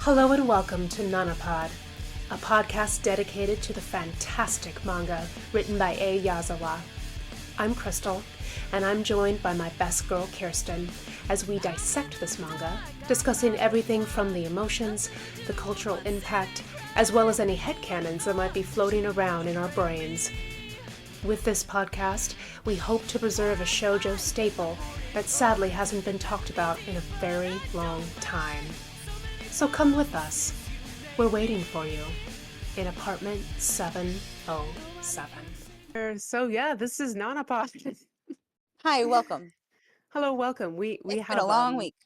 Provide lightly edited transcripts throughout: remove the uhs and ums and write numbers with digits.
Hello and welcome to Nanapod, a podcast dedicated to the fantastic manga written by A. Yazawa. I'm Crystal, and I'm joined by my best girl Kirsten as we dissect this manga, discussing everything from the emotions, the cultural impact, as well as any headcanons that might be floating around in our brains. With this podcast, we hope to preserve a shoujo staple that sadly hasn't been talked about in a very long time. So come with us. We're waiting for you in apartment 707. So yeah, this is Nanapod. Hi, welcome. Hello, welcome. We It's been a have long week.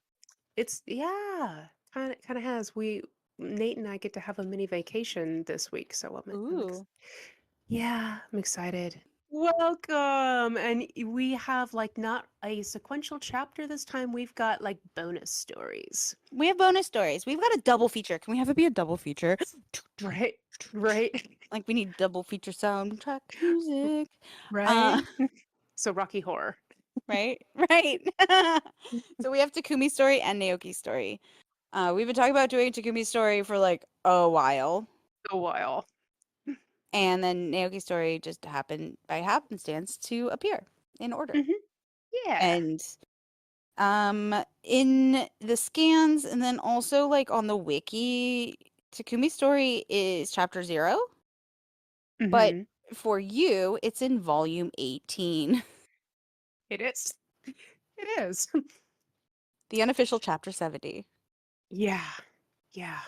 it's yeah, kind of has. Nate and I get to have a mini vacation this week, so Ooh. yeah, I'm excited. Welcome. And we have like not a sequential chapter this time. We've got like bonus stories. We have bonus stories. We've got a double feature. Can we have it be a double feature? Right? Right. Like we need double feature soundtrack music. Right? Uh, So Rocky Horror. right? Right. So we have Takumi's story and Naoki's story. We've been talking about doing Takumi's story for like a while. A while. And then Naoki's story just happened by happenstance to appear in order. Hmm. Yeah. And in the scans and then also like on the wiki, Takumi's story is chapter 0, but Hmm. for you it's in volume 18. It is. It is. The unofficial chapter 70, Yeah. Yeah.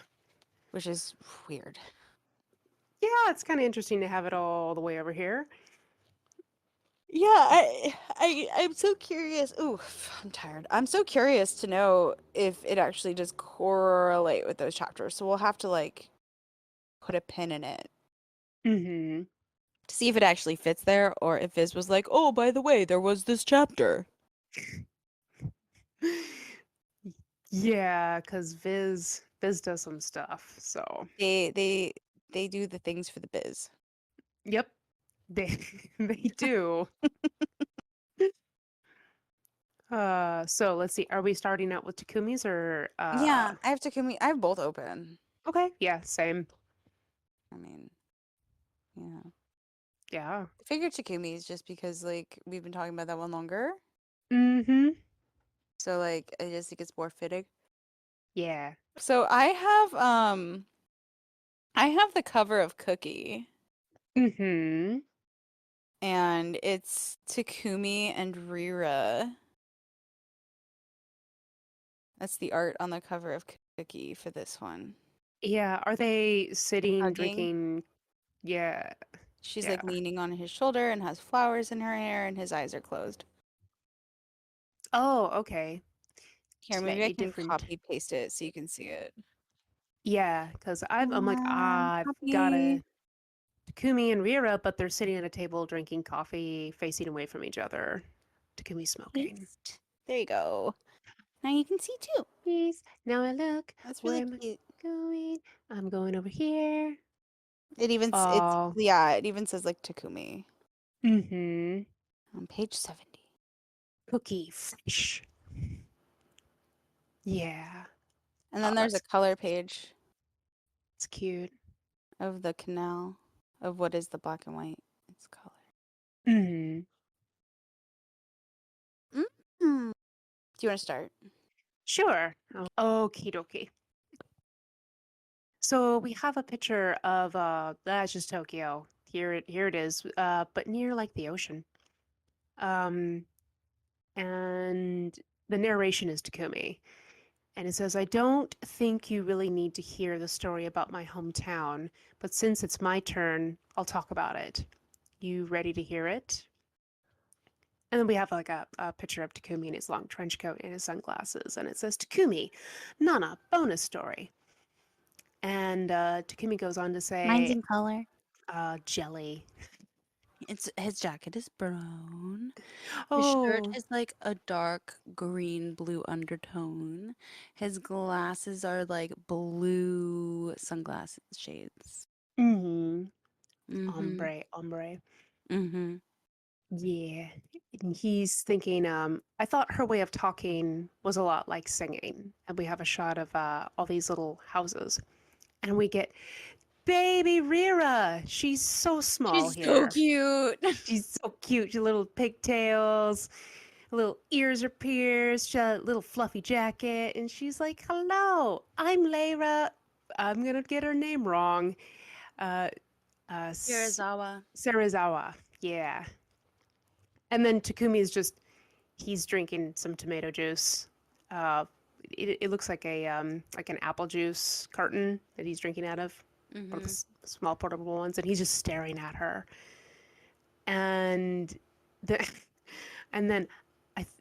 which is weird. Yeah, it's kind of interesting to have it all the way over here. Yeah, I'm so curious. Ooh, I'm tired. I'm so curious to know if it actually does correlate with those chapters. So we'll have to like put a pin in it Hmm. to see if it actually fits there or if Viz was like, "Oh, by the way, there was this chapter." Yeah, because Viz does some stuff. So They do the things for the biz. yep. They they do. So let's see. Are we starting out with Takumi's or Yeah, I have Takumi. I have both open. okay, yeah, same. I mean, yeah. Yeah. I figured Takumi's just because like we've been talking about that one longer. Mm-hmm. So like I just think it's more fitting. Yeah. So I have the cover of Cookie Mm-hmm. and it's Takumi and Rira. That's the art on the cover of Cookie for this one. Yeah. Are they sitting, Hugging. drinking? Yeah. She's Yeah. like leaning on his shoulder and has flowers in her hair and his eyes are closed. Oh, okay. Here, maybe I Slightly can different. copy paste it so you can see it. Yeah, because I'm like, I've got Copy. a Takumi and Rira, but they're sitting at a table drinking coffee, facing away from each other. Takumi smoking. Paste. There you go. Now you can see too. Please. Now I look. That's Where really am I cute. going? I'm going over here. It's Oh. yeah, it even says like Takumi Mm-hmm. on page 70. Cookie fish. Yeah. And Oh, then there's a that's color page it's cute. of the canal of what is the black and white. It's color. Mm-hmm. Mm. Do you want to start? Sure. Oh, okie dokie. So we have a picture of that's just Tokyo. Here it is. But near like the ocean. Um and the narration is Takumi. And it says, I don't think you really need to hear the story about my hometown, but since it's my turn, I'll talk about it. You ready to hear it? And then we have like a picture of Takumi in his long trench coat and his sunglasses, and it says, Takumi, Nana, bonus story. And Takumi goes on to Mine's say, in color. jelly. It's his jacket is brown. His shirt Oh, is like a dark green blue undertone. His glasses are like blue sunglasses shades. mm-hmm. Mhm. Ombre, ombre. Mhm. Yeah. And he's thinking, I thought her way of talking was a lot like singing. And we have a shot of all these little houses. And we get baby Rira. She's so small She's so here. cute. She's so cute. She little pigtails, little ears are pierced, she a little fluffy jacket, and she's like, "Hello, I'm Layra." I'm gonna get her name wrong. Uh, S- Yurizawa. Serizawa. Yeah. And then Takumi is just he's drinking some tomato juice. Uh, it looks like an apple juice carton that he's drinking out of, one of the Mm-hmm. small portable ones, and he's just staring at her. And the and then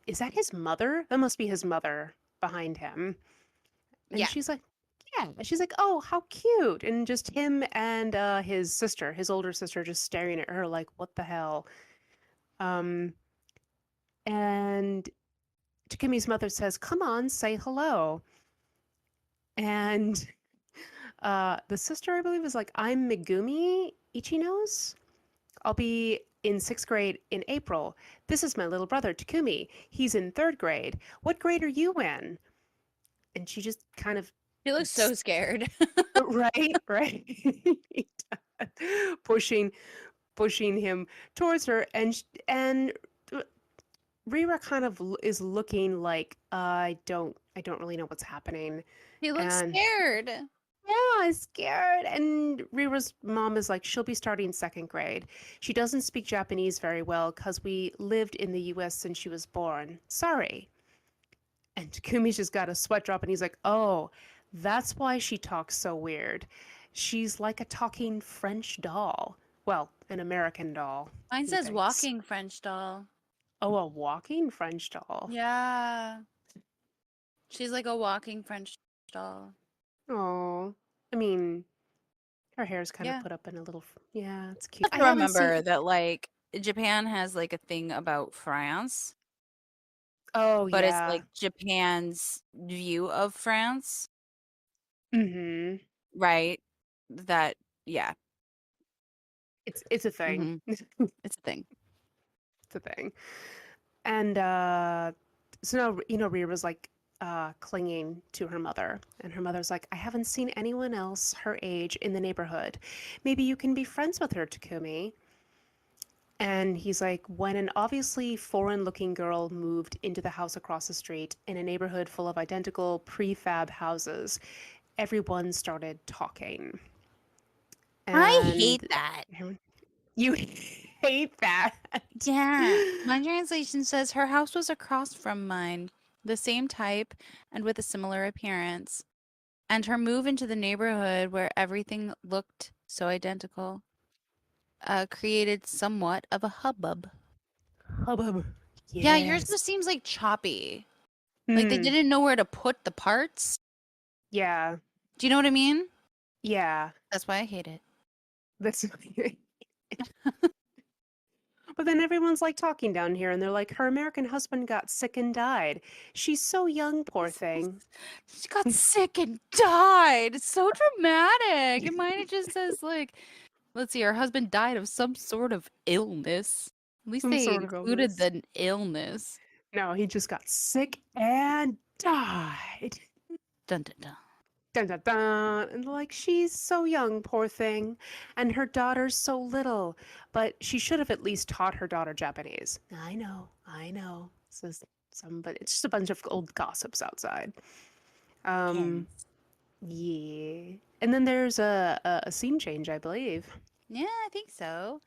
is that his mother? That must be his mother behind him. And Yeah. she's like, yeah. And she's like, oh, how cute. And just him and his sister, his older sister, just staring at her like, what the hell? Um, and Takumi's mother says, come on, say hello. And the sister, I believe, is like, I'm Megumi Ichino's. I'll be in sixth grade in April. This is my little brother, Takumi. He's in third grade. What grade are you in? And she just kind of, She looks so scared. right, right, pushing, pushing him towards her, and Rira kind of is looking like I don't really know what's happening, He looks and scared. yeah, I'm scared. And Rira's mom is like, she'll be starting second grade. She doesn't speak Japanese very well because we lived in the US since she was born. Sorry. And Takumi's just got a sweat drop and he's like, oh, that's why she talks so weird. She's like a talking French doll. Well, an American doll, Mine he says thinks. walking French doll. Oh, a walking French doll. Yeah. She's like a walking French doll. Oh, I mean, her hair's kind of Yeah. put up in a little. Yeah, it's You cute. have I to haven't seen. remember that like Japan has like a thing about France, Oh, but it's yeah. like Japan's view of France, Mm-hmm. right? That yeah. It's a thing. Hmm. It's a thing. It's a thing. And so now Rira's like clinging to her mother, and her mother's like, I haven't seen anyone else her age in the neighborhood. Maybe you can be friends with her, Takumi. And he's like, when an obviously foreign looking girl moved into the house across the street in a neighborhood full of identical prefab houses, everyone started talking. I hate And that. you hate that. Yeah. My translation says her house was across from mine, the same type and with a similar appearance. And her move into the neighborhood where everything looked so identical created somewhat of a hubbub. Hubbub. Yeah, yours Yes. just seems like choppy. Like they Hmm. didn't know where to put the parts. Yeah. Do you know what I mean? Yeah. That's why I hate it. That's but then everyone's like talking down here and they're like, her American husband got sick and died. She's so young, poor thing. She got sick and died. It's so dramatic. And mine it just says like, let's see, her husband died of some sort of illness. At least Some they sort of included illness. the illness. No, he just got sick and died. Dun dun dun. Dun dun dun. And like, she's so young, poor thing. And her daughter's so little. But she should have at least taught her daughter Japanese. I know. Says some, but it's just a bunch of old gossips outside. Um, Pins. yeah. And then there's a scene change, I believe. Yeah, I think so.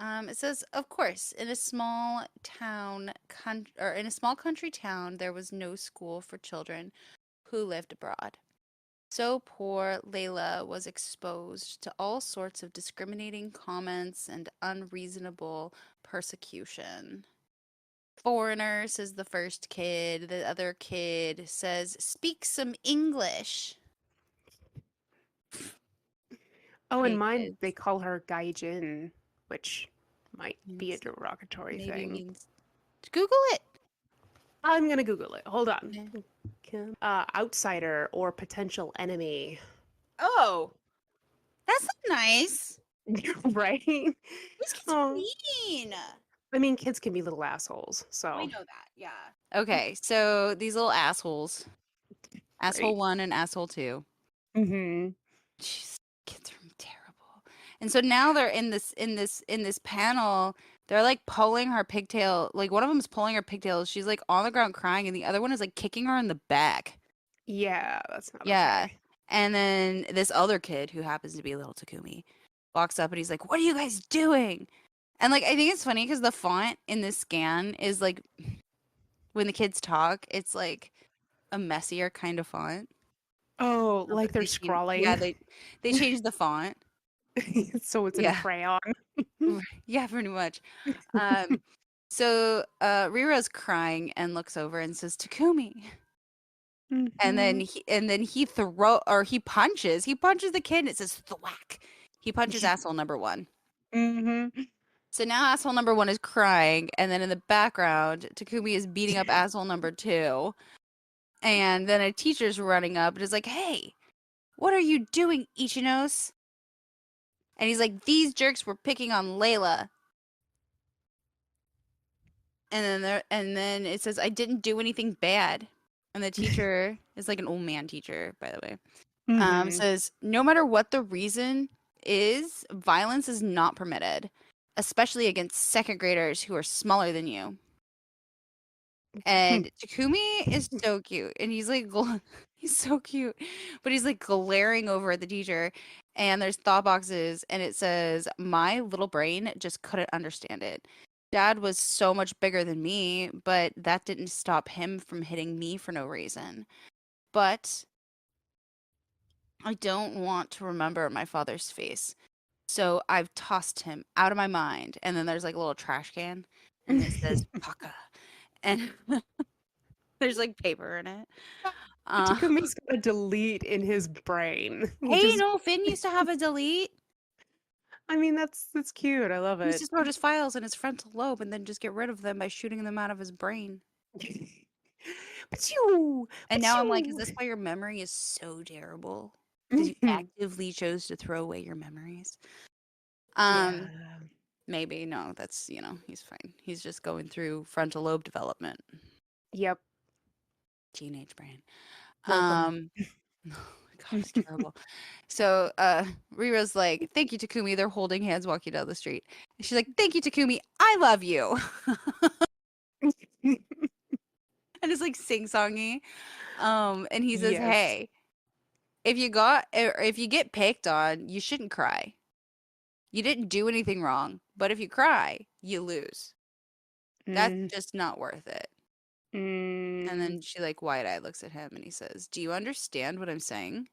It says, of course, in a small country town, there was no school for children who lived abroad. So poor Layla was exposed to all sorts of discriminating comments and unreasonable persecution. Foreigner, says the first kid. The other kid says, speak some English. Oh, and Hey, mine, they kids. call her Gaijin, which might be a Means, derogatory maybe thing. means. Google it. I'm gonna Google it. Hold on. Okay. Outsider or potential enemy. Oh, that's not nice. Right? These kids are Oh, mean. I mean, kids can be little assholes, We so know that, yeah. Okay, so these little assholes, asshole right. 1 and asshole 2. Mm-hmm. Jeez, kids are terrible. And so now they're in this panel. They're like pulling her pigtail. Like one of them's pulling her pigtails. She's like on the ground crying, and the other one is like kicking her in the back. Yeah, that's not Yeah. okay. And then this other kid who happens to be little Takumi walks up and he's like, "What are you guys doing?" And like I think it's funny because the font in this scan is like when the kids talk, it's like a messier kind of font. Oh, like Like they're yeah, scrawling. they changed the font. So it's in Yeah. crayon. Yeah, pretty much. Um, so Rira's crying and looks over and says, "Takumi." And then Mm-hmm. he punches. He punches the kid and it says thwack. He punches asshole number 1. Mm-hmm. So now asshole number 1 is crying, and then in the background, Takumi is beating up asshole number 2. And then a teacher's running up and is like, "Hey, what are you doing, Ichinos?" And he's like, "These jerks were picking on Layla." And then it says, "I didn't do anything bad." And the teacher is like an old man teacher, by the way. Mm-hmm. Says, "No matter what the reason is, violence is not permitted, especially against second graders who are smaller than you." And Takumi is so cute, and he's like, he's so cute, but he's like glaring over at the teacher. And there's thought boxes, and it says, "My little brain just couldn't understand it. Dad was so much bigger than me, but that didn't stop him from hitting me for no reason. But I don't want to remember my father's face. So I've tossed him out of my mind." And then there's like a little trash can, and it says Paka. And there's like paper in it. Uh, Takumi's got a delete in his brain. He hey, just, no, Finn used to have a delete. I mean, that's cute. I love He used it. to store his files in his frontal lobe and then just get rid of them by shooting them out of his brain. But you, And but now I'm like, is you. this why your memory is so terrible? Because you actively chose to throw away your memories? Um, Yeah. maybe. No, that's, he's fine. He's just going through frontal lobe development. Yep. Teenage brain. Welcome. Um, oh my God, it's terrible. So Rira's like, "Thank you, Takumi." They're holding hands walking down the street. And she's like, "Thank you, Takumi. I love you." And it's like sing-songy. And he says, Yes. "Hey, if you get picked on, you shouldn't cry. You didn't do anything wrong, but if you cry, you lose. That's Mm, just not worth it." And mm. then she like wide-eyed looks at him and he says, "Do you understand what I'm saying?"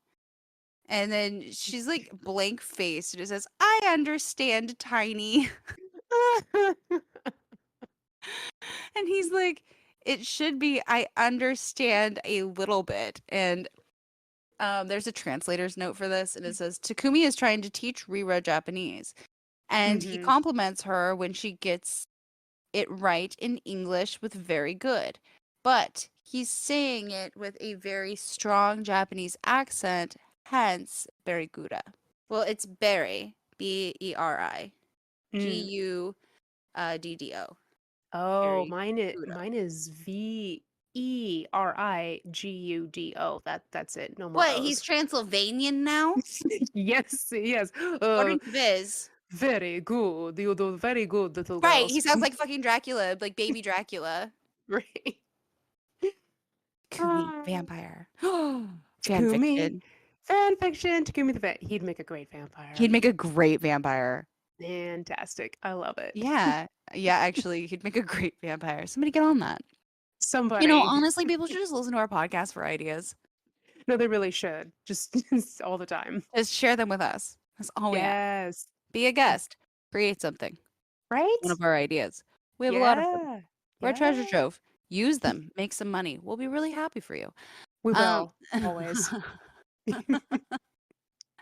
And then she's like blank faced and it says, "I understand, Tiny." And he's like, "It should be, I understand a little bit." And there's a translator's note for this, and it says, "Takumi is trying to teach Rira Japanese, and he Mhm. compliments her when she gets it right in English with very good. But he's saying it with a very strong Japanese accent, hence Beriguda." Well, it's Beri, Beri, Mm. Guddo. Oh, Beri mine is Verigudo. That's it. No more What? He's O's. Transylvanian now? Yes, yes. According to Viz. Very good. You do very good, little Right, he girls. sounds like fucking Dracula, like baby Dracula. Right. Kumi, Ah, vampire. Fan Takumi, fiction. fan fiction. Takumi the vet. He'd make a great He'd vampire. make a great vampire. Fantastic. I love it. Yeah. Yeah, actually, he'd make a great vampire. Somebody get on that. Somebody. Honestly, people should just listen to our podcast for ideas. No, they really should. Just all the time. Just share them with us. That's all we ask. Yes. Be a guest. Create something. One Right? of our ideas. We have a lot of them. Yeah. We're a treasure Yeah. trove. Use them. Make some money. We'll be really happy for you. We Um, will. Always.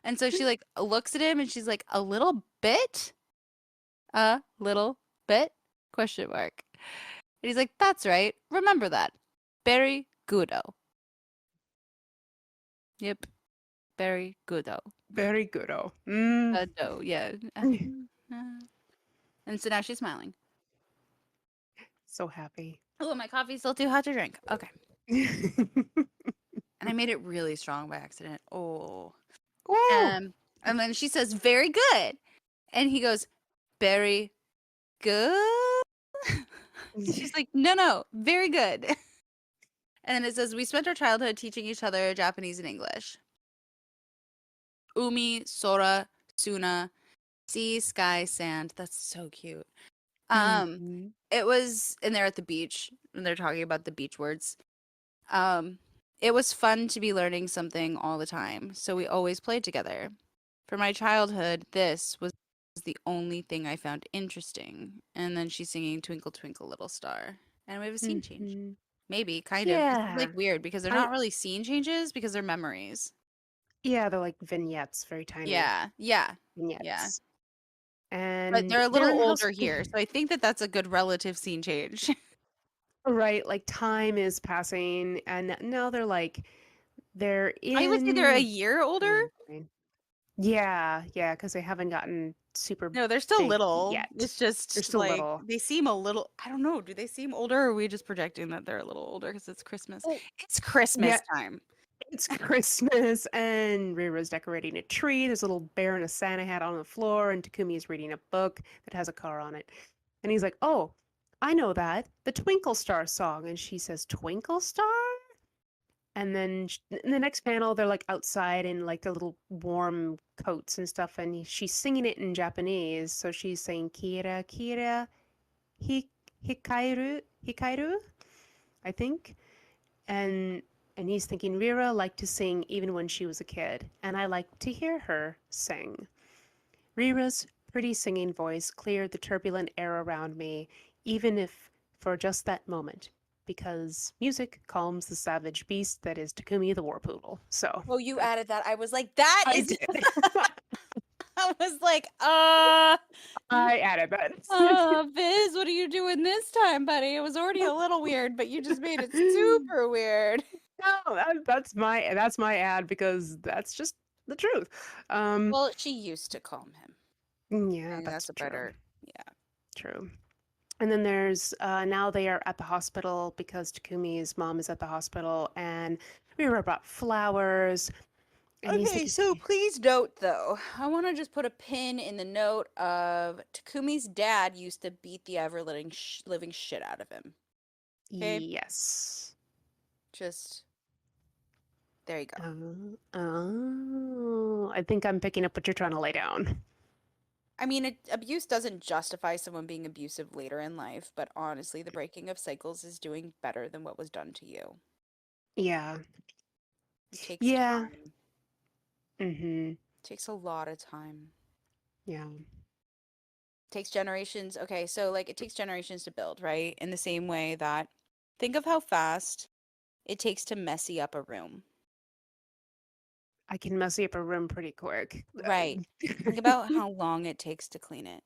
and so she like looks at him and she's like, a little bit, question mark. And he's like, "That's right. Remember that. Very goodo." Yep. Very goodo. Very good. Oh. No, yeah. And so now she's smiling. So happy. Oh, my coffee's still too hot to drink. Okay. And I made it really strong by accident. Oh. Woo! And then she says, very good. And he goes, very good. She's like, no, no, very good. And then it says, we spent our childhood teaching each other Japanese and English. Umi, Sora, Suna, sea, sky, sand. That's so cute. Um, Mhm. it was, and they're at the beach, and they're talking about the beach words. Um, it was fun to be learning something all the time, so we always played together. For my childhood, this was the only thing I found interesting. And then she's singing Twinkle Twinkle Little Star. And we have a scene change. Mhm. Maybe, kind of. This is like Yeah. weird because they're I not really scene changes because they're memories. yeah, they're like vignettes, very tiny Yeah, yeah, yeah. vignettes. But And they're a they're little in the house. older here, so I think that that's a good relative scene change. Right, like time is passing and now they're I would say they're a in year older. yeah, yeah, because they haven't gotten super No, they're still big little. It's yet. They're just still like little. they seem a little, I don't know, do they seem older or are we just projecting that they're a little older because it's Christmas? Oh, It's Christmas yeah, time. it's Christmas and Rira's decorating a tree. There's a little bear and a Santa hat on the floor, and Takumi is reading a book that has a car on it. And he's like, "Oh, I know that. The Twinkle Star song." And she says, "Twinkle Star?" And then in the next panel, they're like outside in like their little warm coats and stuff, and she's singing it in Japanese. So she's saying "Kira, Kira, hi, Hikairu, Hikairu," I think. And and he's thinking Rira liked to sing even when she was a kid, and I like to hear her sing. Rira's pretty singing voice cleared the turbulent air around me, even if for just that moment, because music calms the savage beast that is Takumi the War Poodle. So Oh, you added that. I was like, that I is. did. I was like, I added that. Biz, what are you doing this time, buddy? It was already a little weird, but you just made it super weird. No, that's my ad because that's just the truth. Um, Well, she used to calm him. I yeah, think that's that's a true. better, yeah. True. And then there's now they are at the hospital because Takumi's mom is at the hospital, and Rira brought flowers, and he's Okay, thinking, so please note though, I want to just put a pin in the note of Takumi's dad used to beat the ever living shit out of him. Okay, yes. just there you go. Oh, I think I'm picking up what you're trying to lay down. I mean, abuse doesn't justify someone being abusive later in life, but honestly, the breaking of cycles is doing better than what was done to you. Yeah. It takes Yeah. time. Mm-hmm. It takes a lot of time. Yeah. It takes generations. Okay, so like it takes generations to build, right? In the same way that think of how fast it takes to messy up a room. I can messy up a room pretty quick. Right. Think about how long it takes to clean it.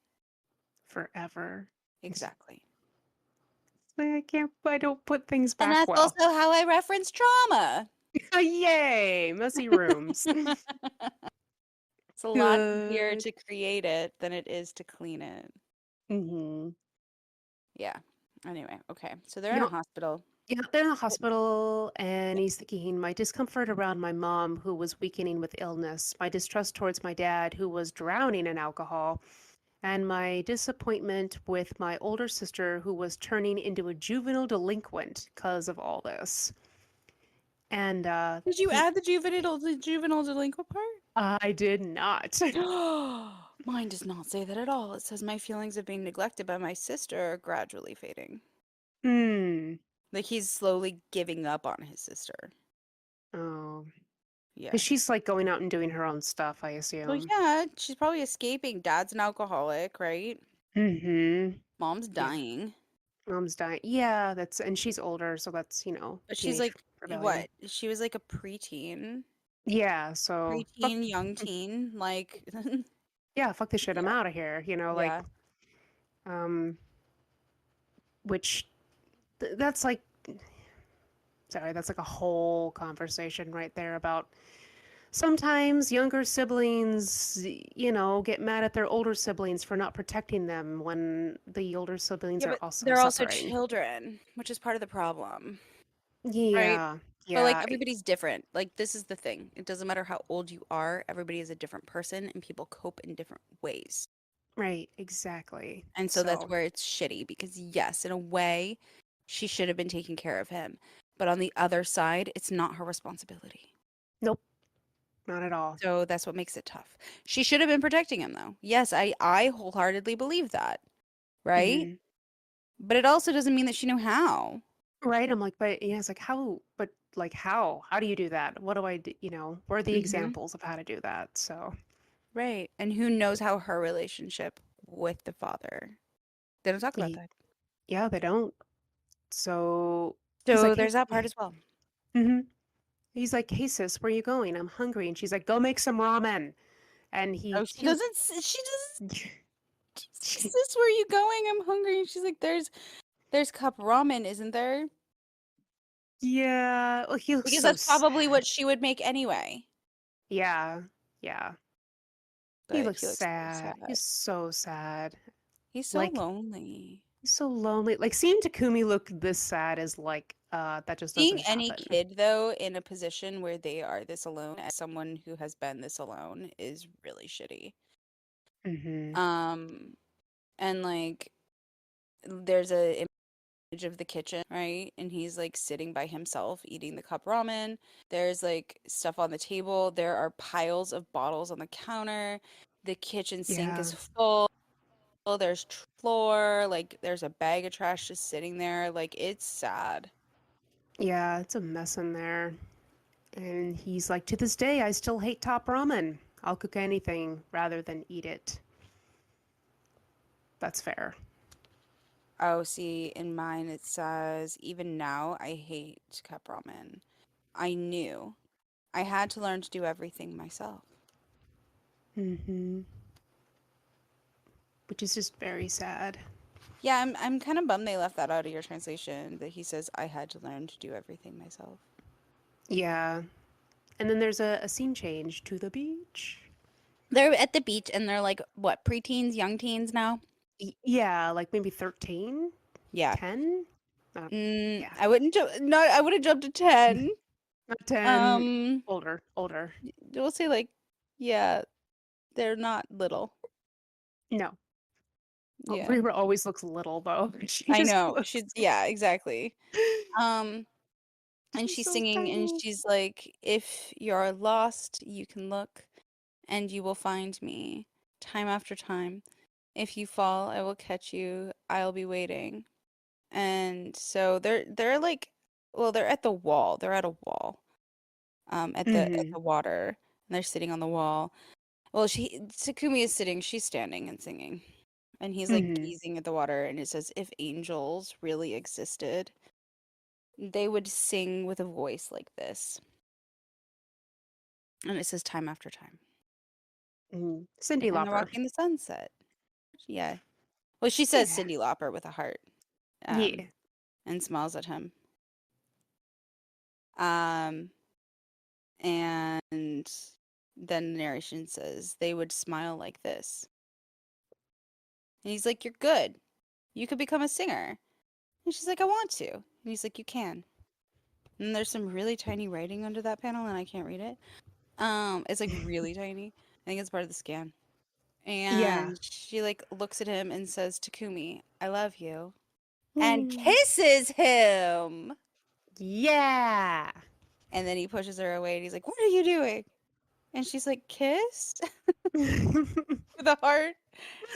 Forever. Exactly. I don't put things And back that's well. also how I reference trauma. Yay, messy rooms. It's a lot easier Good. to create it than it is to clean it. Hmm. Yeah. Anyway, okay. So they're You in a know, hospital. yeah, they're in the hospital, and he's thinking my discomfort around my mom, who was weakening with illness, my distrust towards my dad, who was drowning in alcohol, and my disappointment with my older sister, who was turning into a juvenile delinquent because of all this. And Did you add the juvenile delinquent I did not. part? Mine does not say that at all. It says my feelings of being neglected by my sister are gradually fading. Hmm. Like he's slowly giving up on his sister. Oh, Yeah. because she's like going out and doing her own stuff, I Well, assume. yeah, she's probably escaping. Dad's an alcoholic, right? Mm-hmm. Mom's Yeah. dying. Mom's dying. Yeah, that's and she's older, so that's, But she's teenage like, rebellion. what? She was like a preteen, Yeah, so fuck preteen, young teen. Like, yeah, fuck this shit. I'm yeah, out of here, yeah. um which that's like sorry, that's like a whole conversation right there about sometimes younger siblings, get mad at their older siblings for not protecting them when the older siblings Yeah, are but also they're also suffering. children, which is part of the problem, right? Yeah, But like yeah, everybody's different. Like this is the thing. It doesn't matter how old you are, everybody is a different person and people cope in different ways. right, exactly. And so that's So, where it's shitty because yes, in a way, she should have been taking care of him. But on the other side, it's not her responsibility. nope, not at all. So that's what makes it tough. She should have been protecting him though. Yes, I wholeheartedly believe that, right? Hmm. But it also doesn't mean that she knew how. Right? I'm like, but yeah, it's like, how, but like, how? How do you do that? What do I do? Where are the Hmm. examples of how to do that? So, Right. And who knows how her relationship with the father. They don't talk about y- that. yeah, they don't. So he's So like, hey, there's that part as well. hmm he's like, hey, sis, where are you going? I'm hungry. And she's like, go make some ramen. And Oh, she doesn't, she says, where are you going? I'm hungry. And she's like, there's cup ramen, isn't there? yeah, well, he looks Because so that's probably sad. what she would make anyway. Yeah, yeah. He But looks he looks so sad. sad. He's so sad. He's so Like, lonely. he's so lonely. Like, seeing Takumi look this sad is like, that just Seeing doesn't any happen. kid, though, in a position where they are this alone, as someone who has been this alone, is really shitty. Hmm. Um, and like, there's a image of the kitchen, right? And he's like sitting by himself eating the cup ramen. There's like stuff on the table. There are piles of bottles on the counter. The kitchen sink Yeah. is full. There's floor, like there's a bag of trash just sitting there. Like it's sad. Yeah, it's a mess in there. And he's like, to this day, I still hate top ramen. I'll cook anything rather than eat it. That's fair. Oh, see, in mine it says, even now I hate cup ramen. I knew I had to learn to do everything myself. Hmm. Which is just very sad. Yeah, I'm kind of bummed they left that out of your translation that he says I had to learn to do everything myself. Yeah. And then there's a scene change to the beach. They're at the beach and they're like what, preteens, young teens now? Yeah, like maybe 13, Yeah. 10. Yeah. I wouldn't jump. No, I would have jumped to 10. Not 10, Um, older, older. we'll say like, yeah, they're not little. No. Oh, Yeah, Rira always looks little though. She I just know. looks. She's yeah, exactly. Um, and She's she's so singing and tiny. she's like, "If you're lost, you can look, and you will find me, time after time. If you fall, I will catch you. I'll be waiting." And so they're like, well, they're at the wall. They're at a wall. At Hmm. the water, and they're sitting on the wall. Well, she Takumi is sitting, she's standing and singing. And he's like Hmm. gazing at the water and it says if angels really existed, they would sing with a voice like this. And it says time after time. Hmm. Cindy And they're Lauper. walking the sunset. Yeah. Well, she says Yeah. Cyndi Lauper with a heart. Um, Yeah. and smiles at him. Um, and then the narration says they would smile like this. And he's like, "You're good. You could become a singer." And she's like, "I want to." And he's like, "You can." And there's some really tiny writing under that panel, and I can't read it. It's like really tiny. I think it's part of the scan. Yeah. And she like looks at him and says, "Takumi, I love you," and Hmm. kisses him. Yeah. And then he pushes her away, and he's like, "What are you doing?" And she's like, "Kissed," with a heart,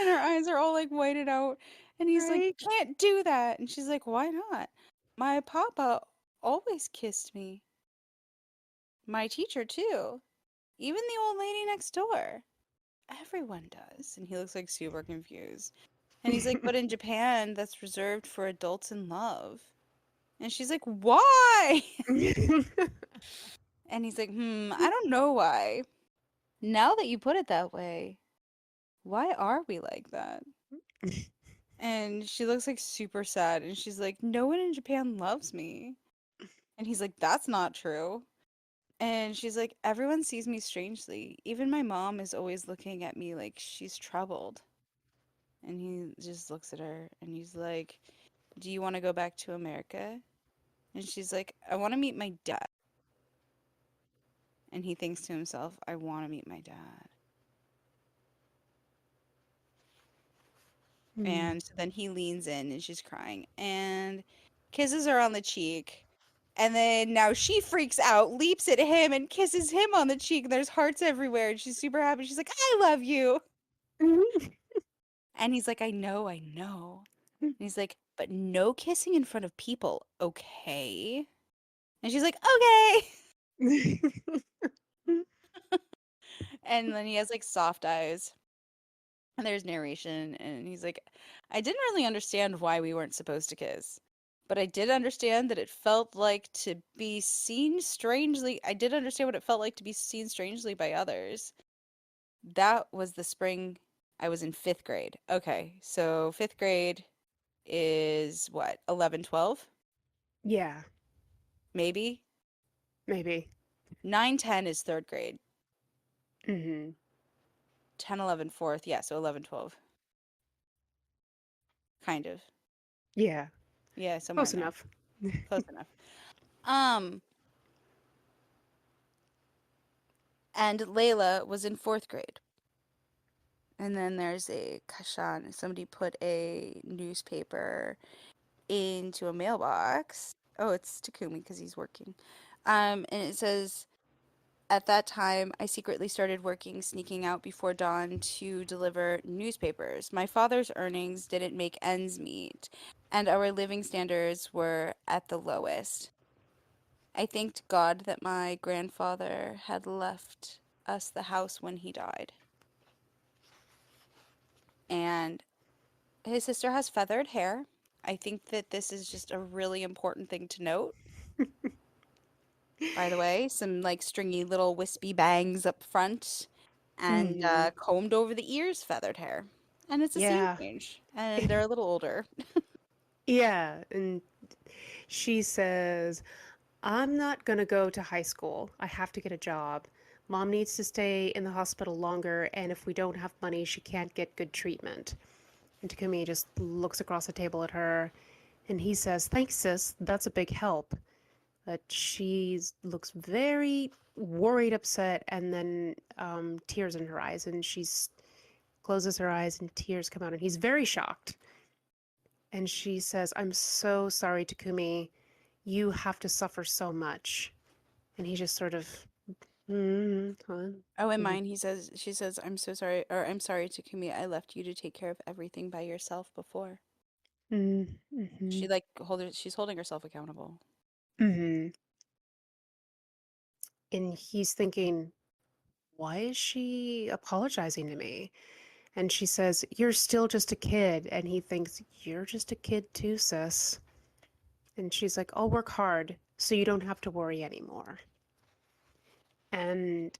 and her eyes are all like whited out. And he's like, Right? "You can't do that." And she's like, "Why not? My papa always kissed me. My teacher too. Even the old lady next door. Everyone does." And he looks like super confused. And he's like, "But in Japan, that's reserved for adults in love." And she's like, "Why?" And he's like, I don't know why. Now that you put it that way, why are we like that?" And she looks like super sad. And she's like, "No one in Japan loves me." And he's like, "That's not true." And she's like, everyone sees me strangely. Even my mom is always looking at me like she's troubled. And he just looks at her and he's like, do you want to go back to America? And she's like, I want to meet my dad. And he thinks to himself, I want to meet my dad. Mm. And so then he leans in and she's crying and kisses her on the cheek. And then now she freaks out, leaps at him and kisses him on the cheek. And there's hearts everywhere. And she's super happy. She's like, I love you. And he's like, I know, I know. And he's like, but no kissing in front of people, okay? And she's like, okay. And then he has like soft eyes. And there's narration, and he's like, I didn't really understand why we weren't supposed to kiss, but I did understand that it felt like to be seen strangely. I did understand what it felt like to be seen strangely by others. That was the spring I was in fifth grade. Okay, so fifth grade is what, 11, 12? Yeah, Maybe? maybe. 9, 10 is third grade. Hmm. 10, 11, fourth. Yeah, so 11, 12. Kind of. Yeah, Yeah, somewhere close in there. enough. Close enough. Um, and Layla was in fourth grade. And then there's a kashan. Somebody put a newspaper into a mailbox. Oh, it's Takumi because he's working. And it says, at that time, I secretly started working, sneaking out before dawn to deliver newspapers. My father's earnings didn't make ends meet, and our living standards were at the lowest. I thanked God that my grandfather had left us the house when he died. And his sister has feathered hair. I think that this is just a really important thing to note. By the way, some like stringy little wispy bangs up front and Hmm. combed over the ears feathered hair. And it's a scene Yeah. change. And they're a little older. Yeah, and she says, I'm not gonna go to high school. I have to get a job. Mom needs to stay in the hospital longer, and if we don't have money, she can't get good treatment. And Takumi just looks across the table at her, and he says, thanks, sis. That's a big help. But she looks very worried, upset, and then tears in her eyes, and she closes her eyes, and tears come out, and he's very shocked. And she says, I'm so sorry, Takumi. You have to suffer so much. And he just sort of, huh? Oh, in mine, she says, I'm so sorry, or I'm sorry, Takumi, I left you to take care of everything by yourself before. Mm-hmm. She's holding herself accountable. Mm-hmm. And he's thinking, why is she apologizing to me? And she says, you're still just a kid. And he thinks, you're just a kid too, sis. And she's like, I'll work hard so you don't have to worry anymore. And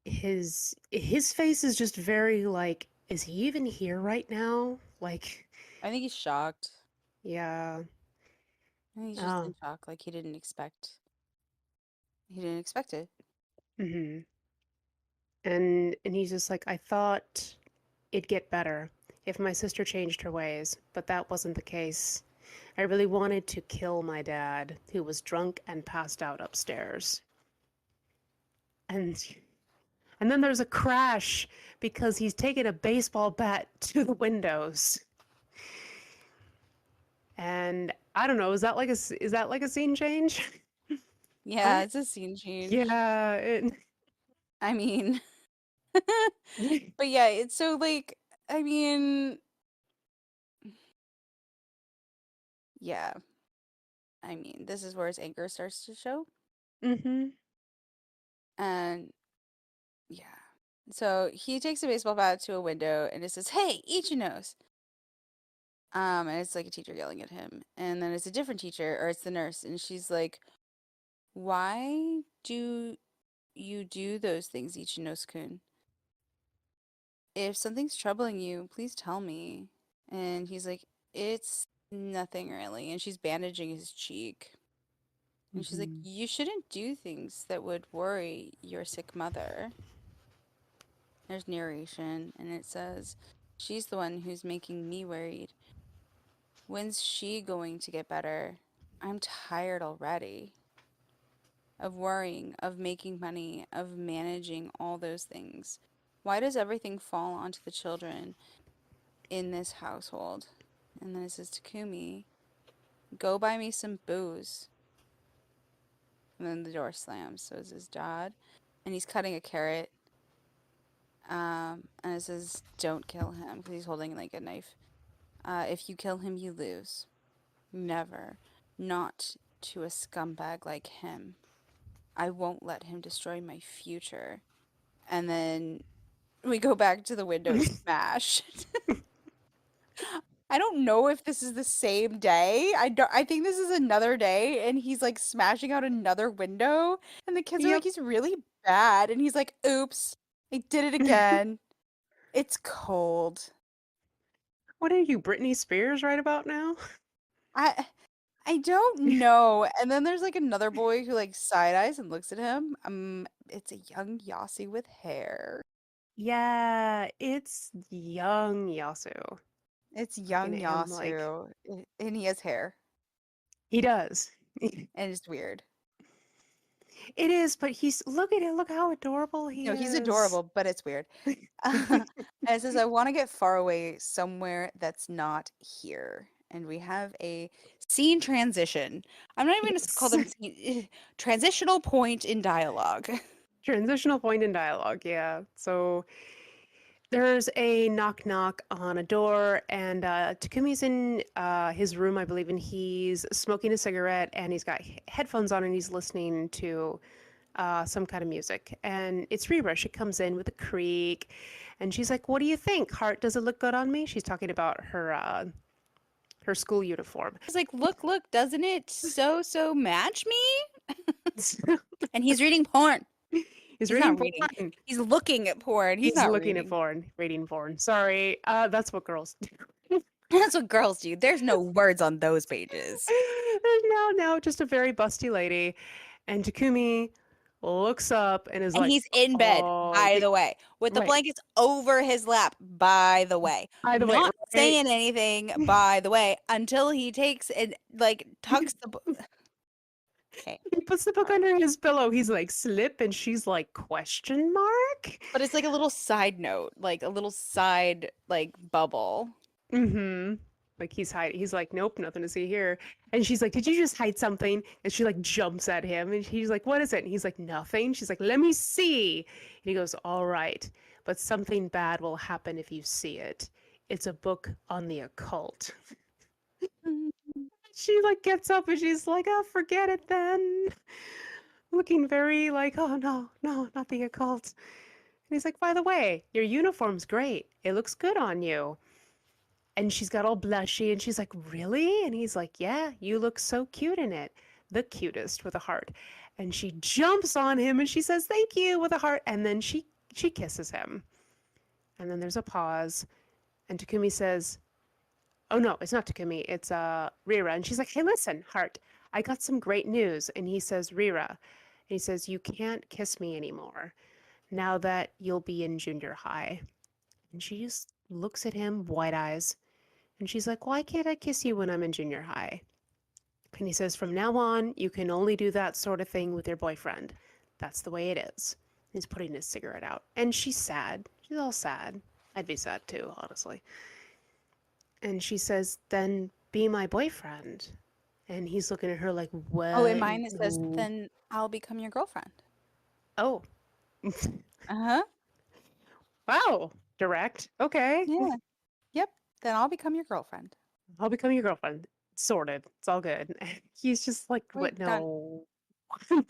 his face is just very like, is he even here right now? Like, I think he's shocked. yeah. I think he's just Oh. in shock, like he didn't expect it. Mm-hmm. And he's just like, I thought it'd get better if my sister changed her ways, but that wasn't the case. I really wanted to kill my dad, who was drunk and passed out upstairs. And and then there's a crash because he's taken a baseball bat to the windows. And I don't know, is that like a scene change? Yeah, I it's a scene change. yeah, I mean, but yeah, it's so like, I mean, yeah, I mean, this is where his anger starts to show. mhm. And yeah. So he takes a baseball bat to a window and it says, "Hey, eat your nose." And it's like a teacher yelling at him. And then it's a different teacher, or it's the nurse, and she's like, "Why do you do those things, Ichinos-kun? If something's troubling you, please tell me." And he's like, "It's nothing really." And she's bandaging his cheek. And she's like, Hmm. you shouldn't do things that would worry your sick mother. There's narration, and it says, she's the one who's making me worried. When's she going to get better? I'm tired already of worrying, of making money, of managing all those things. Why does everything fall onto the children in this household? And then it says, Takumi, go buy me some booze. And then the door slams. So it's his dad. And he's cutting a carrot. And it says, don't kill him because he's holding like a knife. If you kill him, you lose. Never. Not to a scumbag like him. I won't let him destroy my future. And then we go back to the window smash. I don't know if this is the same day. I think this is another day and he's like smashing out another window and the kids are like Yep. he's really bad and he's like, "Oops. I did it again. It's cold." What are you, Britney Spears, right about now? I I don't know. And then there's like another boy who like side eyes and looks at him. It's a young Yasi with hair. Yeah, it's young Yasu It's looking young at him like Yasu and he has hair he does. and it's weird. It is, but he's look at it, look how adorable he No, he's is. adorable, but it's weird. And it says, I want to get far away somewhere that's not here. And we have a scene transition. I'm not even going to call Yes. them transitional point in dialogue. Transitional point in dialogue, yeah. So there's a knock knock on a door, and Takumi's in his room, I believe, and he's smoking a cigarette, and he's got headphones on, and he's listening to some kind of music. And it's Reba. She comes in with a creak, and she's like, "What do you think? Heart, does it look good on me?" She's talking about her school uniform. He's like, look, doesn't it so match me? And he's reading porn. He's He's reading not reading. porn. He's looking at porn. He's He's not looking at reading. porn, reading porn. Sorry, that's what girls do. That's what girls do. There's no words on those pages. No, just a very busty lady. And Takumi looks up and is And like, he's in bed, "Oh, by the way, with the right." blankets over his lap, by the way. By the way, Not right? saying anything, by the way, until he takes and like tucks the book. Okay. He puts the book under his pillow. He's like, "Slip," and she's like, "Question mark?" But it's like a little side note, like a little side like bubble. Mm-hmm. Like he's hiding. He's like, "Nope, nothing to see here." And she's like, "Did you just hide something?" And she like jumps at him, and he's like, "What is it?" And he's like, "Nothing." She's like, "Let me see." And he goes, "All right, but something bad will happen if you see it. It's a book on the occult." She like gets up and she's like, "Oh, forget it then." Looking very like, "Oh no, no, not the occult." And he's like, "By the way, your uniform's great. It looks good on you." And she's got all blushy and she's like, "Really?" And he's like, "Yeah, you look so cute in it. The cutest," with a heart. And she jumps on him and she says, "Thank you," with a heart. And then she kisses him. And then there's a pause. And Takumi says, "Oh no, it's not Takumi, it's Rira." And she's like, "Hey, listen, heart, I got some great news." And he says, "Rira." And he says, "You can't kiss me anymore now that you'll be in junior high." And she just looks at him, wide eyes. And she's like, "Why can't I kiss you when I'm in junior high?" And he says, "From now on, you can only do that sort of thing with your boyfriend. That's the way it is." He's putting his cigarette out. And she's sad. She's all sad. I'd be sad too, honestly. And she says, "Then be my boyfriend." And he's looking at her like, Oh, in "What? mine it says, No." then I'll become your girlfriend. Oh, Uh-huh. wow. Direct. Okay. Yeah. Yep. Then I'll become your girlfriend. I'll become your girlfriend. Sorted. It's all good. He's just like, Right, "What? done. No."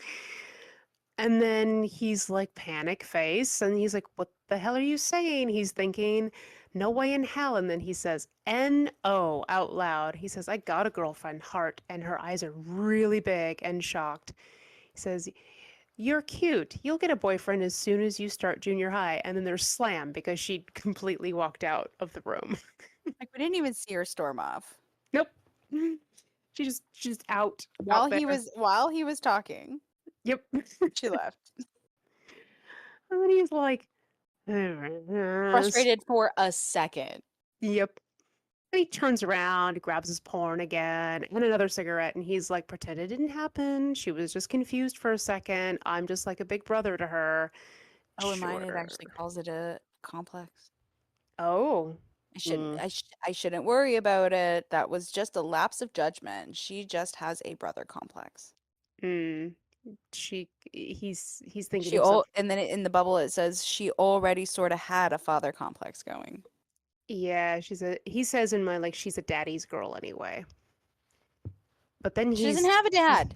And then he's like panic face and he's like, "What the hell are you saying?" He's thinking, "No way in hell." And then he says, "N-O," out loud. He says, "I got a girlfriend, Heart." And her eyes are really big and shocked. He says, "You're cute. You'll get a boyfriend as soon as you start junior high." And then there's slam because she completely walked out of the room. Like we didn't even see her storm off. Nope. She's just out While there. he was talking, Yep. she left. And then he's like, Frustrated for a second. yep. And he turns around, grabs his porn again, and another cigarette, and he's like, pretend it didn't happen. She was just confused for a second. I'm just like a big brother to her. Oh, in mine it actually Sure. calls it a complex. Oh. I shouldn't Mm. I shouldn't worry about it. That was just a lapse of judgment. She just has a brother complex. Mm. He's thinking to himself, And then in the bubble it says she already sort of had a father complex going. yeah, he says in my like she's a daddy's girl anyway. But then She doesn't he's have a dad.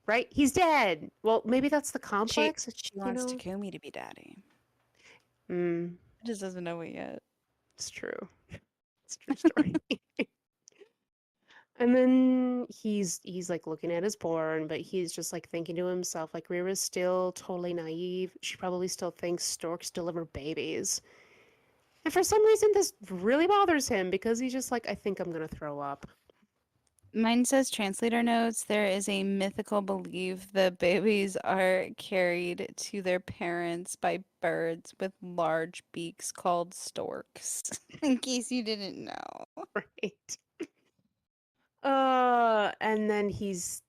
right, he's dead. Well, maybe that's the She complex, she you wants know? Takumi to be daddy. Mm, Just doesn't know it yet. it's true. It's a true story. And then he's like looking at his porn, but he's just like thinking to himself, like Rira's still totally naive. She probably still thinks storks deliver babies. And for some reason this really bothers him because he's just like, I think I'm gonna throw up. Mine says translator notes. There is a mythical belief that babies are carried to their parents by birds with large beaks called storks. In case you didn't know. Right. And then he's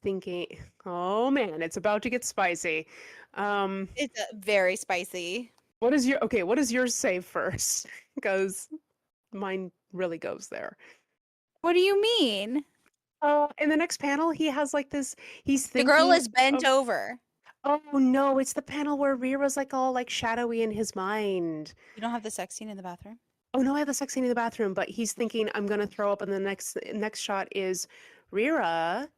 thinking, oh man, it's about to get spicy. Um, It's very spicy. what does yours say first? Because mine really goes there. What do you mean? In the next panel, he has like this. He's The girl thinking is bent of. over. Oh no, it's the panel where Rira's like all like shadowy in his mind. You don't have the sex scene in the bathroom? Oh no, I have the sex scene in the bathroom, but he's thinking I'm gonna throw up, and the next shot is Rira,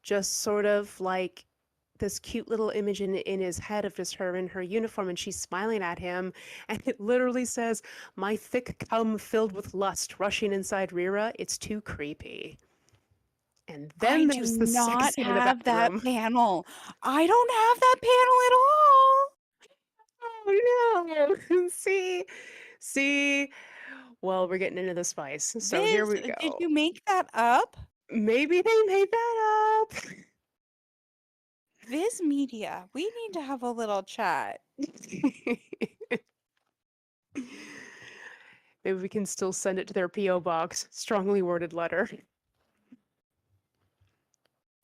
just sort of like this cute little image in his head of just her in her uniform, and she's smiling at him, and it literally says, "My thick cum filled with lust rushing inside Rira. It's too creepy." And I then do there's the sex not scene in the have that bathroom. panel. I don't have that panel at all. Oh no! See. Well, we're getting into the spice, so here Viz, we did go. you make that up? Maybe they made that up. Viz Media, we need to have a little chat. Maybe we can still send it to their P.O. box. Strongly worded letter.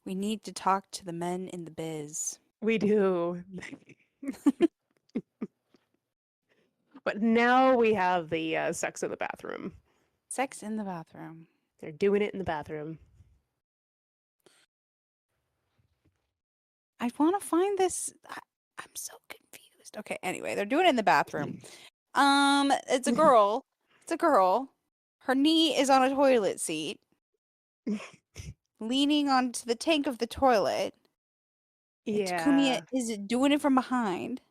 We need to talk to the men in the biz. We do. But now we have the sex in the bathroom. Sex in the bathroom. They're doing it in the bathroom. I want to find this. I'm so confused. Okay, anyway, they're doing it in the bathroom. It's a girl. It's a girl. Her knee is on a toilet seat, leaning onto the tank of the toilet, and Takumi Yeah. is doing it from behind.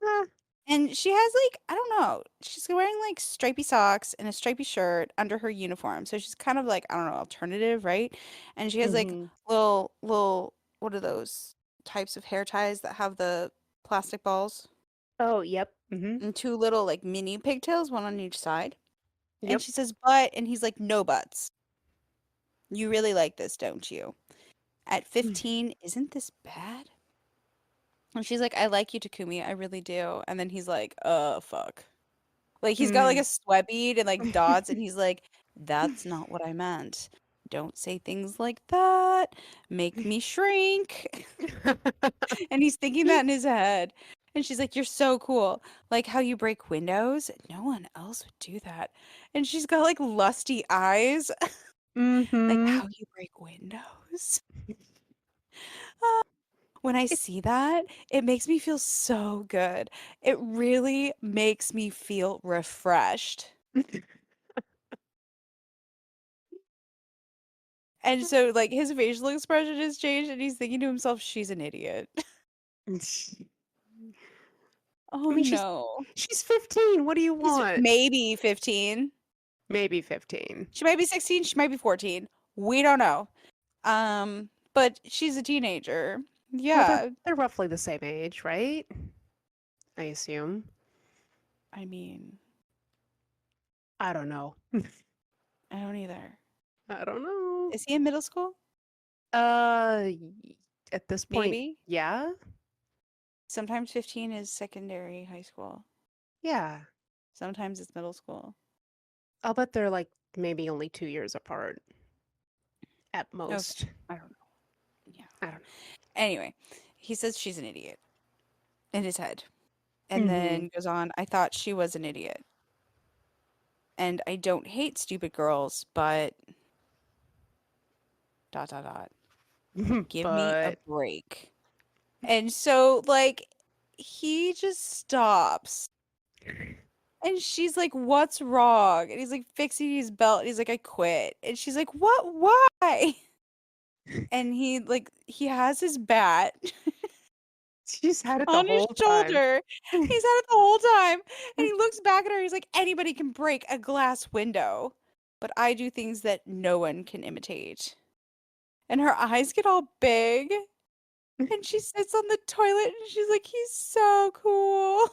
Ah, And she has like, I don't know, she's wearing like stripy socks and a stripy shirt under her uniform. So she's kind of like, I don't know, alternative, right? And she has like mhm. little, what are those types of hair ties that have the plastic balls? Oh, yep. And two little like mini pigtails, one on each side. And Yep. she says, but, and he's like, no buts. You really like this, don't you? At 15, isn't this bad? And she's like, I like you, Takumi. I really do. And then he's like, fuck. Like he's got like Mm. a sweat bead and like dots, and he's like, that's not what I meant. Don't say things like that. Make me shrink. And he's thinking that in his head. And she's like, you're so cool. Like how you break windows. No one else would do that. And she's got like lusty eyes. Like Mhm. how you break windows. Ah, when I see that, it makes me feel so good. It really makes me feel refreshed. And so, like, his facial expression has changed, and he's thinking to himself, "She's an idiot." I Oh, mean, no. she's 15. What do you He's want? maybe 15. Maybe 15. She might be 16, she might be 14. We don't know. But she's a teenager. Well, Yeah. they're roughly the same age, right? I assume. I mean, I don't know. I don't either. I don't know. Is he in middle school? Uh, at this point, Maybe. yeah, Sometimes 15 is secondary high school. yeah. Sometimes it's middle school. I'll bet they're like maybe only 2 years apart at Okay. most. I don't know. Yeah. I don't Anyway, he says she's an idiot in his head. know. And Mm-hmm. then goes on, I thought she was an idiot. And I don't hate stupid girls, but dot dot dot. Give me a But break. And so like he just stops. And she's like, "What's wrong?" And he's like fixing his belt. And he's like, "I quit." And she's like, "What? Why?" And he has his bat she's had it the on his whole time. shoulder. He's had it the whole time. And he looks back at her. He's like, "Anybody can break a glass window, but I do things that no one can imitate." And her eyes get all big. And she sits on the toilet and she's like, "He's so cool."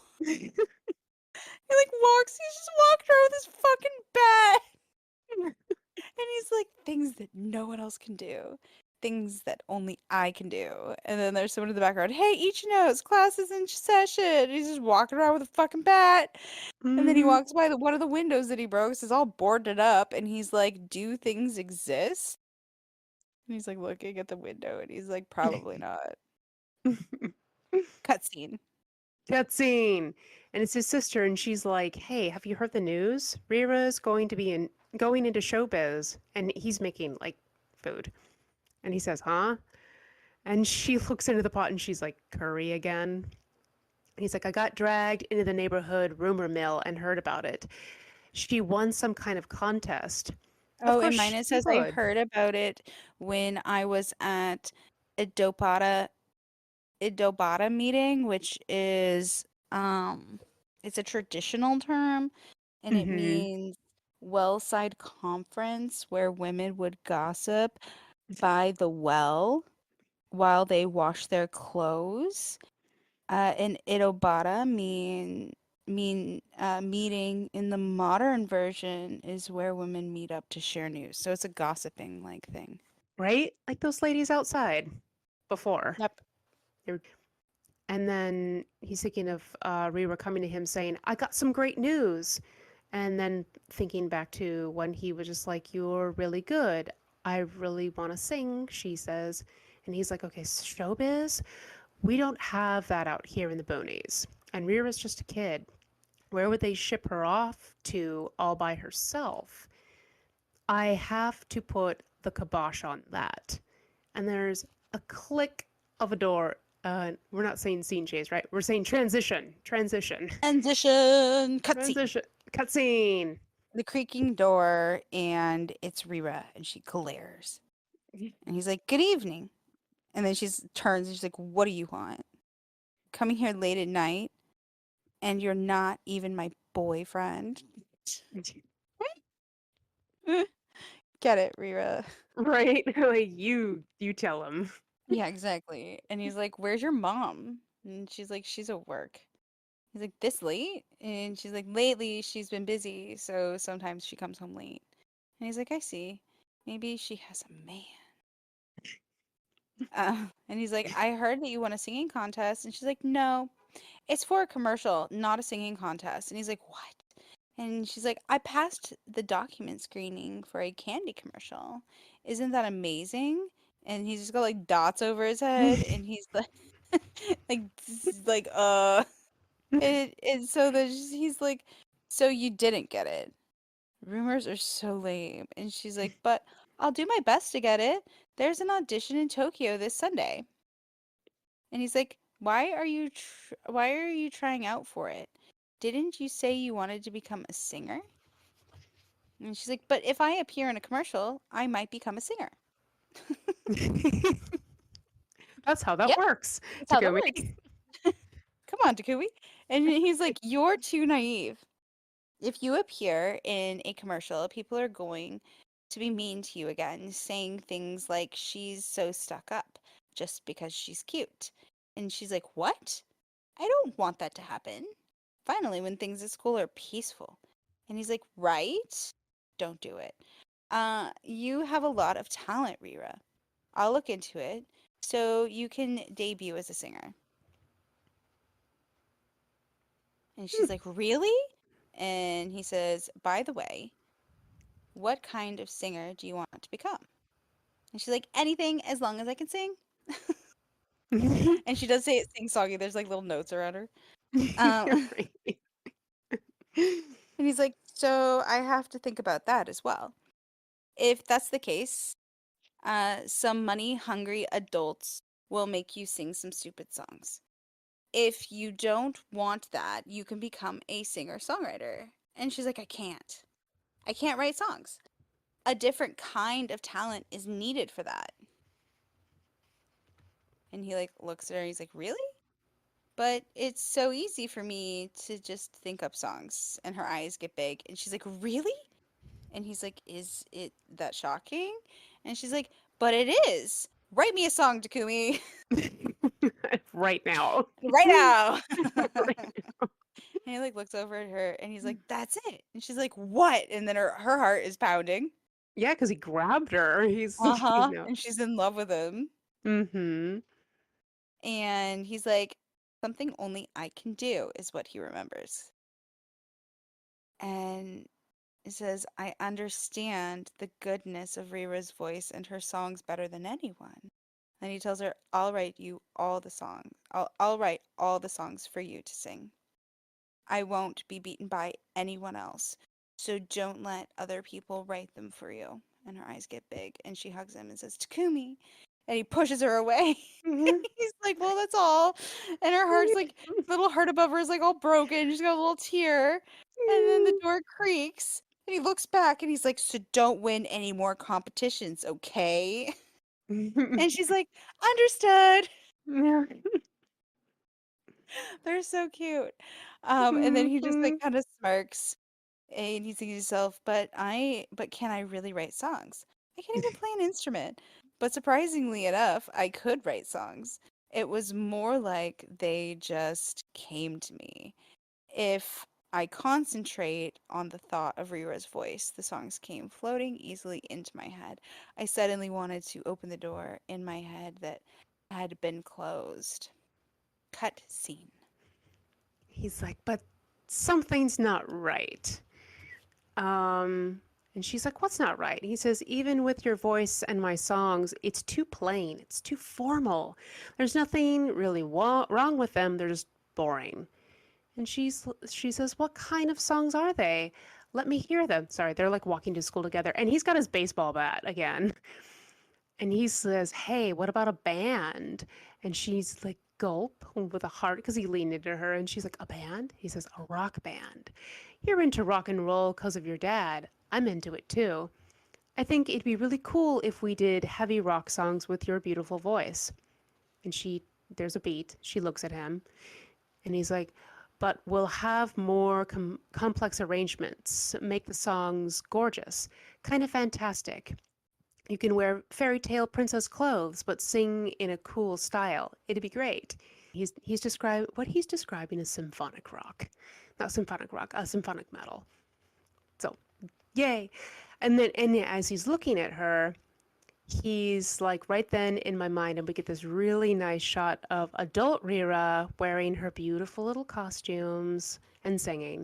He like walks, he's just walked around with his fucking bat. And he's like, things that no one else can do. Things that only I can do. And then there's someone in the background, hey, each knows, class is in session. And he's just walking around with a fucking bat. And then he Hmm. walks by one of the windows that he broke. So it's all boarded up. And he's like, do things exist? And he's like looking at the window and he's like, probably not. Cutscene. Cutscene. And it's his sister, and she's like, "Hey, have you heard the news? Rira's going into showbiz, and he's making like food." And he says, "Huh?" And she looks into the pot, and she's like, "Curry again?" And he's like, "I got dragged into the neighborhood rumor mill and heard about it. She won some kind of contest." Of Oh, course and Mina she says I would. heard about it when I was at a Idobata meeting, which is it's a traditional term and it Mm-hmm. means well-side conference where women would gossip by the well while they wash their clothes. And Idobata meeting in the modern version is where women meet up to share news. So it's a gossiping like thing. Right? Like those ladies outside before. Yep. And then he's thinking of Rira coming to him saying, "I got some great news." And then thinking back to when he was just like, "You're really good. I really want to sing," she says. And he's like, "Okay, showbiz? We don't have that out here in the boonies." And Rira's just a kid. Where would they ship her off to all by herself? I have to put the kibosh on that. And there's a click of a door. We're not saying scene chase, right? We're saying transition, transition, Transition cutscene. transition, cutscene. The creaking door, and it's Rira, and she glares. And he's like, "Good evening." And then she turns and she's like, "What do you want? Coming here late at night, and you're not even my boyfriend." Get it, Rira. Right? Like you tell him. Yeah, exactly. And he's like, "Where's your mom?" And she's like, "She's at work." He's like, "This late?" And she's like, "Lately, she's been busy, so sometimes she comes home late." And he's like, "I see. Maybe she has a man." And he's like, "I heard that you won a singing contest." And she's like, "No, it's for a commercial, not a singing contest." And he's like, "What?" And she's like, "I passed the document screening for a candy commercial. Isn't that amazing?" And he's just got like dots over his head, and he's like, like, and so he's like, "So you didn't get it? Rumors are so lame." And she's like, "But I'll do my best to get it. There's an audition in Tokyo this Sunday." And he's like, why are you trying out for it? Didn't you say you wanted to become a singer?" And she's like, "But if I appear in a commercial, I might become a singer." That's how that Yep, works, that's how that Takumi. works. Come on, Takumi. And he's like, "You're too naive. If you appear in a commercial, people are going to be mean to you again, saying things like she's so stuck up just because she's cute." And she's like, "What? I don't want that to happen. Finally, when things at school are peaceful." And he's like, "Right? Don't do it." You have a lot of talent, Rira. I'll look into it. So you can debut as a singer. And she's like, really? And he says, by the way, what kind of singer do you want to become? And she's like, anything as long as I can sing. And she does say it sing-songy. There's like little notes around her. Um, Right. and he's like, so I have to think about that as well. If that's the case, some money-hungry adults will make you sing some stupid songs. If you don't want that, you can become a singer-songwriter. And she's like, I can't. I can't write songs. A different kind of talent is needed for that. And he like looks at her and he's like, really? But it's so easy for me to just think up songs. And her eyes get big and she's like, really? And he's like, is it that shocking? And she's like, but it is. Write me a song, Takumi. Right now. Right now. Right. And he like looks over at her and he's like, that's it. And she's like, what? And then her heart is pounding. Yeah, because he grabbed her. He's, you Uh-huh. know. And she's in love with him. Mm-hmm. And he's like, something only I can do is what he remembers. And it says, I understand the goodness of Rira's voice and her songs better than anyone. And he tells her, I'll write you all the songs. I'll write all the songs for you to sing. I won't be beaten by anyone else. So don't let other people write them for you. And her eyes get big and she hugs him and says, Takumi. And he pushes her away. He's like, well, that's all. And her heart's like, little heart above her is like all broken. She's got a little tear. And then the door creaks. And he looks back and he's like, so don't win any more competitions, okay? And she's like, understood. Yeah. They're so cute. And then he just like Mhm. kind of smirks and he's thinking to himself, but can I really write songs? I can't even play an instrument. But surprisingly enough, I could write songs. It was more like they just came to me. If I concentrate on the thought of Rira's voice, the songs came floating easily into my head. I suddenly wanted to open the door in my head that had been closed. Cut scene. He's like, but something's not right. And she's like, what's not right? He says, even with your voice and my songs, it's too plain. It's too formal. There's nothing really wrong with them. They're just boring. And she says, what kind of songs are they? Let me hear them. Sorry, they're like walking to school together. And he's got his baseball bat again. And he says, hey, what about a band? And she's like, gulp with a heart because he leaned into her. And she's like, a band? He says, a rock band. You're into rock and roll because of your dad. I'm into it too. I think it'd be really cool if we did heavy rock songs with your beautiful voice. And there's a beat. She looks at him and he's like, but we'll have more complex arrangements, make the songs gorgeous, kind of fantastic. You can wear fairy tale princess clothes, but sing in a cool style. It'd be great. He's described what he's describing as symphonic rock, not symphonic rock, symphonic metal. So, yay! And as he's looking at her, he's like right then in my mind, and we get this really nice shot of adult Rira wearing her beautiful little costumes and singing.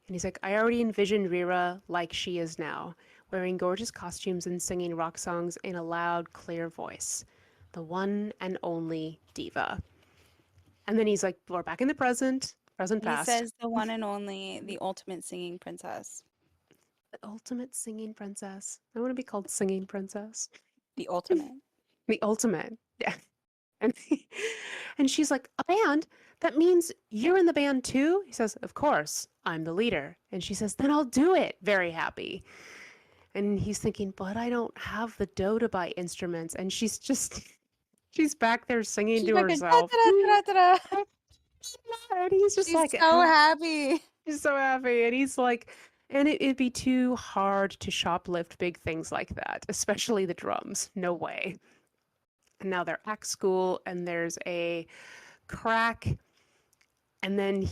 And he's like, I already envisioned Rira like she is now, wearing gorgeous costumes and singing rock songs in a loud, clear voice. The one and only diva. And then he's like, we're back in the present, present He past. says the one and only, the ultimate singing princess. The ultimate singing princess. I want to be called singing princess. The ultimate. The ultimate. Yeah. And, and she's like, a band? That means you're in the band too? He says, of course, I'm the leader. And she says, then I'll do it. Very happy. And he's thinking, but I don't have the dough to buy instruments. And she's back there singing She's to like, da, da, herself. da, da, da. And he's just She's like, so happy. he's so happy. And he's like, and it'd be too hard to shoplift big things like that, especially the drums. No way. And now they're at school and there's a crack. And then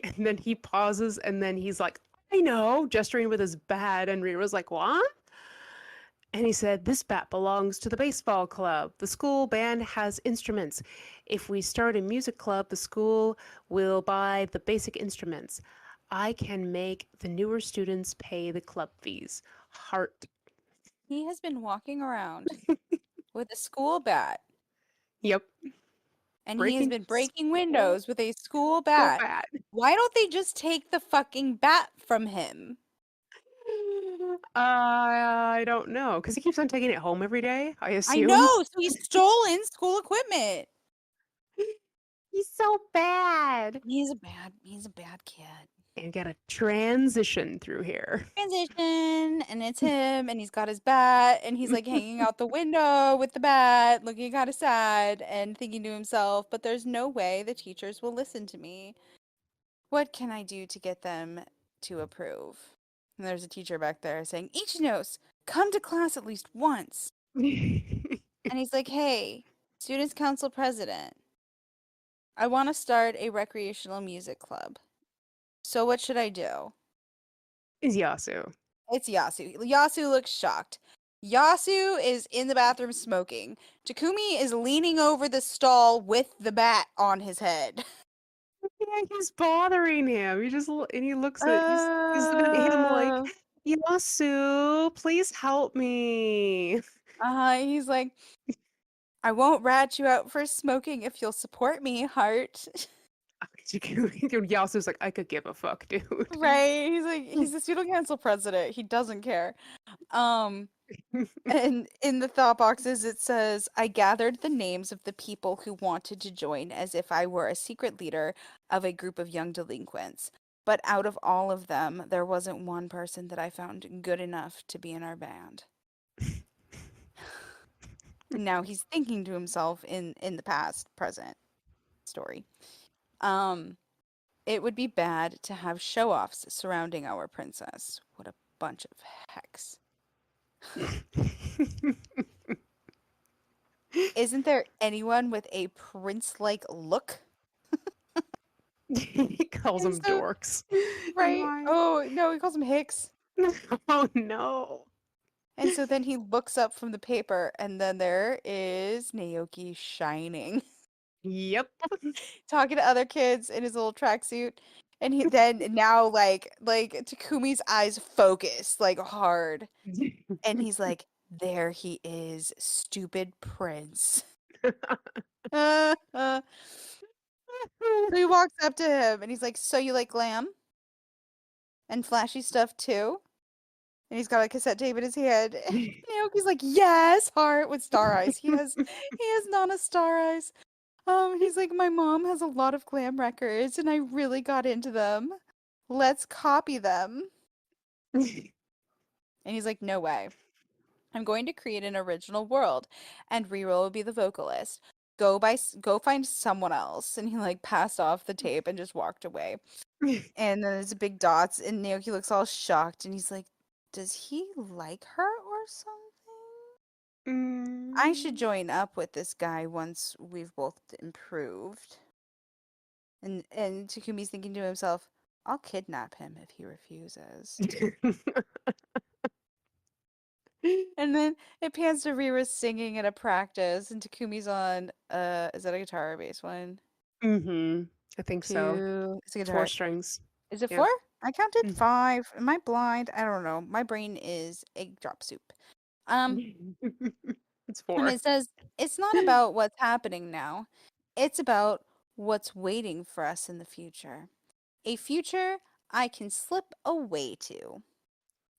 and then he pauses and then he's like, I know, gesturing with his bat. And Rira's like, what? And he said, "This bat belongs to the baseball club. The school band has instruments. If we start a music club, the school will buy the basic instruments. I can make the newer students pay the club fees." Heart. He has been walking around with a school bat, Yep. and he has Breaking been breaking school, windows with a school school bat. bat. Why don't they just take the fucking bat from him? I don't know. Because he keeps on taking it home every day, I I assume. know, so he's stolen school equipment. He's so bad. He's a bad kid. And got a transition through here. Transition, and it's him, and he's got his bat, and he's like hanging out the window with the bat, looking kind of sad and thinking to himself, but there's no way the teachers will listen to me. What can I do to get them to approve? And there's a teacher back there saying, Ichinos, come to class at least once. And he's like, hey, Students' Council President, I want to start a recreational music club. So what should I do? Is Yasu. It's Yasu. Yasu looks shocked. Yasu is in the bathroom smoking. Takumi is leaning over the stall with the bat on his head. Yeah, he's bothering him. And he looks at he's looking at him like, Uh, Yasu, please help me. he's like, I won't rat you out for smoking if you'll support me, heart. Yasu's like, I could give a fuck, dude. Right? He's like, he's the student council president. He doesn't care. Um, And in the thought boxes, it says, I gathered the names of the people who wanted to join as if I were a secret leader of a group of young delinquents. But out of all of them, there wasn't one person that I found good enough to be in our band. Now he's thinking to himself in the past, present story. Um, it would be bad to have show-offs surrounding our princess. What a bunch of hecks. Isn't there anyone with a prince-like look? He calls And them so, dorks. And right? why? Oh, no, he calls him Hicks. Oh no. And so then he looks up from the paper, and then there is Naoki shining, Yep. talking to other kids in his little tracksuit. And he then now like Takumi's eyes focus like hard. And he's like, there he is, stupid prince. So he walks up to him and he's like, so you like glam and flashy stuff too? And he's got a cassette tape in his hand. Naoki's like, yes, heart with star eyes. He has Nana star eyes. He's like, my mom has a lot of glam records and I really got into them. Let's copy them. And he's like, no way. I'm going to create an original world and Reroll will be the vocalist. Go find someone else. And he like passed off the tape and just walked away. And then there's a big dots and Naoki looks all shocked and he's like, does he like her or something? I should join up with this guy once we've both improved. And Takumi's thinking to himself, I'll kidnap him if he refuses. And then it pans to Rira's singing at a practice, and Takumi's on is that a guitar or bass one? I think so. It's a It's four guitar. strings. Is it Yeah. four? I counted Mm. 5. Am I blind? I don't know. My brain is egg drop soup. Um, It's and four. it says it's not about what's happening now. It's about what's waiting for us in the future. A future I can slip away to.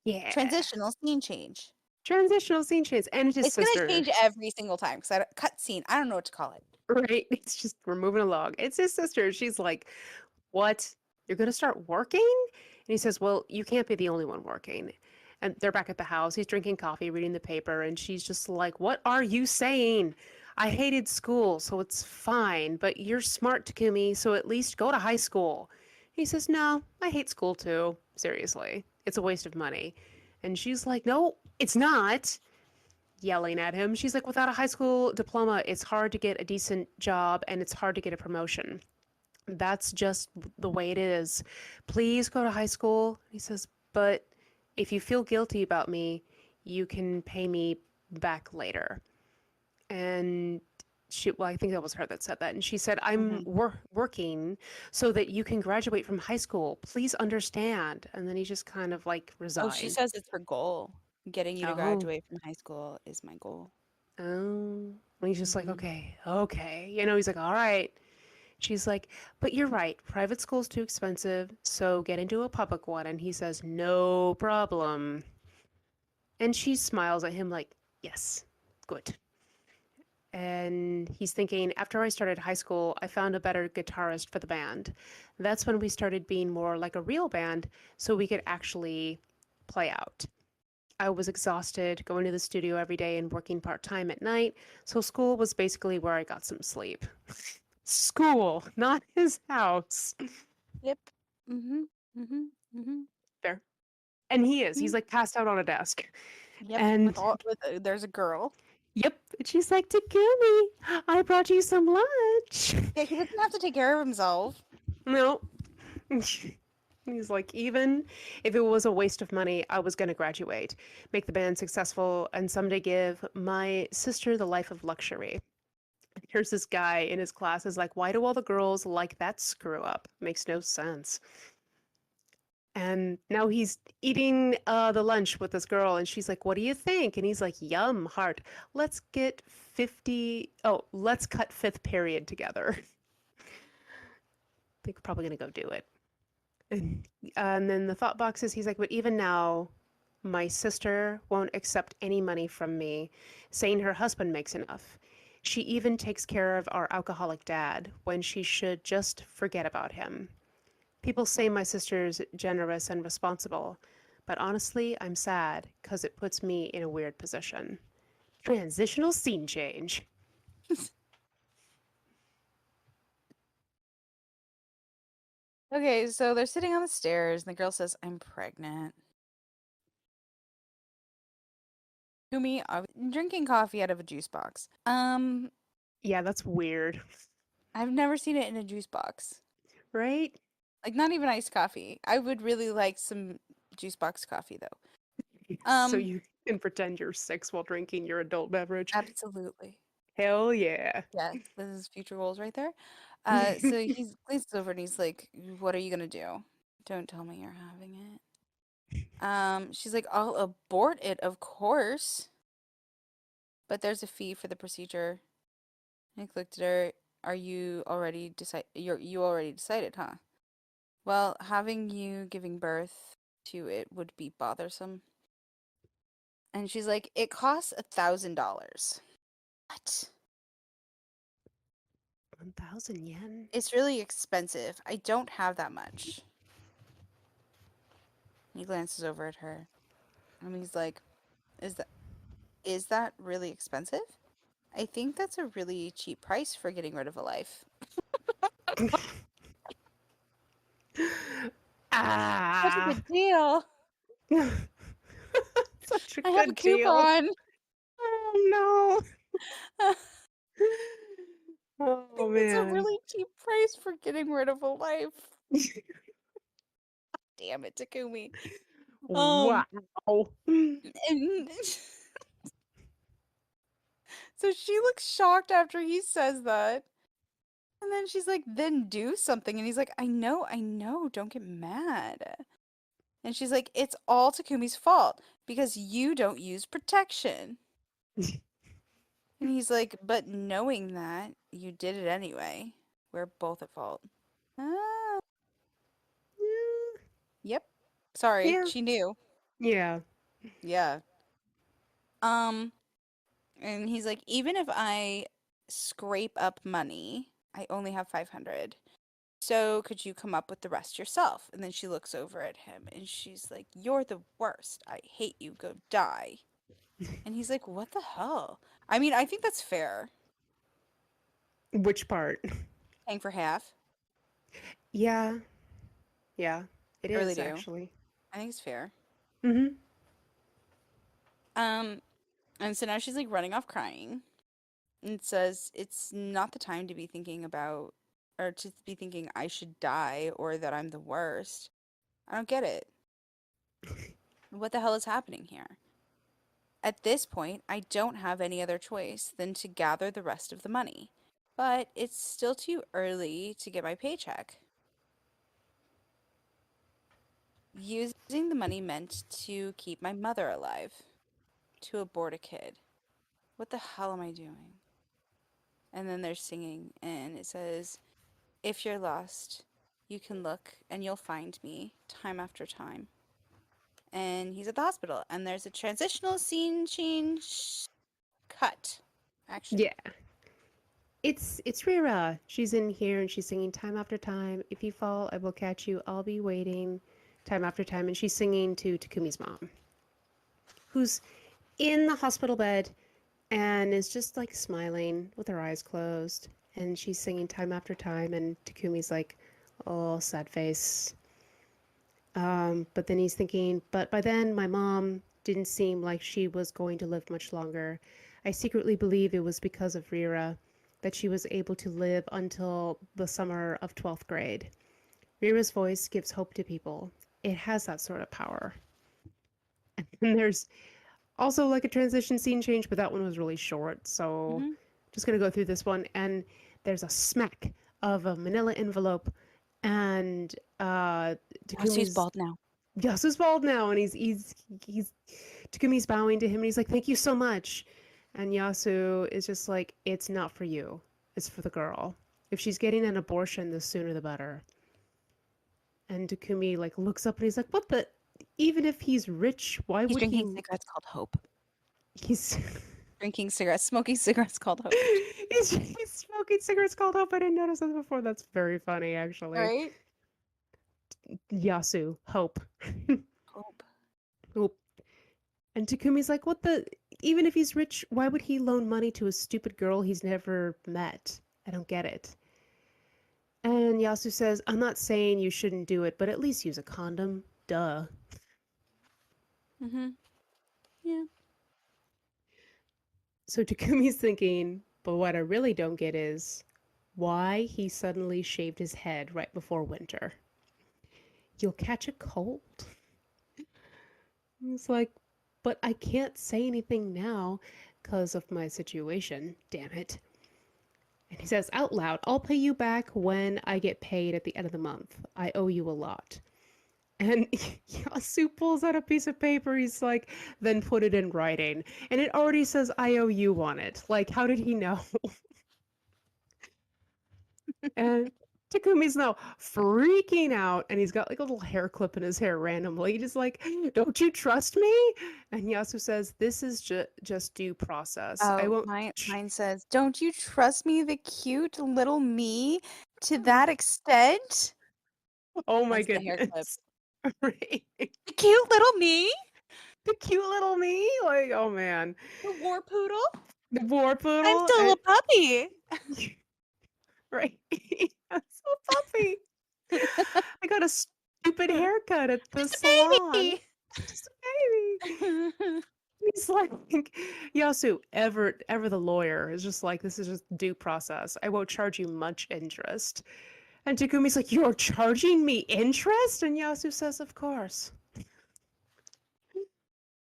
Yeah. Transitional scene change. Transitional scene change. And it's his It's gonna sister. change every single time because I cut scene. I don't know what to call it. Right? It's just we're moving along. It's his sister. She's like, "What? You're gonna start working?" And he says, "Well, you can't be the only one working." And they're back at the house. He's drinking coffee, reading the paper, and she's just like, "What are you saying? I hated school, so it's fine, but you're smart, Takumi, so at least go to high school." He says, "No, I hate school too. Seriously. It's a waste of money." And she's like, "No, it's not." Yelling at him. She's like, "Without a high school diploma, it's hard to get a decent job and it's hard to get a promotion. That's just the way it is. Please go to high school." He says, "But if you feel guilty about me, You can pay me back later. And well, I think that was her that said that. And she said, I'm Hmm. working so that you can graduate from high school. Please understand. And then he just kind of like Oh, she resigned. says it's her goal. Getting you to Oh, graduate from high school is my goal. oh. And he's just like, Hmm. okay, okay. He's like, all right. She's like, but you're right. Private school's too expensive. So get into a public one. And he says, no problem. And she smiles at him like, yes, good. And he's thinking, after I started high school, I found a better guitarist for the band. That's when we started being more like a real band so we could actually play out. I was exhausted going to the studio every day and working part time at night, so school was basically where I got some sleep. School, not his house. Yep. Hmm. Hmm. Hmm. Fair. And he is. Hmm. He's like passed out on a desk. Yep. And There's a girl. yep, and she's like, Takumi, I brought you some lunch. Yeah, he doesn't have to take care of himself. No, he's like, even if it was a waste of money, I was going to graduate, make the band successful, and someday give my sister the life of luxury. Here's this guy in his class is like, why do all the girls like that screw up? Makes no sense. And now he's eating the lunch with this girl, and she's like, what do you think? And he's like, yum, heart. Let's get 50. Oh, let's cut fifth period together. They're probably going to go do it. And then the thought box is he's like, but even now, my sister won't accept any money from me, saying her husband makes enough. She even takes care of our alcoholic dad when she should just forget about him. People say my sister's generous and responsible, but honestly, I'm sad because it puts me in a weird position. Transitional scene change. Okay, so they're sitting on the stairs, and the girl says, "I'm pregnant." Kumi, drinking coffee out of a juice box. Yeah, that's weird, I've never seen it in a juice box. right? Like, not even iced coffee. I would really like some juice box coffee, though. So Um, you can pretend you're six while drinking your adult beverage. Absolutely. Hell yeah. Yes, this is future goals right there. So he glances over and he's like, "What are you gonna do? Don't tell me you're having it." She's like, "I'll abort it, of course, but there's a fee for the procedure." Nick looked at her. "Are you already you already decided, huh?" "Well, having you giving birth to it would be bothersome." And she's like, "It costs $1,000." What? 1,000 yen? It's really expensive. I don't have that much. He glances over at her and he's like, "Is that is that really expensive? I think that's a really cheap price for getting rid of a life." Such a Ah. good deal. Such a I have a good deal. coupon. Oh I no. Oh think that's a man. really cheap price for getting rid of a life. Damn it, Takumi. Wow. Um, and so she looks shocked after he says that. And then she's like, "Then do something." And he's like, I know, don't get mad." And she's like, "It's all Takumi's fault because you don't use protection." And he's like, "But knowing that, you did it anyway. We're both at fault." Ah, yep. Sorry, Yeah. she knew. Yeah. Yeah. Um, and he's like, "Even if I scrape up money, I only have 500. So could you come up with the rest yourself?" And then she looks over at him and she's like, "You're the worst. I hate you. Go die." And he's like, "What the hell?" I mean, I think that's fair. Which part? Paying for half. Yeah. Yeah. It I really is do. actually. I think it's fair. Mm-hmm. Um, and so now she's like running off crying and says it's not the time to be thinking about or to be thinking I should die or that I'm the worst. I don't get it. What the hell is happening here? At this point, I don't have any other choice than to gather the rest of the money. But it's still too early to get my paycheck. Using the money meant to keep my mother alive, to abort a kid. What the hell am I doing? And then they're singing, and it says, if you're lost, you can look and you'll find me time after time. And he's at the hospital, and there's a transitional scene change cut. Action. Yeah. It's Rira. She's in here and she's singing time after time. If you fall, I will catch you. I'll be waiting. Time after time. And she's singing to Takumi's mom, who's in the hospital bed and is just like smiling with her eyes closed. And she's singing time after time. And Takumi's like, oh, sad face. But then he's thinking, but by then my mom didn't seem like she was going to live much longer. I secretly believe it was because of Rira that she was able to live until the summer of 12th grade. Rira's voice gives hope to people. It has that sort of power. And there's also like a transition scene change, but that one was really short. So Mm-hmm. just going to go through this one. And there's a smack of a manila envelope. And She's Takumi's bald now. Yasu's bald now, and he's Takumi's bowing to him, and he's like, "Thank you so much." And Yasu is just like, "It's not for you. It's for the girl. If she's getting an abortion, the sooner the better." And Takumi like looks up and he's like, "What the? Even if he's rich, why He's would drinking he? cigarettes called Hope. He's Drinking cigarettes, smoking cigarettes called Hope. he's smoking cigarettes called Hope. I didn't notice that before. That's very funny, actually. Right? Yasu, Hope, Hope. Hope. And Takumi's like, what the? Even if he's rich, why would he loan money to a stupid girl he's never met? I don't get it. And Yasu says, I'm not saying you shouldn't do it, but at least use a condom. Duh. Mm-hmm. Yeah. So Takumi's thinking, but what I really don't get is why he suddenly shaved his head right before winter. You'll catch a cold. It's like, but I can't say anything now because of my situation. Damn it. And he says out loud, I'll pay you back when I get paid at the end of the month. I owe you a lot. And Yasu pulls out a piece of paper. He's like, then put it in writing. And it already says I owe you on it. Like, how did he know? And Takumi's now freaking out, and he's got like a little hair clip in his hair randomly. He's just like, "Don't you trust me?" And Yasu says, "This is just due process. I Oh, won't." mine says, "Don't you trust me, the cute little me, to that extent?" Oh my That's the hair clip. goodness! Right. The cute little me, The cute little me, like, oh man, the war poodle. the war I'm poodle, still a puppy. right? I'm so puffy. I got a stupid haircut at the Just a salon. baby. Just a baby. He's like, Yasu, ever the lawyer is just like, this is just due process. I won't charge you much interest. And Takumi's like, you're charging me interest? And Yasu says, of course.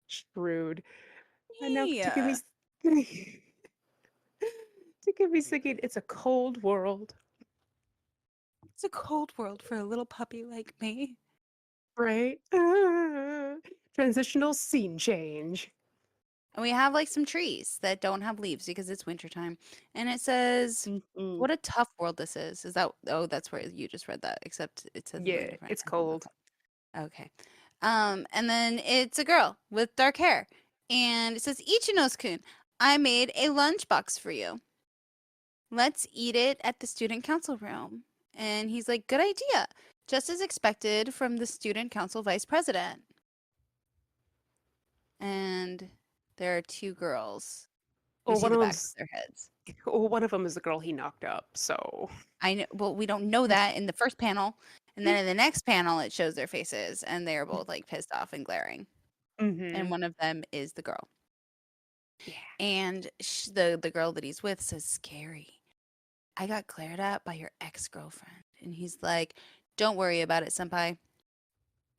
Shrewd. And now Yeah. Takumi's Takumi's thinking it's a cold world, It's a cold world for a little puppy like me. right? Transitional scene change. And we have like some trees that don't have leaves because it's wintertime. And it says, Mhm. what a tough world this is. Is that, oh, that's where you just read that, except it says something Yeah, different. it's cold. Okay. And then it's a girl with dark hair. And it says, Ichinos-kun, I made a lunchbox for you. Let's eat it at the student council room. And he's like, good idea. Just as expected from the student council vice president. And there are two girls. We Well, see one the of backs of them's their heads. well, one of them is the girl he knocked up. So, I know, well, we don't know that in the first panel. And then in the next panel, it shows their faces, and they are both like pissed off and glaring. And hmm one of them is the girl. yeah. And the girl that he's with says, scary. I got glared at by your ex-girlfriend. And he's like, don't worry about it, senpai.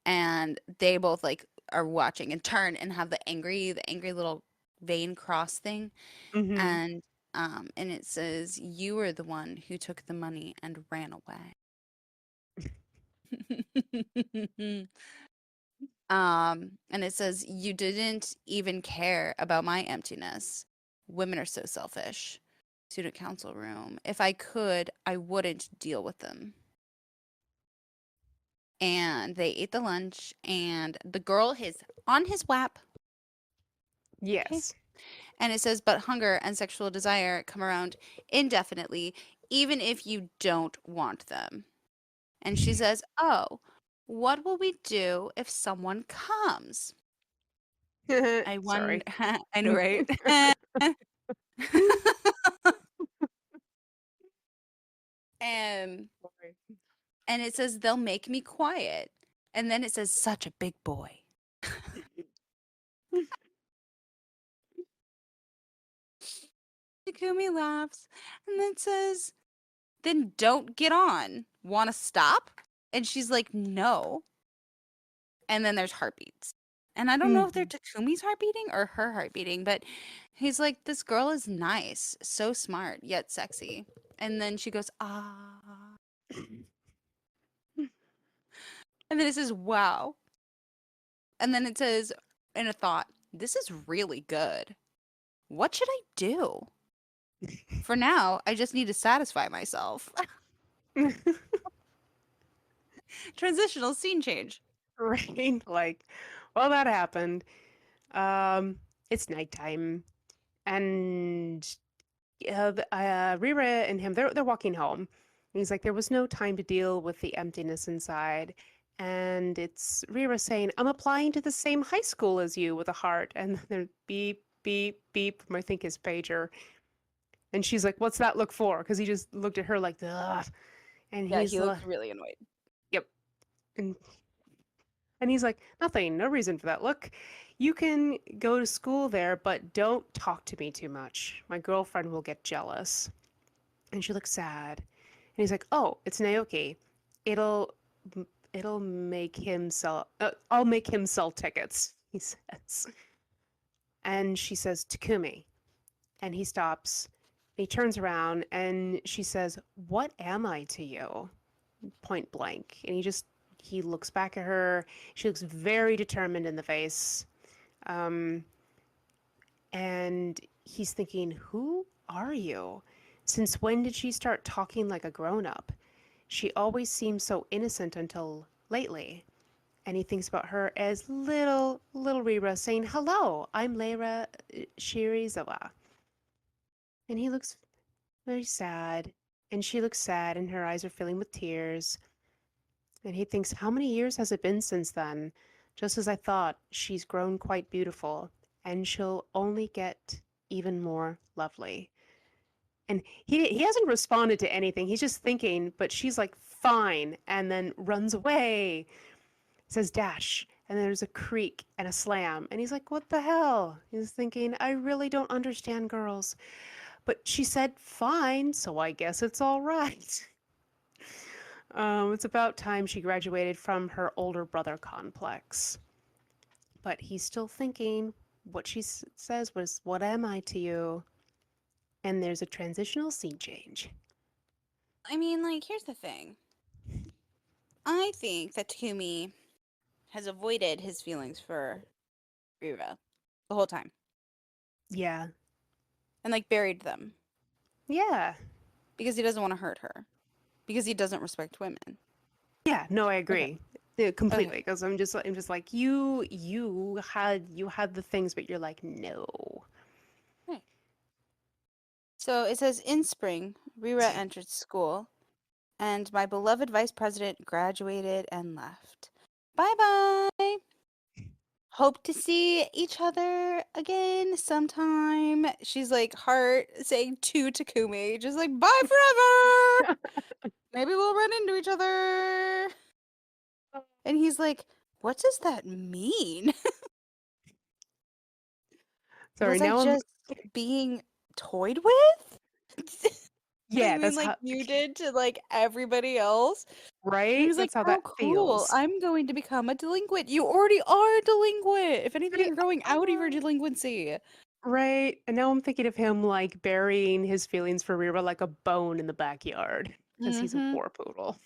And they both like are watching and turn and have the angry little vein cross thing, Mm-hmm. and it says, "You were the one who took the money and ran away." And it says, "You didn't even care about my emptiness. Women are so selfish." Student council room. "If I could, I wouldn't deal with them." And they ate the lunch, and the girl is on his lap. Okay. Yes. And it says, "But hunger and sexual desire come around indefinitely, even if you don't want them." And she says, "Oh, what will we do if someone comes?" I wonder. Sorry. I know, right? and Sorry. and it says, "They'll make me quiet." And then it says, "Such a big boy." Takumi laughs, and then says, "Then don't get on. Want to stop?" And she's like, "No." And then there's heartbeats. And I don't know if they're Mhm. Takumi's heart beating or her heart beating, but he's like, "This girl is nice, so smart, yet sexy." And then she goes, "Ah." And then it says, "Wow." And then it says, in a thought, "This is really good. What should I do? For now, I just need to satisfy myself." Transitional scene change. Right? Like, well, that happened. Um, it's nighttime, and Rira and him they're walking home. And he's like, there was no time to deal with the emptiness inside. And it's Rira saying, I'm applying to the same high school as you with a heart. And then there's beep, beep, beep from I think his pager. And she's like, what's that look for? Because he just looked at her like, ugh. And Yeah, he's he like, looks really annoyed. yep. And he's like, nothing, no reason for that. Look, you can go to school there, but don't talk to me too much. My girlfriend will get jealous. And she looks sad. And he's like, oh, it's Naoki. It'll it'll make him sell. I'll make him sell tickets. He says. And she says, Takumi. And he stops. He turns around and she says, what am I to you? Point blank. And he looks back at her. She looks very determined in the face. Um, and he's thinking, who are you? Since when did she start talking like a grown up? She always seemed so innocent until lately. And he thinks about her as little Rira saying, hello, I'm Leira Shirizawa. And he looks very sad. And she looks sad, and her eyes are filling with tears. And he thinks, how many years has it been since then? Just as I thought, she's grown quite beautiful, and she'll only get even more lovely. And he hasn't responded to anything. He's just thinking, but she's like, fine, and then runs away. Says dash, and there's a creak and a slam. And he's like, what the hell? He's thinking, I really don't understand girls. But she said fine, so I guess it's all right. It's about time she graduated from her older brother complex. But he's still thinking. What she says was, what am I to you? And there's a transitional scene change. I mean, like, here's the thing. I think that Takumi has avoided his feelings for Riva the whole time Yeah. and, like, buried them Yeah. because he doesn't want to hurt her, because he doesn't respect women. Yeah, no, I Okay. agree. Yeah, Okay. completely, because I'm just like you had the things, but you're like, no. Right. So it says, in spring, Rira entered school, and my beloved vice president graduated and left. Bye bye. Hope to see each other again sometime. She's like heart saying to Takumi, just like, bye forever. Maybe we'll run into each other. And he's like, what does that mean? Sorry, Was I now I'm just being toyed with? yeah, Same that's like how you did to like everybody else. And he right? was like, That's how how that cool. feels. I'm going to become a delinquent. You already are a delinquent. If anything, But you're growing out of your delinquency. Right. And now I'm thinking of him like burying his feelings for Rira like a bone in the backyard because he's a Mm-hmm. poor poodle.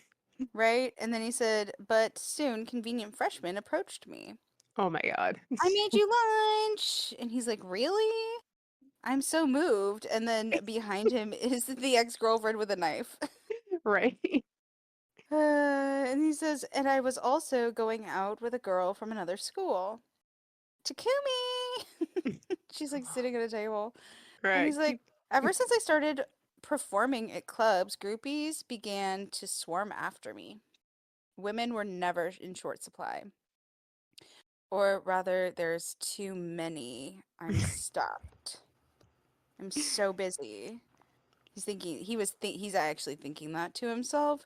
Right? And then he said, but soon convenient freshman approached me. Oh my God. I made you lunch. And he's like, really? I'm so moved. And then behind him is the ex-girlfriend with a knife. Right. And he says, and I was also going out with a girl from another school. Takumi! She's like sitting at a table. And Right. he's like, ever since I started performing at clubs, groupies began to swarm after me. Women were never in short supply. Or rather, there's too many. I'm stopped. I'm so busy. He's thinking he's actually thinking that to himself.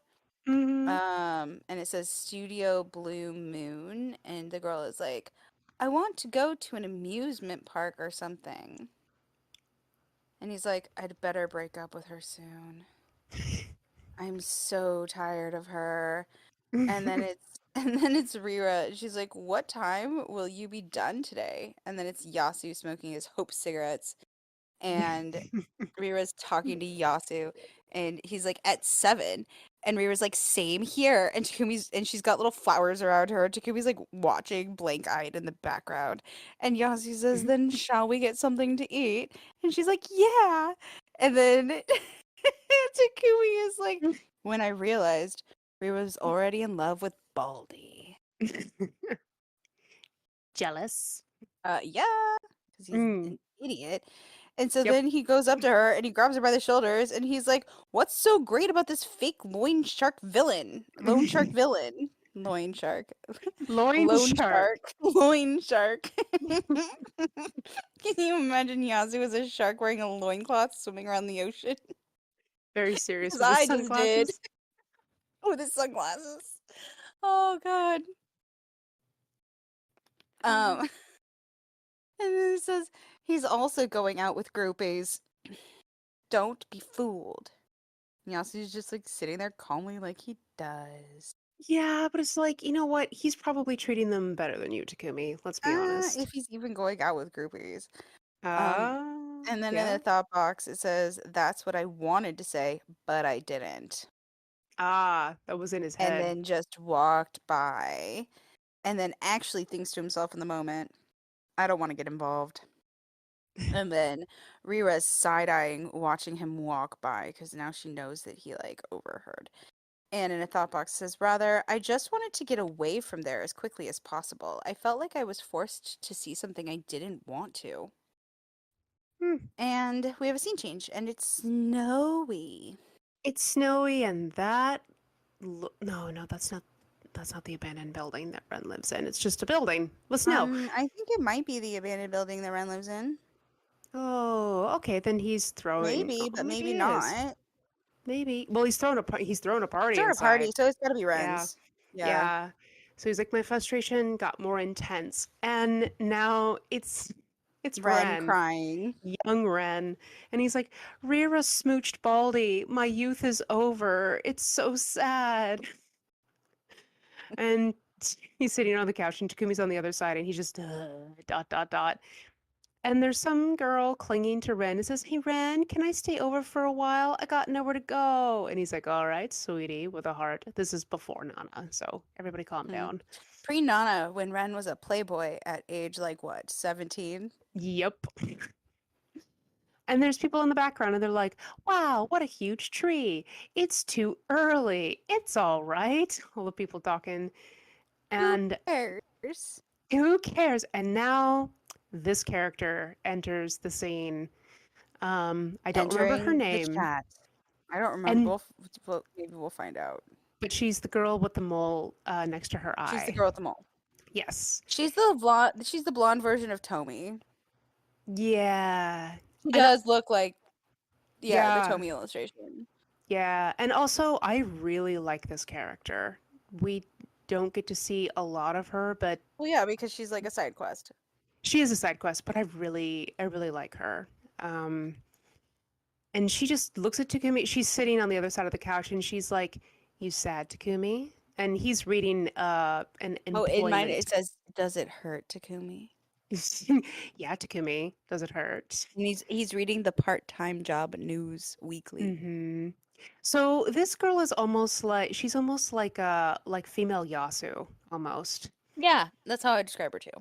Hmm. And it says Studio Blue Moon, and the girl is like, I want to go to an amusement park or something. And he's like, I'd better break up with her soon. I'm so tired of her. And then it's and then it's Rira. She's like, "What time will you be done today?" And then it's Yasu smoking his Hope cigarettes, and Rira's talking to Yasu, and he's like, "At 7." And Rira's like, "Same here." And she's got little flowers around her. Takumi's like watching blank-eyed in the background. And Yasu says, "Then shall we get something to eat?" And she's like, "Yeah." And then Takumi is like, when I realized Rira was already in love with Baldy. Jealous. Yeah, because he's Mm. an idiot. And so Yep. then he goes up to her and he grabs her by the shoulders and he's like, "What's so great about this fake loin shark villain? Loan shark villain. Loin shark. Loin Loan shark. shark. Loin shark." Can you imagine Yazoo as a shark wearing a loincloth swimming around the ocean? Very serious Because with his I just did sunglasses. with his sunglasses. Oh god. Um, and then it says he's also going out with groupies. Don't be fooled. Yasu's just like sitting there calmly like he does. Yeah, but it's like, you know what? He's probably treating them better than you, Takumi. Let's be honest. If he's even going out with groupies. Um, Ah, and then in yeah. the thought box it says, "That's what I wanted to say, but I didn't." Ah, that was in his And head. then just walked by. And then actually thinks to himself in the moment, I don't want to get involved. And then Rira's side-eyeing, watching him walk by, because now she knows that he like overheard. And in a thought box says, rather, I just wanted to get away from there as quickly as possible. I felt like I was forced to see something I didn't want to. Hmm. And we have a scene change, and it's snowy. It's snowy and that no, no, that's not the abandoned building that Ren lives in. It's just a building with snow. I think it might be the abandoned building that Ren lives in. Oh, okay, then he's throwing Maybe, oh, but maybe maybe it is. not. Maybe. Well, he's throwing a It's party at a party, inside. so it's gotta be Yeah. Ren's. Yeah. Yeah. So he's like, my frustration got more intense. And now it's Ren Ren, crying. young Ren. And he's like, Rira smooched Baldy. My youth is over. It's so sad. And he's sitting on the couch and Takumi's on the other side and he's just dot dot dot. And there's some girl clinging to Ren and says, Hey Ren, can I stay over for a while? I got nowhere to go. And he's like, All right, sweetie, with a heart. This is before Nana, so everybody calm Hmm. down. Pre-Nana, when Ren was a playboy at age like what, 17? Yep. And there's people in the background and they're like, Wow, what a huge tree. It's too early. It's all right. All the people talking. Who And cares? who cares? And now this character enters the scene. I don't remember her Entering the name. chat. I don't remember. And Maybe we'll find out. but she's the girl with the mole next to her She's the eye. girl with the mole. Yes. She's the blonde version of Tomy. Yeah. She And does look like, yeah, the yeah, Tomy illustration. yeah. And also I really like this character. We don't get to see a lot of her, but Well, yeah, because she's like a side quest. she is a side quest, but I really like her. Um and she just looks at Takumi. She's sitting on the other side of the couch and she's like, "You sad, Takumi?" And he's reading an Oh, in mine employment. it says, "Does it hurt, Takumi?" Yeah, Takumi. Does it hurt? And he's reading the part-time job news weekly. Hmm. So this girl is almost like she's almost like female Yasu almost. Yeah, that's how I describe her too.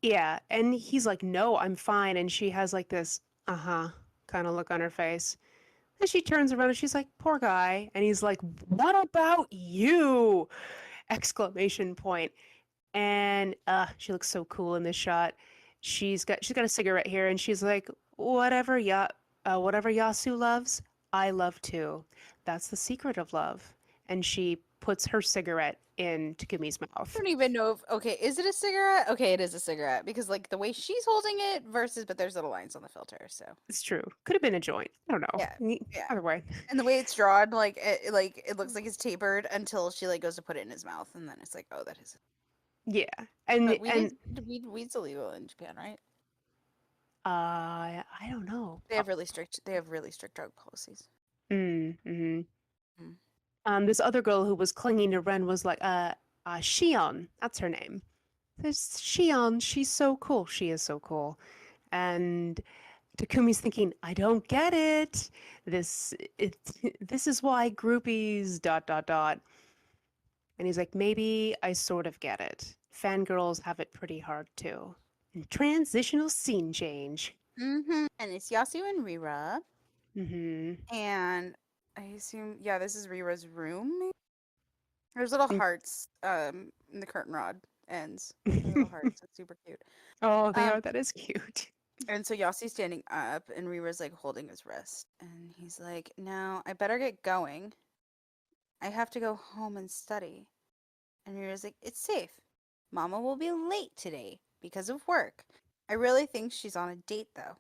Yeah, and he's like, "No, I'm fine," and she has like this uh-huh kind of look on her face. And she turns around and she's like, "Poor guy," and he's like, "What about you?" Exclamation point. And she looks so cool in this shot. She's got a cigarette here and she's like, whatever Yasu loves, I love too. That's the secret of love. And she puts her cigarette in Takumi's I mouth. don't even know if okay, is it a cigarette? Okay, it is a cigarette because like the way she's holding it versus but there's little lines on the filter, so It's true. Could have been a joint. I don't yeah. know. Yeah. Either way. And the way it's drawn, like it looks like it's tapered until she like goes to put it in his mouth, and then it's like, oh, that is. Yeah. And But weed's illegal in Japan, right? I don't know. They have really strict drug policies. Mm-hmm. Mm. This other girl who was clinging to Ren was like, Shion. That's her name. This Shion, she's so cool. She is so cool. And Takumi's thinking, I don't get it. It this is why groupies dot dot dot. And he's like, maybe I sort of get it. Fangirls have it pretty hard too. And transitional scene change. And it's Yasu and Rira, Mm-hmm. and I assume yeah, this is Rira's room. Maybe? There's little hearts in the curtain rod ends. They're little hearts. It's super cute. Oh, they Um, are. That is cute. and so Yasi's standing up, and Rira's like holding his wrist, and he's like, "Now I better get going. I have to go home and study." And Rira's like, "It's safe. Mama will be late today because of work. I really think she's on a date though."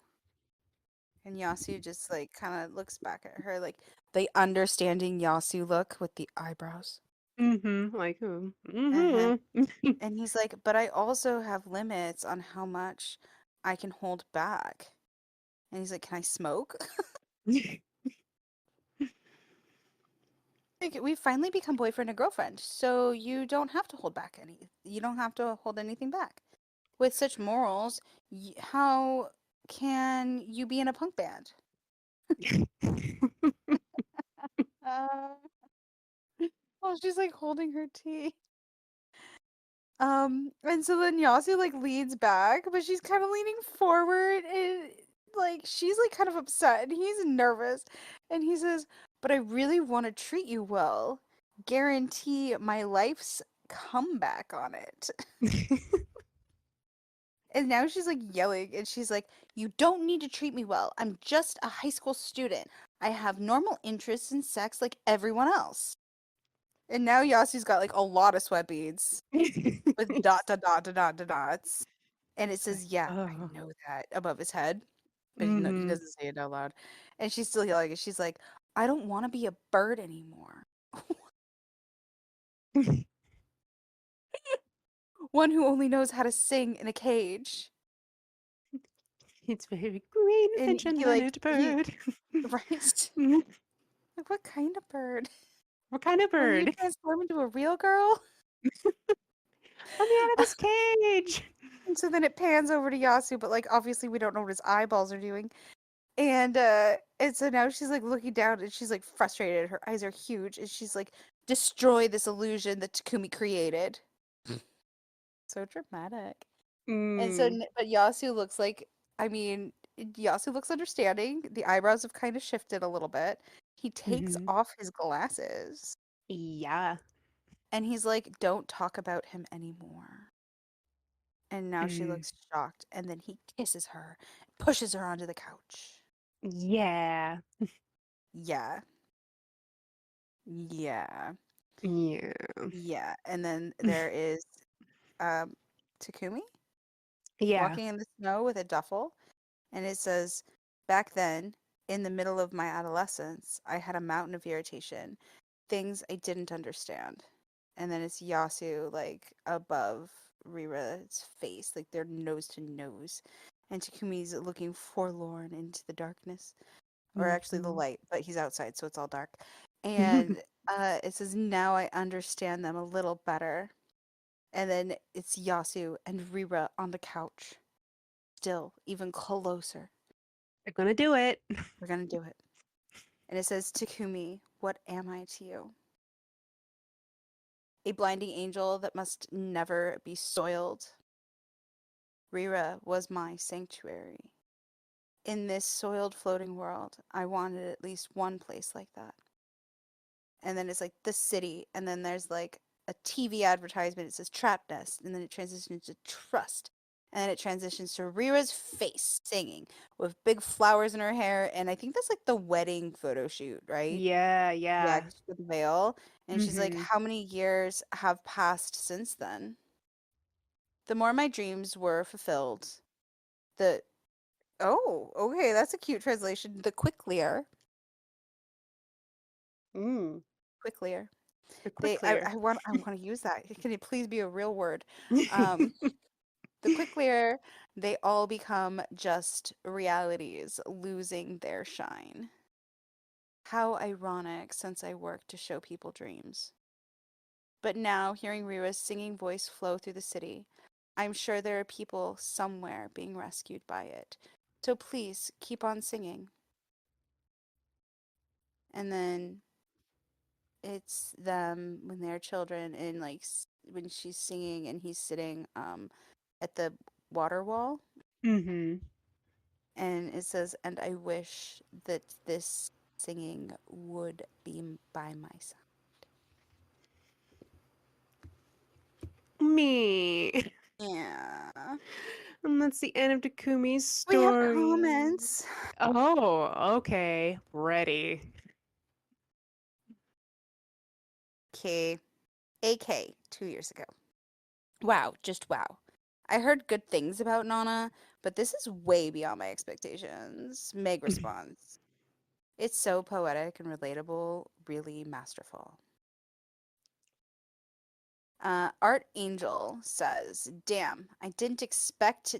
And Yasu just like kind of looks back at her like the understanding Yasu look with the eyebrows. Mm-hmm. Like, Uh-huh. mm-hmm. And he's like, "But I also have limits on how much I can hold back." And he's like, "Can I smoke?" Like, we finally become boyfriend and girlfriend, so you don't have to hold back you don't have to hold anything back. With such morals, how can you be in a punk band? Uh, well, she's like holding her tea. And so then Yasu like leans back, but she's kind of leaning forward and like she's like kind of upset and he's nervous. And he says, "But I really want to treat you well. Guarantee my life's comeback on it." And now she's like yelling and she's like, "You don't need to treat me well. I'm just a high school student. I have normal interests in sex like everyone else." And now Yasu's got like a lot of sweat beads with dot dot dot dot dot dot dots. And it It's like, says, "Yeah, I oh. know that," above his head, but he Mm-hmm. doesn't say it out loud. And she's still yelling. She's like, "I don't want to be a bird anymore. One who only knows how to sing in a cage." It's very green And finch and he like linnet he bird. right. Mm, Like, what kind of bird? what kind of Will you bird? transform into a real girl? Let me out of this cage. And so then it pans over to Yasu, but like obviously we don't know what his eyeballs are doing. And so now she's like looking down and she's like frustrated. Her eyes are huge, and she's like, "Destroy this illusion that Takumi created." So dramatic. And so, Mm, but Yasu looks like, I mean, Yasu looks understanding. The eyebrows have kind of shifted a little bit. He takes hmm. off his glasses Yeah. and he's like, "Don't talk about him anymore." And now she Mm, looks shocked. And then he kisses her, pushes her onto the couch. yeah. Yeah. Yeah. Yeah. Yeah. And then there is um, Takumi Yeah. walking in the snow with a duffel. And it says, "Back then, in the middle of my adolescence, I had a mountain of irritation, things I didn't understand." And then it's Yasu like above Rira's face, like they're nose to nose. And Takumi's looking forlorn into the darkness, or actually the Mhm. light, but he's outside, so it's all dark. And it says, "Now I understand them a little better." And then it's Yasu and Rira on the couch. still, even closer. They're gonna do it. We're gonna do it. And it says, Takumi, what am I to you? A blinding angel that must never be soiled. Rira was my sanctuary. In this soiled floating world, I wanted at least one place like that. And then it's like the city, and then there's like a TV advertisement. It says Trap Nest, and then it transitions to Trust. And then it transitions to Rira's face singing with big flowers in her hair. And I think that's like the wedding photo shoot, right? Yeah, Yeah, yeah. 'cause she's got the veil. And she's like, Mm-hmm. how many years have passed since then? The more my dreams were fulfilled, the oh, okay, that's a cute translation. The quicklier, Mm. quicklier. The quick clear. I want to use that. Can it please be a real word? Um, the quicklier they all become just realities, losing their shine. How ironic, since I work to show people dreams. But now, hearing Rira's singing voice flow through the city, I'm sure there are people somewhere being rescued by it. So please keep on singing. And then it's them when they're children, and like when she's singing and he's sitting at the water wall, Mm-hmm. and it says, and I wish that this singing would be by my side. Me. Yeah. And that's the end of Takumi's We have story. comments. Oh, okay. Ready. Okay. AK 2 years ago. Wow, just wow. I heard good things about Nana, but this is way beyond my expectations. Meg responds. It's so poetic and relatable, really masterful. Art Angel says, "Damn, I didn't expect to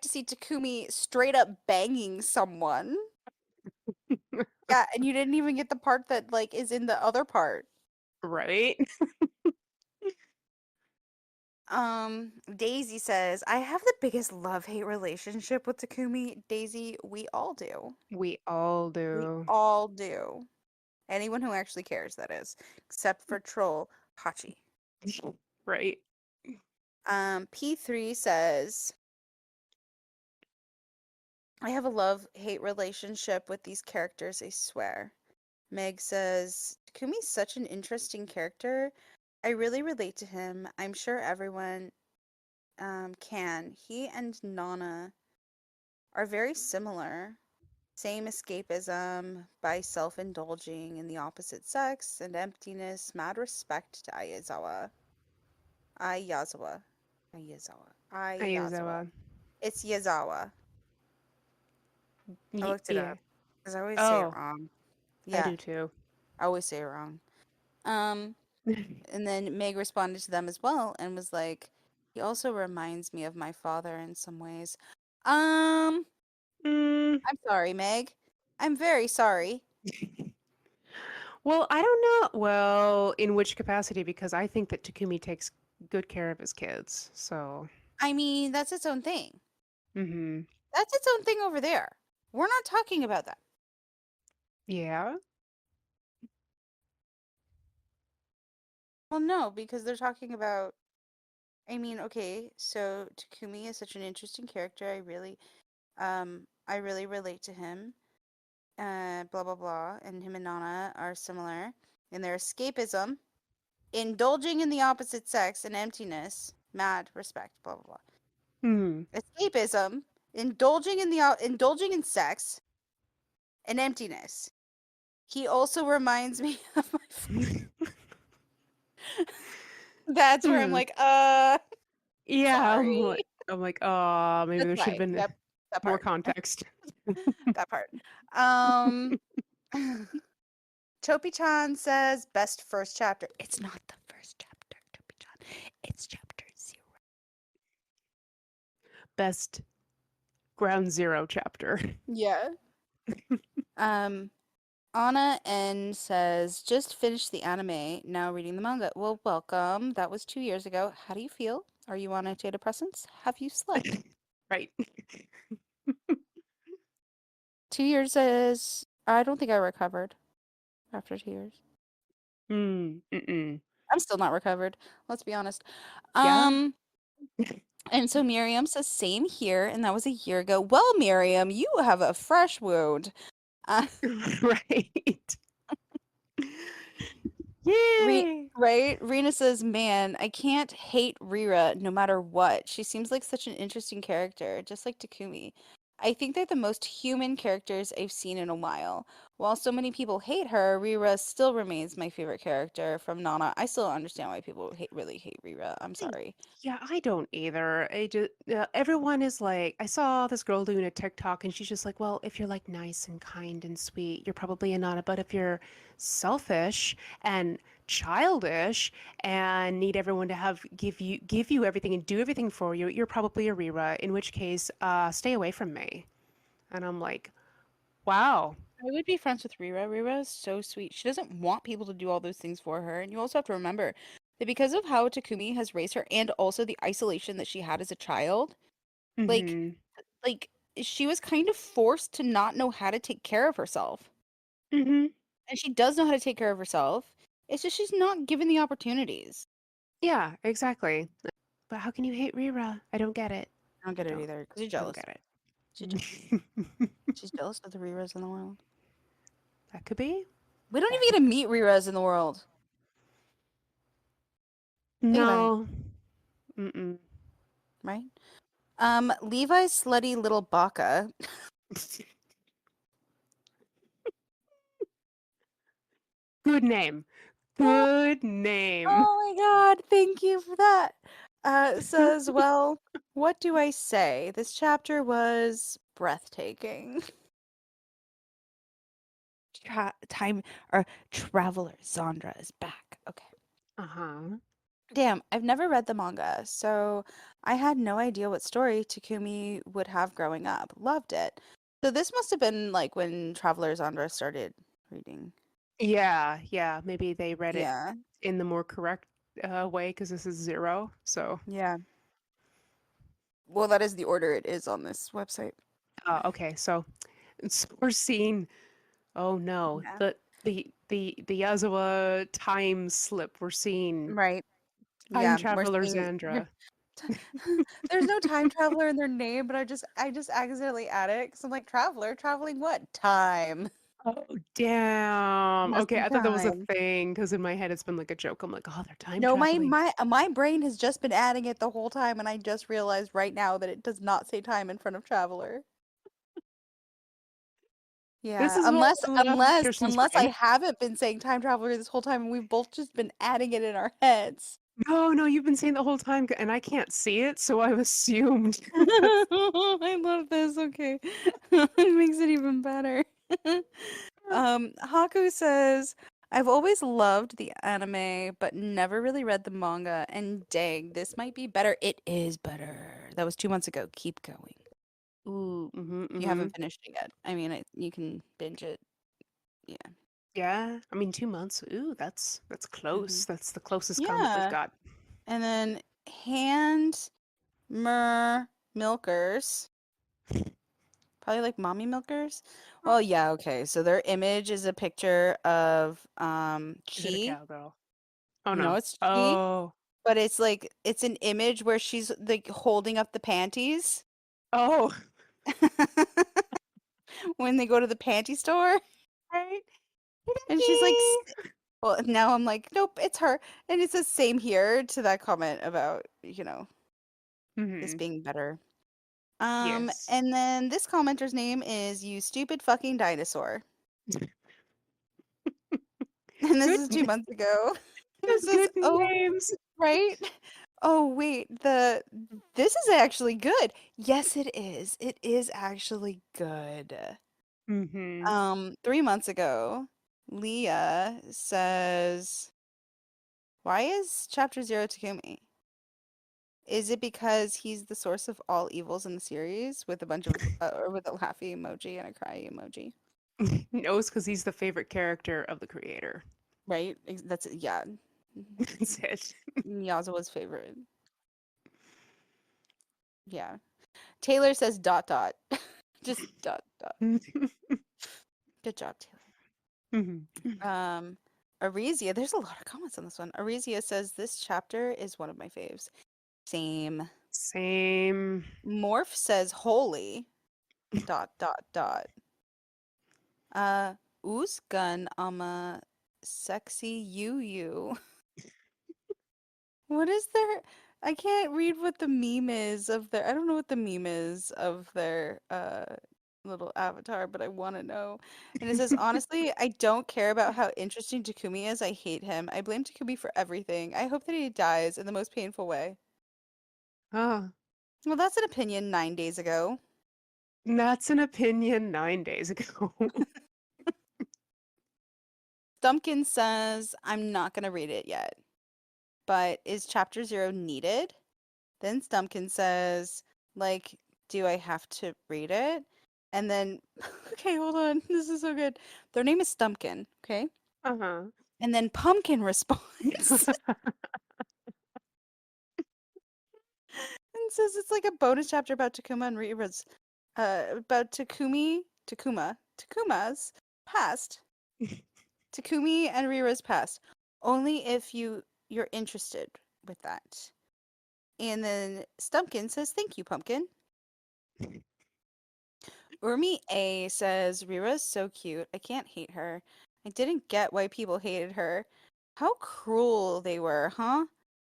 see Takumi straight up banging someone. Yeah, and you didn't even get the part that like is in the other part." Right? Daisy says, "I have the biggest love-hate relationship with Takumi." Daisy, we all do. We all We do. all do. Anyone who actually cares, that is, except for troll Hachi. Right? P3 says, I have a love-hate relationship with these characters, I swear. Meg says, Takumi's such an interesting character. I really relate to him. I'm sure everyone can. He and Nana are very similar. Same escapism by self-indulging in the opposite sex and emptiness. Mad respect to Ayazawa. Ayazawa. Ayazawa. Ayazawa. Aizawa. It's Yazawa. I looked it Yeah. up because I always say it Oh, wrong. I Yeah, do too. I always say it wrong. Um, and then Meg responded to them as well and was like, "He also reminds me of my father in some ways." Um, Mm, I'm sorry, Meg. I'm very sorry. well, I don't know. Well, in which capacity? Because I think that Takumi takes good care of his kids. So, I mean, that's its own thing. mm-hmm. That's its own thing over there. We're not talking about that. Yeah. Well, no, because they're talking about. I mean, okay, so Takumi is such an interesting character. I really relate to him. Blah blah blah, and him and Nana are similar in their escapism, indulging in the opposite sex and emptiness, mad respect, blah blah Hmm. blah. Escapism, indulging in sex and emptiness. He also reminds me of my. That's where I'm Hmm. like, Yeah. sorry. I'm like, oh, maybe That's there should have why. been Yep, that more part. context. That part. Um, Topi-chan says best first chapter. It's not the first chapter, Topi-chan. It's chapter 0. Best Ground Zero chapter. Yeah. Um, Anna N says, just finished the anime, now reading the manga. Well, welcome. That was 2 years ago. How do you feel? Are you on antidepressants? Have you slept? Right. 2 years is. I don't think I recovered after 2 years. Mm-mm. I'm still not recovered. Let's be honest. Yeah. Um, and so Miriam says same here, and that was a year ago. Well, Miriam, you have a fresh wound. Uh, Right. Re Yay. right? Rena says, "Man, I can't hate Rira no matter what. She seems like such an interesting character, just like Takumi. I think they're the most human characters I've seen in a while. While so many people hate her, Rira still remains my favorite character from Nana. I still don't understand why people really hate Rira. I'm sorry. Yeah, I don't either. Everyone is like, I saw this girl doing a TikTok and she's just like, well, if you're like nice and kind and sweet, you're probably a Nana. But if you're selfish and childish and need everyone to have give you everything and do everything for you, you're probably a Rira, in which case, stay away from me. And I'm like, wow. I would be friends with Rira. Rira is so sweet. She doesn't want people to do all those things for her. And you also have to remember that because of how Takumi has raised her and also the isolation that she had as a child, like Mm-hmm. like she was kind of forced to not know how to take care of herself. Mm-hmm. And she does know how to take care of herself. It's just she's not given the opportunities. Yeah, exactly. But how can you hate Rira? I don't get it. I don't I get it don't. either because you're I don't jealous. get She je- it. she's jealous of the Riras in the world. That could be. We don't That even get could to be. meet Riras in the world. Think about it, No. Mm-mm. right? Levi's slutty little baka. Good name. Good name. Oh my God, thank you for that. Says, well, what do I say? This chapter was breathtaking. Time or Traveler Zandra is back. Okay. Uh-huh. Damn, I've never read the manga, so I had no idea what story Takumi would have growing up. Loved it. So this must have been like when Traveler Zandra started reading. Yeah, yeah. Maybe they read it Yeah. in the more correct way because this is zero. So, Yeah. Well, that is the order it is on this website. okay. So we're seeing. Oh no, Yeah. the Yazawa time slip. We're seeing Right. time Yeah, we're traveler seeing Xandra. there's no time traveler in their name, but I just accidentally add it because I'm like traveler, traveling what? Time. Oh, damn. Just Okay, in I thought that was a time. thing because in my head it's been like a joke. I'm like, oh, they're time No, traveling. my brain has just been adding it the whole time, and I just realized right now that it does not say time in front of traveler. This Yeah, is why unless I love unless Kirsten's unless I brain. haven't been saying time traveler this whole time, and we've both just been adding it in our heads. No, no, you've been saying the whole time, and I can't see it, so I've assumed. That's I love this. Okay. It makes it even better. Haku says, I've always loved the anime, but never really read the manga. And dang, this might be better. It is better. That was 2 months ago. Keep going. ooh, You haven't finished it yet. I mean, you can binge it. Yeah. yeah. I mean, 2 months. Ooh, that's hmm close. That's the closest comment we've Yeah. got. And then hand milkers. Probably like mommy milkers. Well, yeah, okay. So their image is a picture of Is it a Chi. cowgirl? Oh No, no. it's Chi, Oh, but it's like it's an image where she's like holding up the panties oh. when they go to the panty store, Right. and she's like, Lucky. well, now I'm like, nope, it's her, and it's the same here to that comment about this Mm-hmm. being better. Yes. And then this commenter's name is you stupid fucking dinosaur, and this Good. is 2 months ago. It That's says, good oh, names. right. Oh wait, the this is actually good. Yes, it is. It is actually good. Mm-hmm. 3 months ago, Leah says, "Why is Chapter Zero Takumi? Is it because he's the source of all evils in the series with a bunch of or with a laughy emoji and a cry emoji?" Knows because he's the favorite character of the creator. Right? That's yeah. That's it. Yazawa's favorite. Yeah. Taylor says dot dot. Just dot dot. Good job, Mhm. Taylor. Arisia, there's a lot of comments on this one. Arisia says this chapter is one of my faves. Same. Same. Morph says holy dot dot dot. Uh Gun ama sexy you. What is their I can't read what the meme is of their I don't know what the meme is of their little avatar, but I want to know. And it says, honestly, I don't care about how interesting Takumi is. I hate him. I blame Takumi for everything. I hope that he dies in the most painful way. Oh, Well, that's an opinion 9 days ago. that's an opinion 9 days ago. Stumpkin says, I'm not going to read it yet. But is chapter 0 needed? Then Stumpkin says, like, do I have to read it? And then, okay, hold on. This is so good. Their name is Stumpkin, okay? Uh-huh. And then Pumpkin responds and says it's like a bonus chapter about Takuma and Rira's, about Takuma's past. Takumi and Rira's past. Only if you're interested with that. And then Stumpkin says, thank you, Pumpkin. Urmi A says, Rira's so cute. I can't hate her. I didn't get why people hated her. How cruel they were, huh?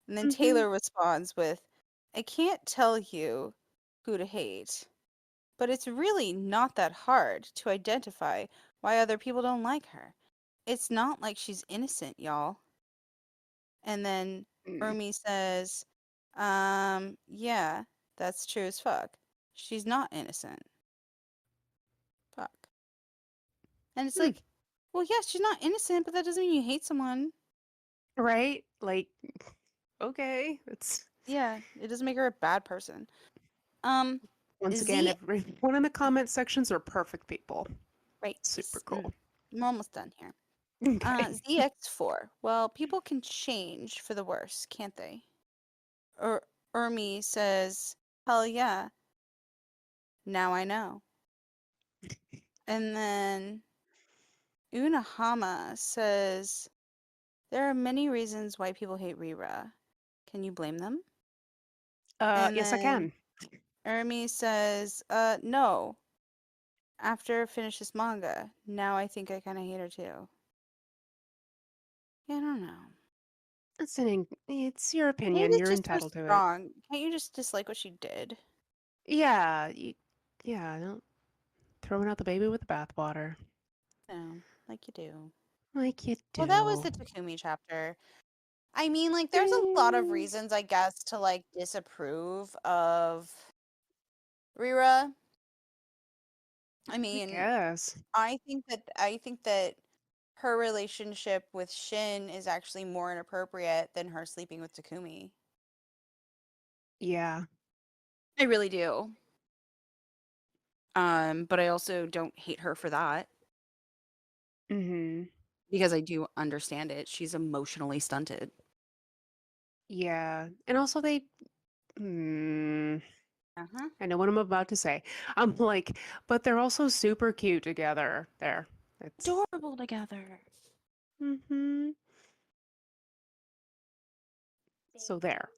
And then Mhm. Taylor responds with, I can't tell you who to hate, but it's really not that hard to identify why other people don't like her. It's not like she's innocent, y'all. And then Mm. Urmi says, yeah, that's true as fuck. She's not innocent. Fuck. And it's Hmm. like, well, yeah, she's not innocent, but that doesn't mean you hate someone. Right? Like, okay. It's Yeah, it doesn't make her a bad person. Um, once again, Z, everyone in the comment sections are perfect people. right. Super cool. I'm almost done here. Okay. ZX4. Well, people can change for the worse, can't they? Or Ermi says, hell yeah, now I know. And then Unahama says, there are many reasons why people hate Rira. Can you blame them? And Yes, I then can. Ermi says, no. After I finish this manga, now I think I kind of hate her too. Yeah, I don't know. It's your Maybe opinion. it's You're just so entitled to it. strong. Can't you just dislike what she did? Yeah, yeah, don't throwing out the baby with the bathwater. No, like you do. Like you Well, that was do. the Takumi chapter. I mean, like, there's a lot of Mm, reasons, I guess, to like disapprove of Rira. I I mean, guess. I think that her relationship with Shin is actually more inappropriate than her sleeping with Takumi. Yeah. I really do. But I also don't hate her for that Mm-hmm. because I do understand it. She's emotionally stunted. Yeah. And also they mm, Uh-huh. I know what I'm about to say. I'm like, but they're also super cute together. There. It's Adorable together. mm-hmm. They So there.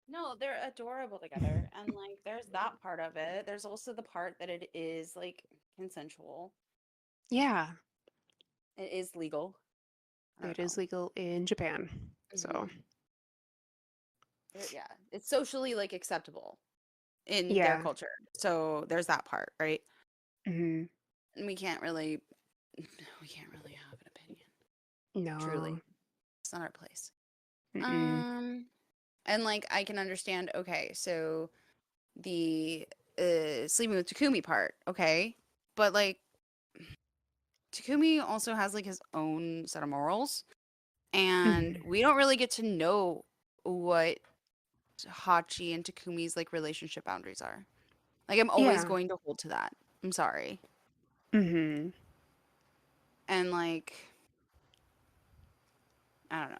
No, they're adorable together. And like there's that part of it. There's also the part that it is like consensual. Yeah. It is legal. I don't It is know. legal in Japan. So Hmm. Yeah, it's socially like acceptable in their yeah. culture. So there's that part, right? Mm-hmm. And we can't really have an opinion. No. Truly. It's not our place. Mm-mm. Um and like I can understand, okay, so the sleeping with Takumi part, okay? But like Takumi also has like his own set of morals, and Mm-hmm. we don't really get to know what Hachi and Takumi's like relationship boundaries are. Like I'm always Yeah. going to hold to that. I'm sorry. Mm-hmm. And like I don't know.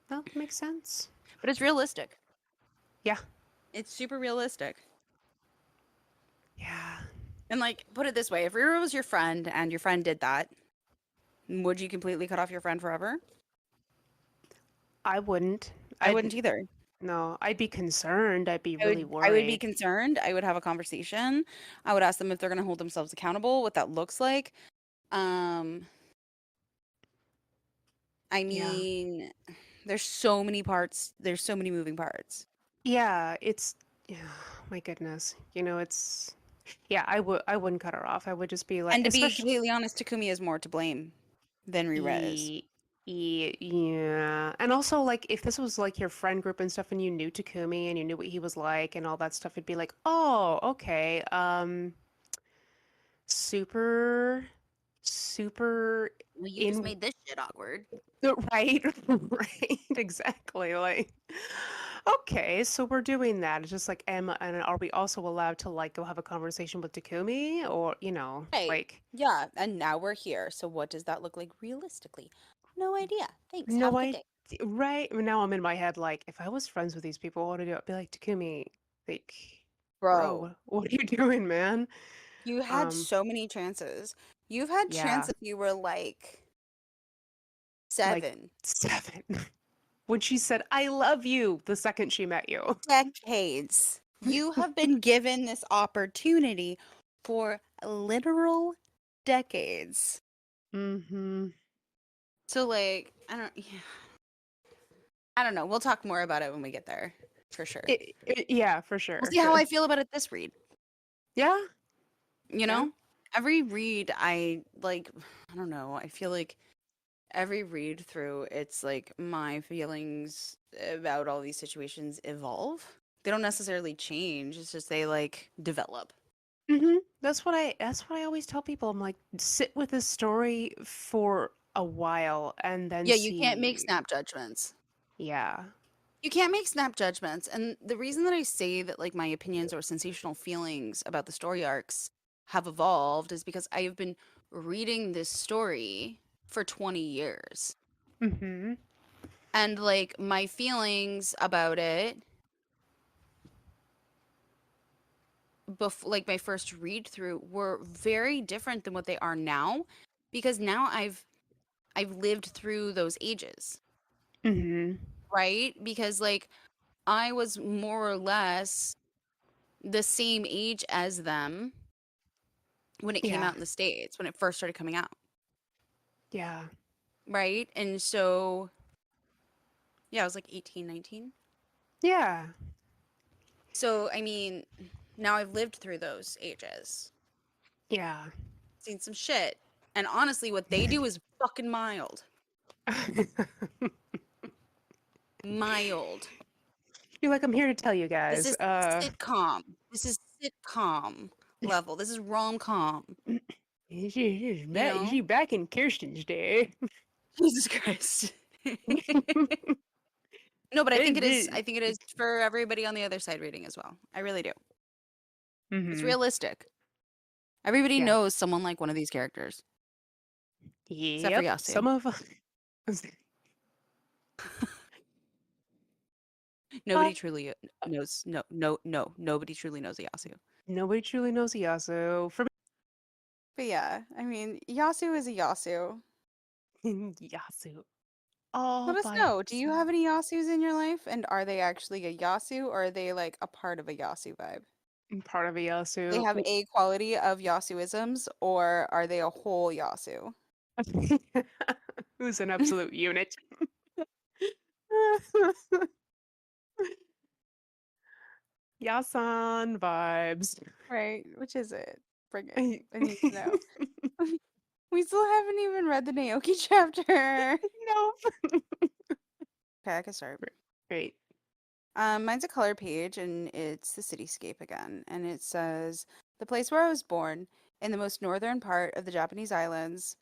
That makes sense. But it's realistic. Yeah. It's super realistic. Yeah. And like, put it this way, if Riri was your friend and your friend did that, would you completely cut off your friend forever? I wouldn't. I I'd wouldn't either. no, I'd be concerned. I'd be really I would be worried. concerned. I would have a conversation. I would ask them if they're going to hold themselves accountable, what that looks like. Um, I Yeah. mean, there's so many parts. There's so many moving parts. Yeah, it's yeah, my goodness. It's yeah, I wouldn't cut her off. I would just be like And to be especially completely honest, Takumi is more to blame than Riri is. yeah. And also like if this was like your friend group and stuff and you knew Takumi and you knew what he was like and all that stuff, it'd be like, "Oh, okay. Super super Well, you just in made this shit awkward. right, right, exactly. Like, okay, so we're doing that. It's just like, and are we also allowed to like go have a conversation with Takumi, or Right. like, Yeah. And now we're here. So what does that look like realistically? No idea. Thanks. Have no, a good I day. right now I'm in my head like, if I was friends with these people, what would I do? I'd be like, Takumi, like, bro, Bro, what are you doing, man? you had Um, so many chances. You've had yeah, chances. You were like like 7 7. When she said, "I love you," the second she met you. decades. You have been given this opportunity for literal decades. Mm-hmm. So like, yeah, I don't know. We'll talk more about it when we get there, for sure. Yeah, for We'll sure. see how I feel about it this read. Yeah, You yeah. know, every read I like. I don't know. I feel like every read through, it's like my feelings about all these situations evolve. They don't necessarily change. It's just they like develop. That's what I always tell people. I'm like, sit with this story for a while and then Yeah, you can't make see. snap judgments. Yeah. You can't make snap judgments. And the reason that I say that like my opinions or sensational feelings about the story arcs have evolved is because I have been reading this story for 20 years. Mm-hmm. And like my feelings about it before, like my first read through, were very different than what they are now, because now I've lived through those ages, Mm-hmm. right? Because like I was more or less the same age as them when it came Yeah. out in the States, when it first started coming out, Yeah. right? And so, yeah, I was like 18, 19. Yeah. So, I mean, now I've lived through those ages, Yeah. seen some shit. And honestly, what they do is fucking mild. Mild. You're like, I'm here to tell you This guys. is sitcom. This is sitcom level. This is rom-com, you Is know? she back in Kirsten's day? Jesus Christ. No, but I think it is for everybody on the other side reading as well. I really do. It's Mm-hmm. realistic. Everybody Yeah. knows someone like one of these characters, except for Yep. Yasu. Some of Nobody uh, truly knows. Nobody truly knows a Yasu. nobody truly knows Yasu. For But yeah, I mean, Yasu is a Yasu. me, Yasu all Let us by know. Do you have himself. any Yasus in your life? And are they actually a Yasu, or are they like a part of a Yasu vibe? Part of a They Yasu. have a quality of Yasuisms, or are they a whole Yasu? Who's an absolute unit. Yasan vibes. Right? Which is it? Bring it. I need to know. We still haven't even read the Naoki chapter. Nope. Okay, I can start. Great. Mine's a color page, and it's the cityscape again. And it says, "The place where I was born, in the most northern part of the Japanese islands."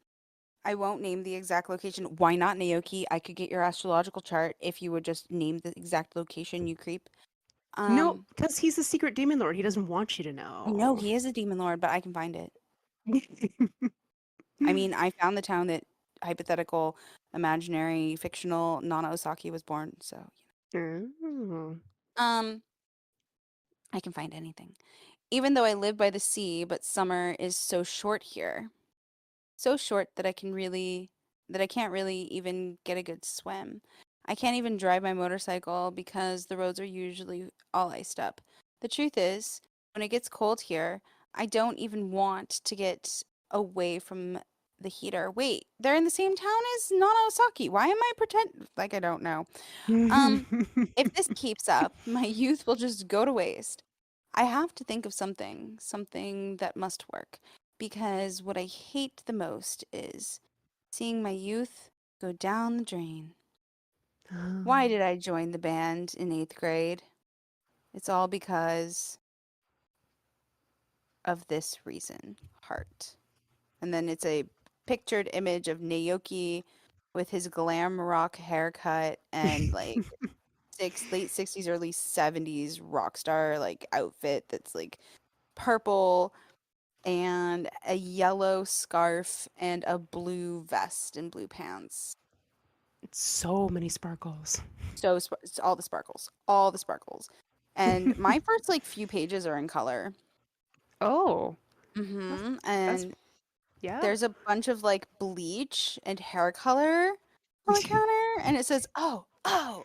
I won't name the exact location. Why not, Naoki? I could get your astrological chart if you would just name the exact location, you creep. Nope, Um, because he's a secret demon lord. He doesn't want you to I know know. he is a demon lord, but I can find it. I mean, I found the town that hypothetical, imaginary, fictional Nana Osaki was born. So, Oh. um, I can find anything. Even though I live by the sea, but summer is so short here. So short that I can't really even get a good swim. I can't even drive my motorcycle because the roads are usually all iced up. The truth is, when it gets cold here, I don't even want to get away from the heater. Wait, they're in the same town as Nanosaki. Why am I pretend like I don't know? Um, if this keeps up, my youth will just go to waste. I have to think of something that must work, because what I hate the most is seeing my youth go down the drain. Why did I join the band in 8th grade? It's all because of this reason. Heart. And then it's a pictured image of Naoki with his glam rock haircut and like late 60s, early 70s rock star like outfit that's like purple and a yellow scarf and a blue vest and blue pants. So many sparkles. So it's all the sparkles, all the sparkles. And my first like few pages are in color. Oh, that's, that's And yeah. there's a bunch of like bleach and hair color on the counter, and it says, "Oh, oh."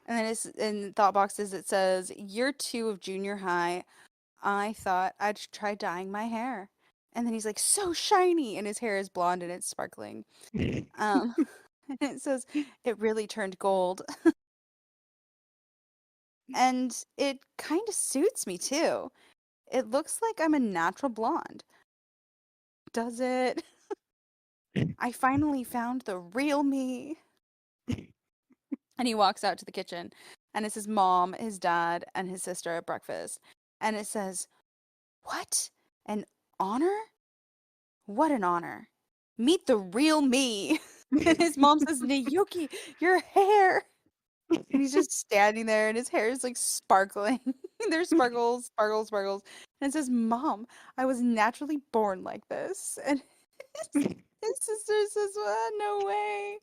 And then it's in thought boxes. It says, "Year 2 of junior high. I thought I'd try dyeing my hair." And then he's like, "So shiny," and his hair is blonde and it's sparkling. Um, and it says, "It really turned gold." And it kind of suits me too. It looks like I'm a natural blonde. Does it? I finally found the real me. And he walks out to the kitchen, and it's his mom, his dad, and his sister at breakfast. And it says, "What? An honor? What an honor. Meet the real me." And his mom says, "Nayuki, your hair." And he's just standing there, and his hair is like sparkling. There's sparkles, sparkles, sparkles. And it says, "Mom, I was naturally born like this." And his sister says, "No way.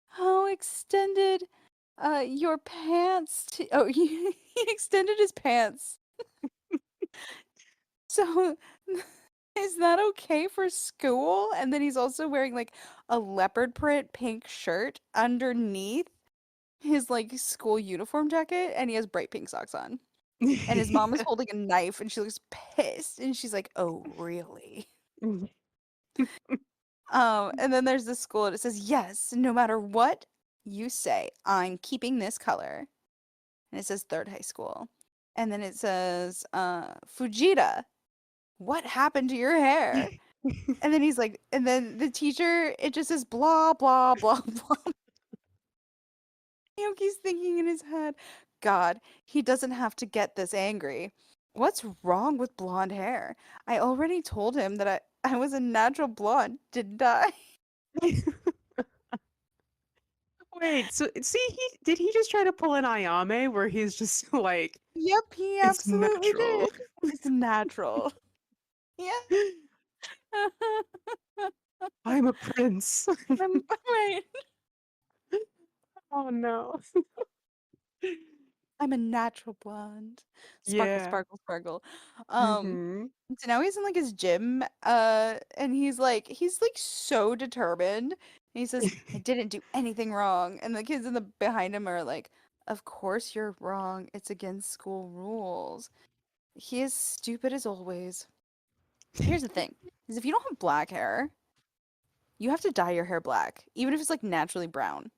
How extended your pants to oh he extended his pants. So is that okay for school?" And then he's also wearing like a leopard print pink shirt underneath his like school uniform jacket, and he has bright pink socks on. And his mom is holding a knife and she looks pissed and she's like, "Oh, really?" And then there's this school and it says, "Yes, no matter what you say, I'm keeping this color." And it says third high school. And then it says, "Fujita, what happened to your hair?" And then he's like, and then the teacher, it just says blah, blah, blah, blah. Yuki's thinking in his head, "God, he doesn't have to get this angry. What's wrong with blonde hair? I already told him that I was a natural blonde, didn't I?" Wait, so see, he just try to pull an Ayame where he's just like, Yep, he it's absolutely natural. did. It's natural. Yeah. I'm a prince. Right. Oh no. I'm a natural blonde. Sparkle, Yeah. sparkle, sparkle. Um, Mm-hmm. so now he's in like his gym, and he's like so determined. And he says, "I didn't do anything wrong." And the kids in the behind him are like, "Of course you're wrong. It's against school rules." He is stupid as always. Here's the thing, is if you don't have black hair, you have to dye your hair black, even if it's like naturally brown.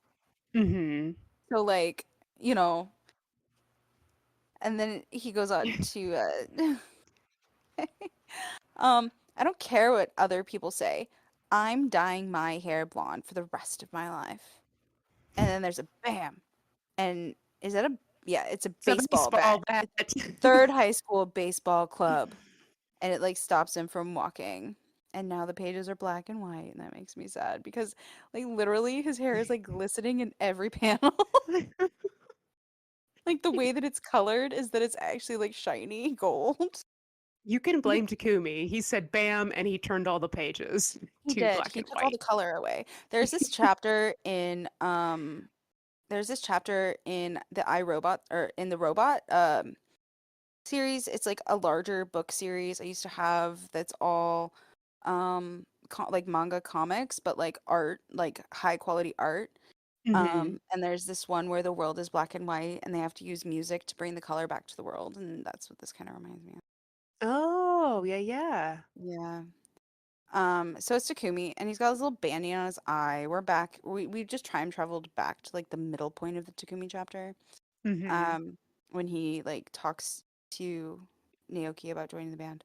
Mm-hmm. So like, you know, and then he goes on to I don't care what other people say. I'm dyeing my hair blonde for the rest of my life. And then there's a bam. And is that a yeah, it's a It's a baseball bat. baseball bat. It's third high school baseball club. And it like stops him from walking. And now the pages are black and white, and that makes me sad because like literally his hair is like glistening in every panel. Like the way that it's colored is that it's actually like shiny gold. You can blame Takumi. He said bam and he turned all the pages He to did. black He and took all the white. color away. There's this chapter in the iRobot or in the robot. series. It's like a larger book series I used to have that's all like manga comics, but like art, like high quality art. Hmm. And there's this one where the world is black and white and they have to use music to bring the color back to the world, and that's what this kind of reminds me of. Oh, yeah, yeah. Yeah. So it's Takumi, and he's got his little bandy on his eye. We're back. We just time traveled back to like the middle point of the Takumi chapter. Hmm. Um, when he like talks to Naoki about joining the band.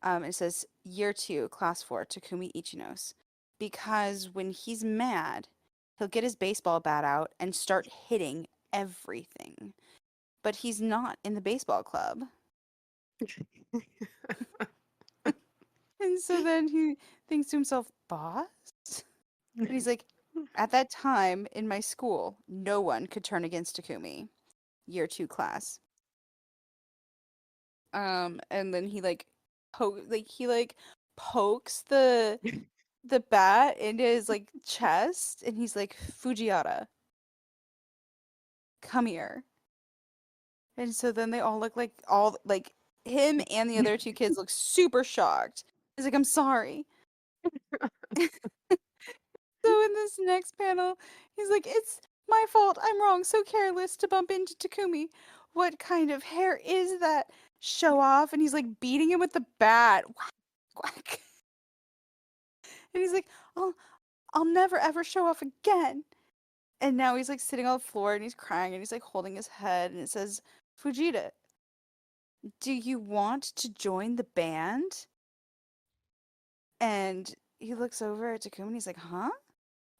It says year two, class four, Takumi Ichinos. Because when he's mad, he'll get his baseball bat out and start hitting everything. But he's not in the baseball club. And so then he thinks to himself, boss? And he's like, at that time in my school, no one could turn against Takumi. Year two class. And then he like pokes the bat into his like chest, and he's like, Fujiara, come here. And so then they all look like all like him and the other two kids look super shocked. He's like, I'm sorry. So in this next panel, he's like, it's my fault. I'm wrong. So careless to bump into Takumi. What kind of hair is that? Show off. And he's like beating him with the bat. Whack, whack. And he's like, I'll never ever show off again. And now he's like sitting on the floor and he's crying and he's like holding his head and it says, Fujita, do you want to join the band? And he looks over at Takumi and he's like, huh?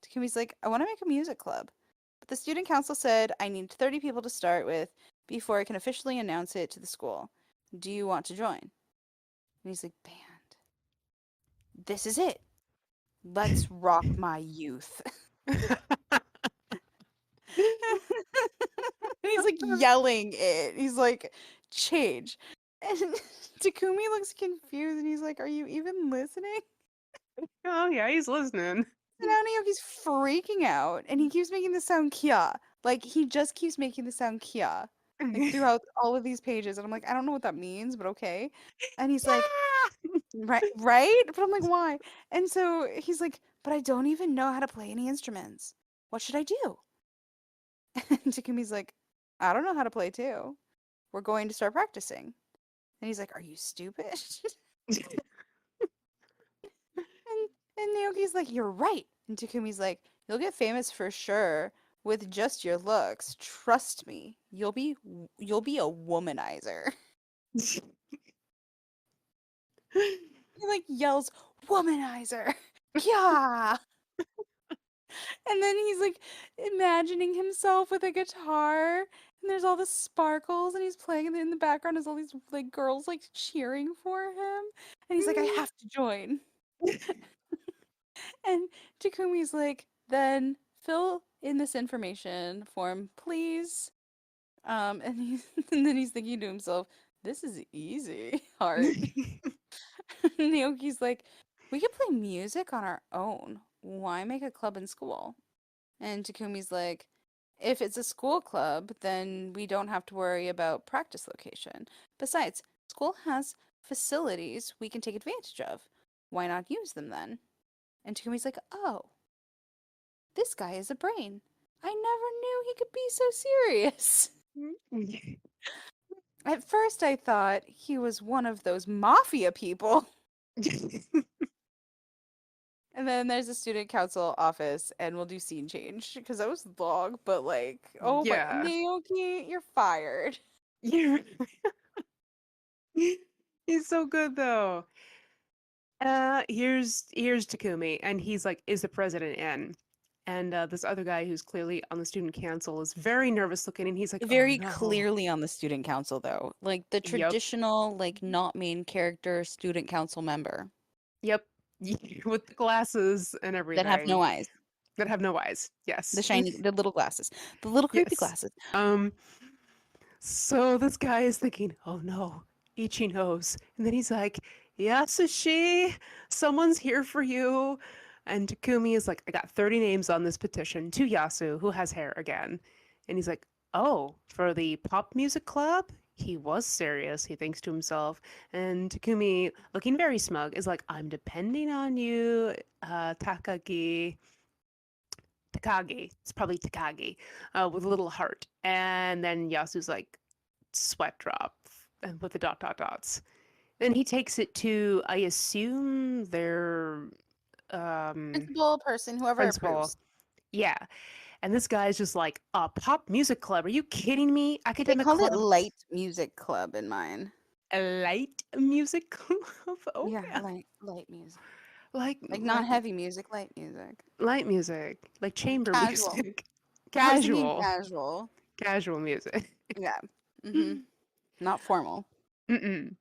Takumi's like, I want to make a music club. But the student council said I need 30 people to start with before I can officially announce it to the school. Do you want to join? And he's like, band. This is it. Let's rock my youth. And he's like yelling it. He's like, change. And Takumi looks confused and he's like, are you even listening? Oh, yeah, he's listening. And now Naoki's freaking out and he keeps making the sound kia. Like he just keeps making the sound kia. Like throughout all of these pages. And I'm like, I don't know what that means, but okay. And he's like, right? But I'm like, why? And so he's like, but I don't even know how to play any instruments. What should I do? And Takumi's like, I don't know how to play too. We're going to start practicing. And he's like, are you stupid? and Naoki's like, you're right. And Takumi's like, you'll get famous for sure with just your looks. Trust me, you'll be a womanizer. He like yells, womanizer. Yeah. And then he's like imagining himself with a guitar, and there's all the sparkles, and he's playing, and in the background is all these like girls like cheering for him, and he's like, I have to join. And Takumi's like, then fill in this information form, please. And he's and then he's thinking to himself, this is easy, heart. Naoki's like, we could play music on our own. Why make a club in school? And Takumi's like, if it's a school club, then we don't have to worry about practice location. Besides, school has facilities we can take advantage of. Why not use them then? And Takumi's like, oh, this guy is a brain. I never knew he could be so serious. At first, I thought he was one of those mafia people. And then there's a student council office, and we'll do scene change because that was long, but like, oh my, Yeah. Naoki, you're fired. You're he's so good though. Here's Takumi, and he's like, is the president in? And this other guy who's clearly on the student council is very nervous looking, and he's like, oh Very no. clearly on the student council, though. Like the Yep. traditional, like not main character student council member Yep. With the glasses and that have everything no eyes. that have no eyes. The Yes. shiny, the little glasses. The little creepy Yes. glasses. Um, so this guy is thinking, oh no, Ichi knows. And then he's like, Yasushi, someone's here for you. And Takumi is like, I got 30 names on this petition to Yasu, who has hair again. And he's like, oh, for the pop music club? He was serious, he thinks to himself. And Takumi, looking very smug, is like, I'm depending on you, Takagi. It's probably Takagi, with a little heart. And then Yasu's like, sweat drop, and with the dot dot dots. Then he takes it to, I assume, their Principal person, whoever principal. approves. Yeah. And this guy's just like, a pop music club. Are you kidding me? They Academic called it clubs. light music club in mine. A light music club? Yeah, Okay. light music. Like Like not like heavy music, light music. light music, like chamber Casual. music. I was thinking Casual. casual. Casual music. Yeah. Mm-hmm. Not formal. Mm-mm.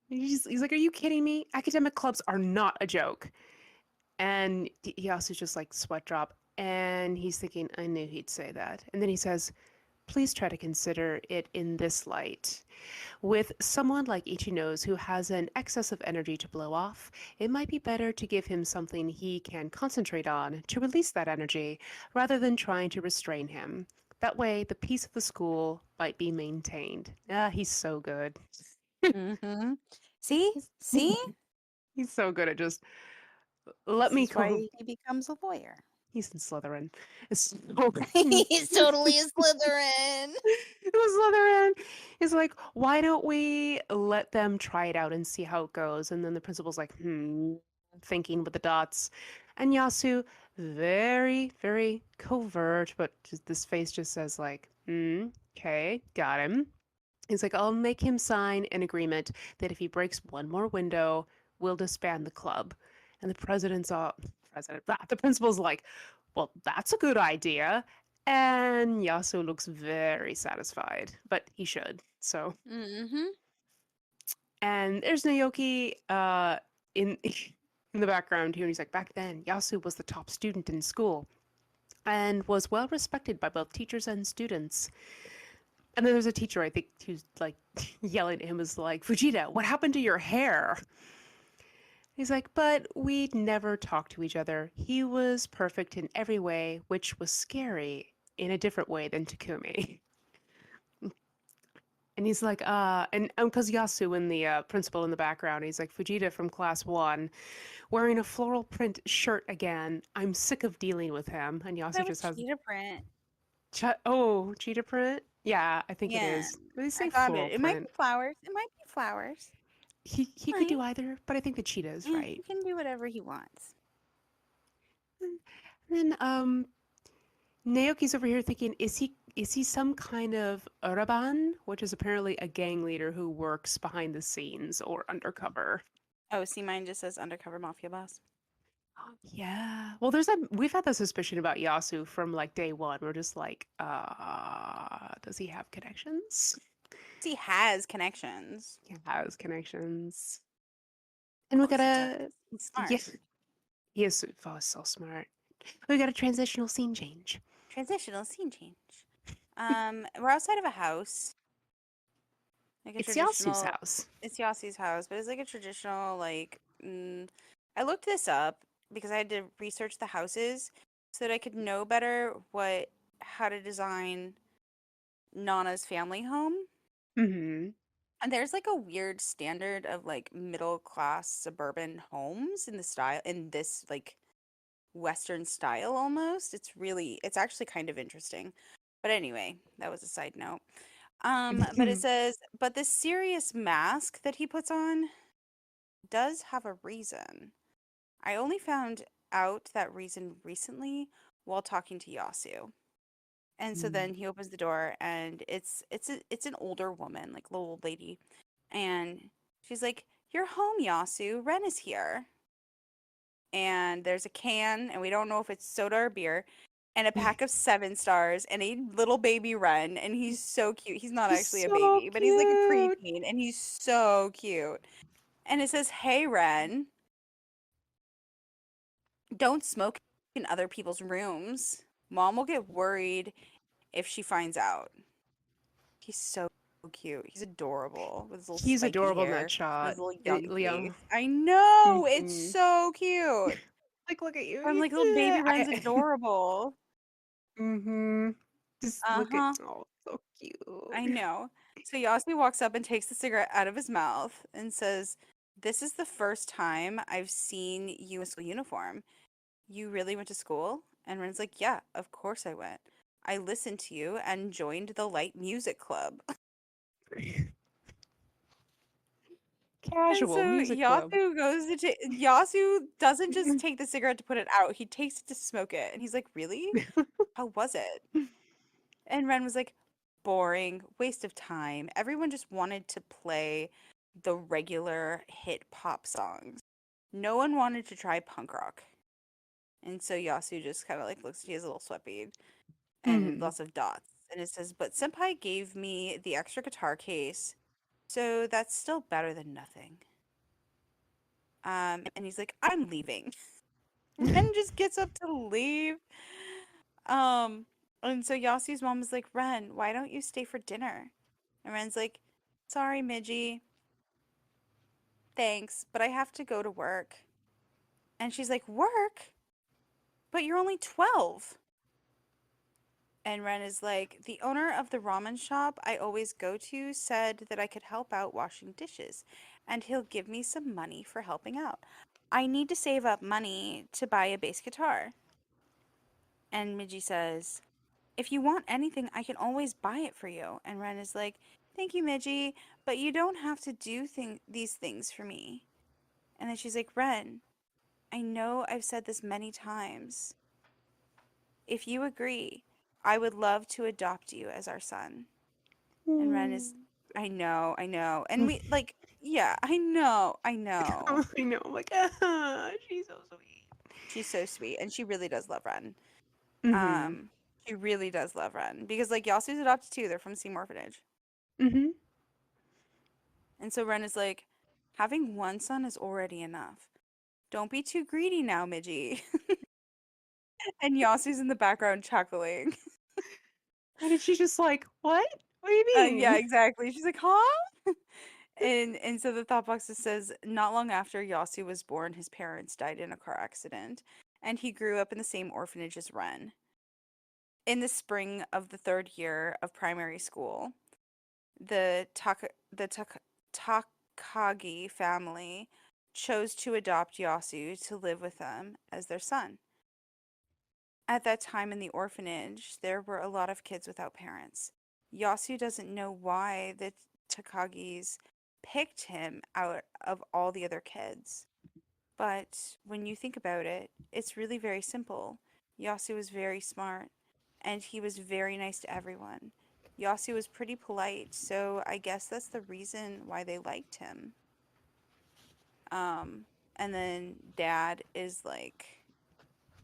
He's like, are you kidding me? Academic clubs are not a joke. And he also just like sweat drop. And he's thinking, I knew he'd say that. And then he says, please try to consider it in this light. With someone like Ichino's who has an excess of energy to blow off, it might be better to give him something he can concentrate on to release that energy rather than trying to restrain him. That way, the peace of the school might be maintained. Ah, he's so good. Mm-hmm. See? He's, See? he's so good at just let This me is go. why he becomes a lawyer. He's in Slytherin. It's so He's totally a Slytherin. It was Slytherin. He's like, why don't we let them try it out and see how it goes? And then the principal's like, thinking with the dots. And Yasu, very, very covert, but just, this face just says like, okay, got him. He's like, I'll make him sign an agreement that if he breaks one more window, we'll disband the club. And the the principal's like, well, that's a good idea. And Yasu looks very satisfied, but he should. So, Mm-hmm. and there's Naoki in in the background here. And he's like, back then, Yasu was the top student in school and was well respected by both teachers and students. And then there's a teacher, I think, who's like yelling at him, is like, Fujita, what happened to your hair? He's like, but we'd never talked to each other. He was perfect in every way, which was scary in a different way than Takumi. And he's like, and because Yasu and the principal in the background, he's like, Fujita from class one, wearing a floral print shirt again. I'm sick of dealing with him. And That Yasu was just has, cheetah print. oh, cheetah print? Yeah, I think it Yeah, is. They I say got floral it. It might be print. flowers. It might be flowers. He could Might. do either, but I think the cheetah is Yeah, right. he can do whatever he wants. And then Naoki's over here thinking, is he some kind of Uraban, which is apparently a gang leader who works behind the scenes or undercover? Oh, see, mine just says undercover mafia boss. Yeah. Well, we've had the suspicion about Yasu from like day one. We're just like, does he have connections? He has connections. He has connections. And Of we course he does. gotta, He's smart. yes, he is so smart. We got a transitional scene change. Transitional scene change. We're outside of a house, like a It's Yasu's traditional. house. It's Yossi's house, but it's like a traditional like. I looked this up because I had to research the houses so that I could know better how to design Nana's family home. Mm-hmm. And there's like a weird standard of like middle class suburban homes in the style in this like Western style almost. It's actually kind of interesting. But anyway, that was a side note. But it says, but this serious mask that he puts on does have a reason. I only found out that reason recently while talking to Yasu. And so then he opens the door and it's an older woman, like little old lady. And she's like, "You're home, Yasu. Ren is here." And there's a can, and we don't know if it's soda or beer, and a pack of 7 stars and a little baby Ren, and he's so cute. He's not He's actually a so baby, but he's like a cute. preteen, and he's so cute. And it says, "Hey, Ren, don't smoke in other people's rooms. Mom will get worried if she finds out." He's so cute. He's adorable with his little He's spiky adorable in that hair and shot. his little young Leon. face. I know, it's Mhm. so cute. Like, look at you. I'm like, little baby Ren's adorable. mm-hmm. Just look at, Uh-huh. oh, so cute. I know. So Yasu walks up and takes the cigarette out of his mouth and says, "This is the first time I've seen you in a school uniform. You really went to school?" And Ren's like, "Yeah, of course I went. I listened to you and joined the light music club." And Casual so music club. Yasu doesn't just take the cigarette to put it out. He takes it to smoke it. And he's like, "Really? How was it?" And Ren was like, "Boring, waste of time. Everyone just wanted to play the regular hit pop songs. No one wanted to try punk rock." And so Yasu just kind of like looks, he has a little sweatbeard and Hmm. lots of dots. And it says, "But Senpai gave me the extra guitar case, so that's still better than nothing." And he's like, "I'm leaving." Ren just gets up to leave. Um, and so Yasu's mom is like, "Ren, why don't you stay for dinner?" And Ren's like, "Sorry, Midgie, thanks, but I have to go to work." And she's like, "Work? But you're only 12." And Ren is like, "The owner of the ramen shop I always go to said that I could help out washing dishes, and he'll give me some money for helping out. I need to save up money to buy a bass guitar." And Midgie says, "If you want anything, I can always buy it for you." And Ren is like, "Thank you, Midgie, but you don't have to do these things for me." And then she's like, "Ren, I know I've said this many times. If you agree, I would love to adopt you as our son." And Ren is, I know. And we, like, yeah, I know. I know. I'm like, she's so sweet. She's so sweet. And she really does love Ren. Mm-hmm. Um, she really does love Ren. Because, like, Yasu's adopted too. They're from the same orphanage. Mm-hmm. And so Ren is like, "Having one son is already enough. Don't be too greedy now, Midgie." And Yasu's in the background chuckling. And she's just like, what? What do you Yeah, mean? exactly. She's like, "Huh?" And so the thought box says, "Not long after Yasu was born, his parents died in a car accident, and he grew up in the same orphanage as Ren. In the spring of the third year of primary school, the Takagi family chose to adopt Yasu to live with them as their son. At that time in the orphanage, there were a lot of kids without parents. Yasu doesn't know why the Takagis picked him out of all the other kids. But when you think about it, it's really very simple. Yasu was very smart, and he was very nice to everyone. Yasu was pretty polite, so I guess that's the reason why they liked him." Um, and then Dad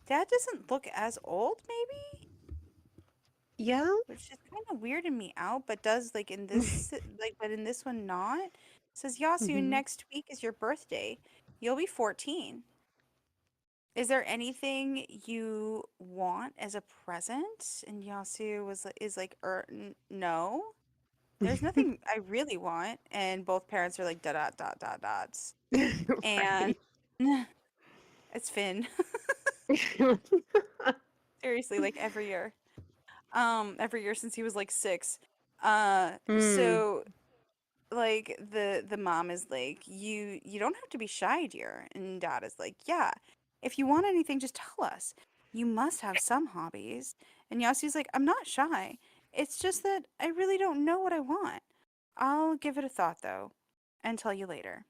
doesn't look as old, maybe? Yeah? Which is kind of weirding me out, but does but in this one not. It says, "Yasu, Mm-hmm. next week is your birthday. You'll be 14. Is there anything you want as a present?" And Yasu is like, no. There's nothing I really want." And both parents are like, dot dot dot dot dots. And Right. it's Finn. Seriously, like every year since he was like 6. Mm. So like the mom is like, "You don't have to be shy, dear." And Dad is like, "Yeah, if you want anything, just tell us. You must have some hobbies." And Yasu's like, "I'm not shy. It's just that I really don't know what I want. I'll give it a thought though and tell you later."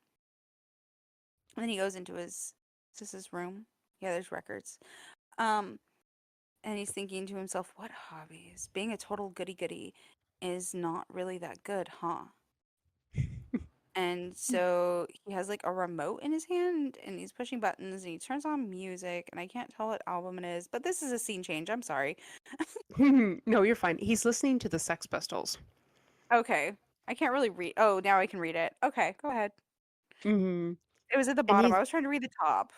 And then he goes into his room. Yeah, there's records. um and he's thinking to himself, "What hobbies? Being a total goody goody is not really that good, huh?" And so he has like a remote in his hand and he's pushing buttons and he turns on music and I can't tell what album it is, but this is a scene change. I'm sorry. No, you're fine. He's listening to the Sex Pistols. Okay. I can't really read. Oh, now I can read it. Okay, go ahead. Mm-hmm. It was at the And bottom. he's I was trying to read the top.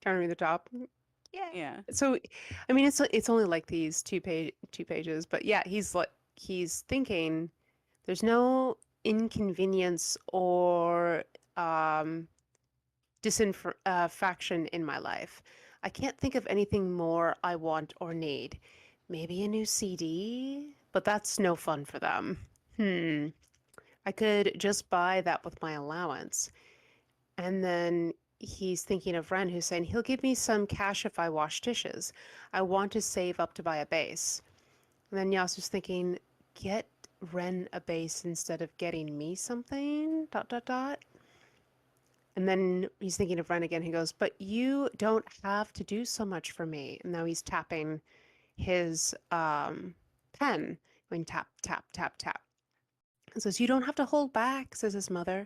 trying to read the top. Yeah. Yeah. So, I mean, it's only like these two pages, but yeah, he's thinking there's no inconvenience or um faction in my life. I can't think of anything more I want or need. Maybe a new CD, but that's no fun for them. Hmm. I could just buy that with my allowance. And then he's thinking of Ren, who's saying he'll give me some cash if I wash dishes. I want to save up to buy a base. And then Yasu's thinking, get Ren a base instead of getting me something? Dot dot dot. And then he's thinking of Ren again. He goes, but you don't have to do so much for me. And now he's tapping his pen, going tap, tap, tap, tap. And says, you don't have to hold back, says his mother.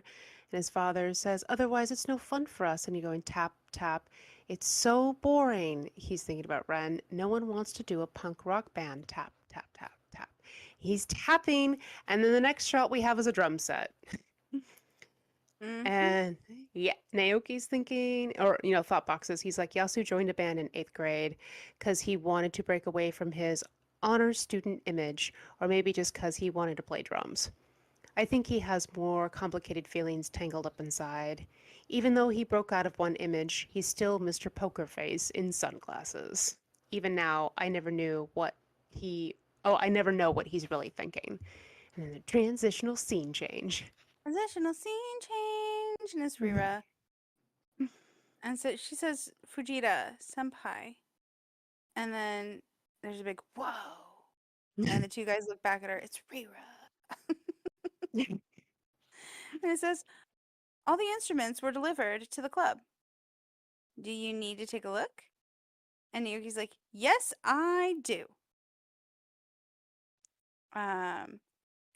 And his father says, otherwise it's no fun for us. And he going tap, tap. It's so boring. He's thinking about Ren. No one wants to do a punk rock band. Tap, tap, tap, tap. He's tapping. And then the next shot we have is a drum set. Mm-hmm. And yeah, Naoki's thinking, or, thought boxes. He's like, Yasu joined a band in eighth grade because he wanted to break away from his honor student image, or maybe just because he wanted to play drums. I think he has more complicated feelings tangled up inside. Even though he broke out of one image, he's still Mr. Poker Face in sunglasses. Even now, he. I never know what he's really thinking. And then the transitional scene change. Transitional scene change, and it's Rira. And so she says, Fujita, senpai. And then there's a big whoa. And the two guys look back at her. It's Rira. And it says, all the instruments were delivered to the club. Do you need to take a look? And Yuki's like, yes, I do. Um,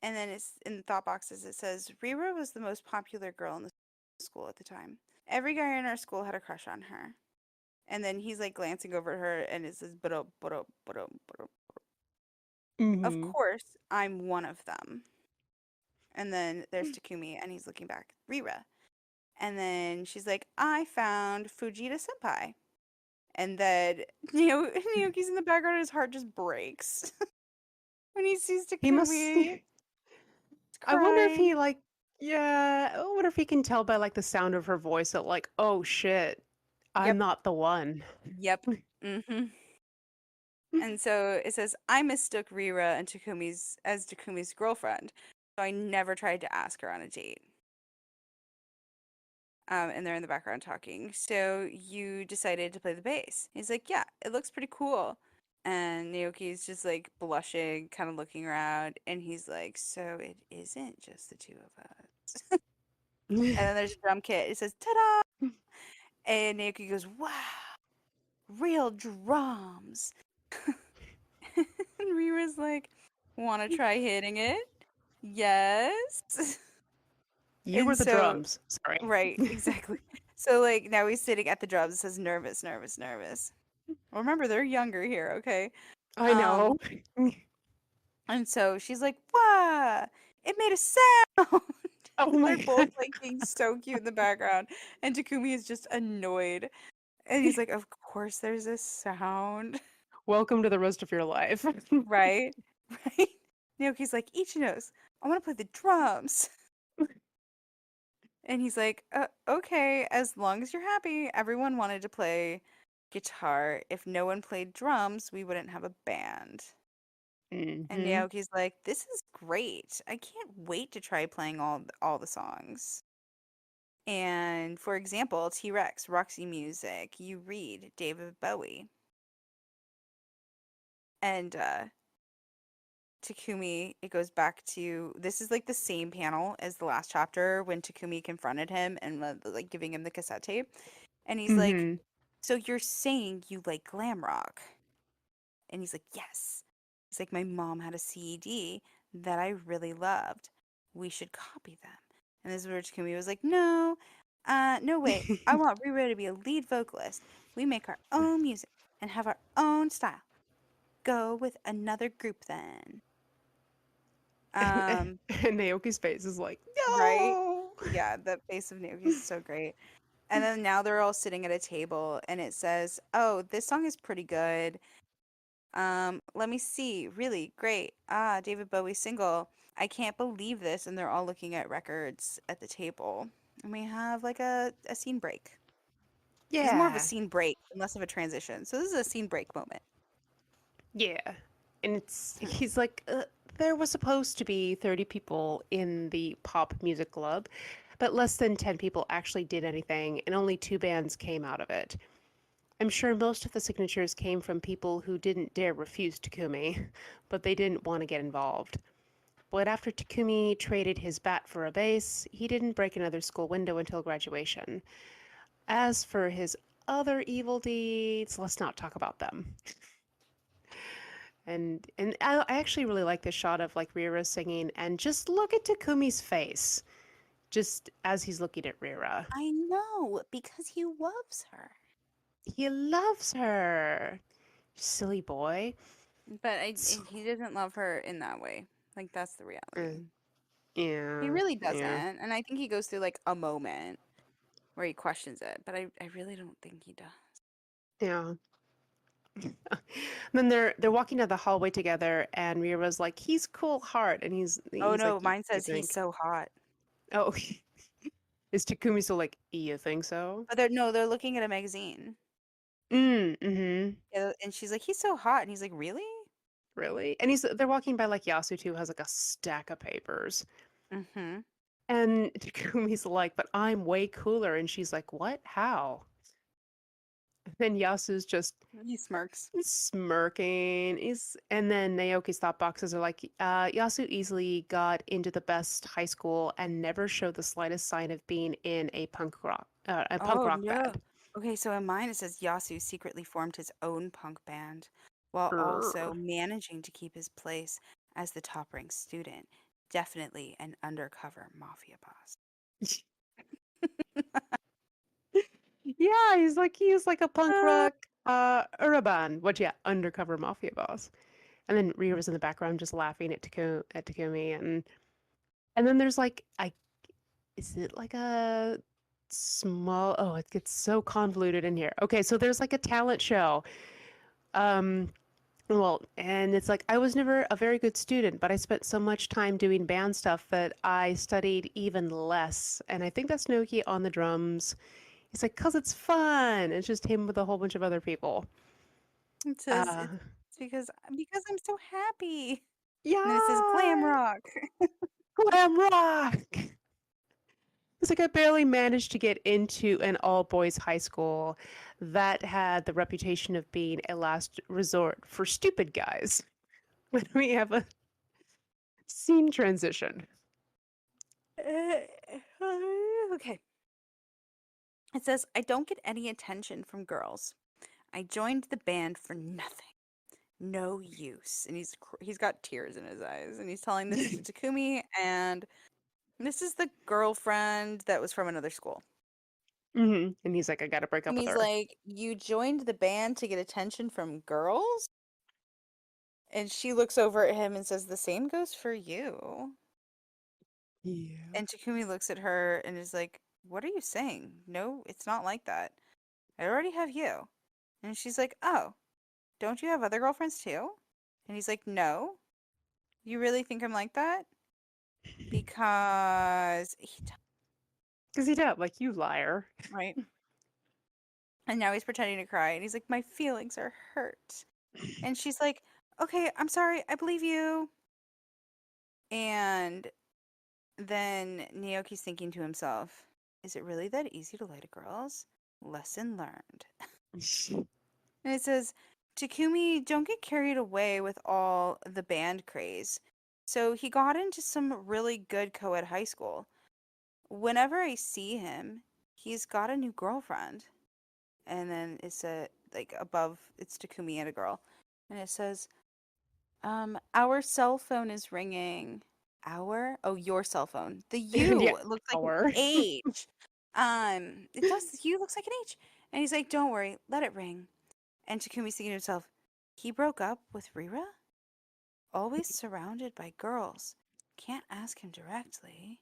and then it's in the thought boxes, it says, Rira was the most popular girl in the school at the time. Every guy in our school had a crush on her. And then he's like glancing over at her and it says, but of Mm-hmm. course, I'm one of them. And then there's Takumi and he's looking back, Rira. And then she's like, I found Fujita Senpai. And then Naoki's in the background, his heart just breaks when he sees He must. Takumi. He's I wonder if crying. yeah, I wonder if he can tell by like the sound of her voice that like, oh shit, I'm Yep. not the one. Yep. Mm-hmm. And so it says, I mistook Rira and Takumi's girlfriend, so I never tried to ask her on a date. And they're in the background talking. So you decided to play the bass. He's like, yeah, it looks pretty cool. And Naoki's just like blushing, kind of looking around, and he's like, so it isn't just the two of us. And then there's a drum kit. It says, ta-da! And Naoki goes, wow, real drums. And Rira's like, wanna try hitting it? Yes. You were And the so drums. Sorry. right, exactly. So, like, now he's sitting at the drums. It says nervous, nervous, nervous. Remember, they're younger here, okay? I Um, know. and so she's like, "Wow, it made a sound!" Oh They're my both god. like being so cute in the background, and Takumi is just annoyed, and he's like, "Of course, there's a sound, Welcome to the rest of your life. right? Right?" Naoki's like, "Ichinos, I want to play the drums." And he's like, okay, as long as you're happy. Everyone wanted to play guitar. If no one played drums, we wouldn't have a band. And Mm-hmm. Naoki's like, this is great. I can't wait to try playing all the songs. And for example, T Rex, Roxy Music, You Read, David Bowie. And Takumi, it goes back to this is like the same panel as the last chapter when Takumi confronted him and like giving him the cassette tape. And he's like, Mm-hmm. so you're saying you like glam rock? And he's like, yes. He's like, my mom had a CD that I really loved. We should copy them. And this is where Takumi was like, no, no way. I want Riri to be a lead vocalist. We make our own music and have our own style. Go with another group then. and Um, Naoki's face is like, right? no. Yeah, the face of Naoki is so great. And then now they're all sitting at a table and it says, oh, this song is pretty good. Let me see. Really great. Ah, David Bowie single. I can't believe this. And they're all looking at records at the table. And we have like a scene break. This is more of a Yeah. scene break and less of a transition. So this is a scene break moment. Yeah. And he's like, there was supposed to be 30 people in the pop music club, but less than 10 people actually did anything, and only two bands came out of it. I'm sure most of the signatures came from people who didn't dare refuse Takumi, but they didn't want to get involved. But after Takumi traded his bat for a bass, he didn't break another school window until graduation. As for his other evil deeds, let's not talk about them. And I actually really like this shot of like Rira singing, and just look at Takumi's face, just as he's looking at Rira. I know, because he loves her. He loves her, silly boy. But So, he doesn't love her in that way. Like, that's the reality. mm, He yeah, really doesn't. yeah, And I think he goes through like a moment where he questions it, but I really don't think he does. yeah. Then they're walking down the hallway together, and Rira's like, "He's cool heart," and Oh he's no, like, mine You says he's think?" so hot. Oh, is Takumi still like, "You think so?" But they're no, they're looking at a magazine. Mm-hmm. Yeah, and she's like, he's so hot, and he's like, really? Really? And they're walking by like Yasu too has like a stack of papers. Mm-hmm. And Takumi's like, "But I'm way cooler." And she's like, "What? How?" And then Yasu's just He smirks. smirking. And then Naoki's thought boxes are like, Yasu easily got into the best high school and never showed the slightest sign of being in a punk Oh rock no. band. Okay, so in mine it says Yasu secretly formed his own punk band while also Urgh. managing to keep his place as the top ranked student. Definitely an undercover mafia boss. Yeah, he's like a punk Uh, rock Uraban, which yeah, undercover mafia boss. And then Rhea was in the background just laughing at Takumi, and then there's like I is it like a small oh it gets so convoluted in here. Okay, so there's like a talent show. Um well, and it's like I was never a very good student, but I spent so much time doing band stuff that I studied even less. And I think that's Naoki on the drums. He's like, "'Cause it's fun." It's just him with a whole bunch of other people. it says Uh it's because I'm so happy. And then it says glam yeah, rock. glam rock. It's like I barely managed to get into an all boys high school that had the reputation of being a last resort for stupid guys. When we have a scene transition. Okay. It says, I don't get any attention from girls. I joined the band for nothing. No use. And he's got tears in his eyes. And he's telling this to Takumi. And this is the girlfriend that was from another school. And he's like, I gotta break up And with he's her. like, you joined the band to get attention from girls? And she looks over at him and says, the same goes for you. Yeah. And Takumi looks at her and is like, what are you saying? No, it's not like that. I already have you. And she's like, oh, don't you have other girlfriends too? And he's like, no. You really think I'm like that? Because Because he does, like, you liar. right. And now he's pretending to cry and he's like, my feelings are hurt. And she's like, okay, I'm sorry, I believe you. And then Naoki's thinking to himself, is it really that easy to lie to girls? Lesson learned. And it says, Takumi, don't get carried away with all the band craze. So he got into some really good co ed high school. Whenever I see him, he's got a new girlfriend. And then it's like above, it's Takumi and a girl. And it says, our cell phone is ringing. Our? Oh, your cell phone. The Yeah, U looks like an our. H. It does. The U looks like an H. And he's like, don't worry, let it ring. And Takumi's thinking to himself, he broke up with Rira? Always surrounded by girls. Can't ask him directly.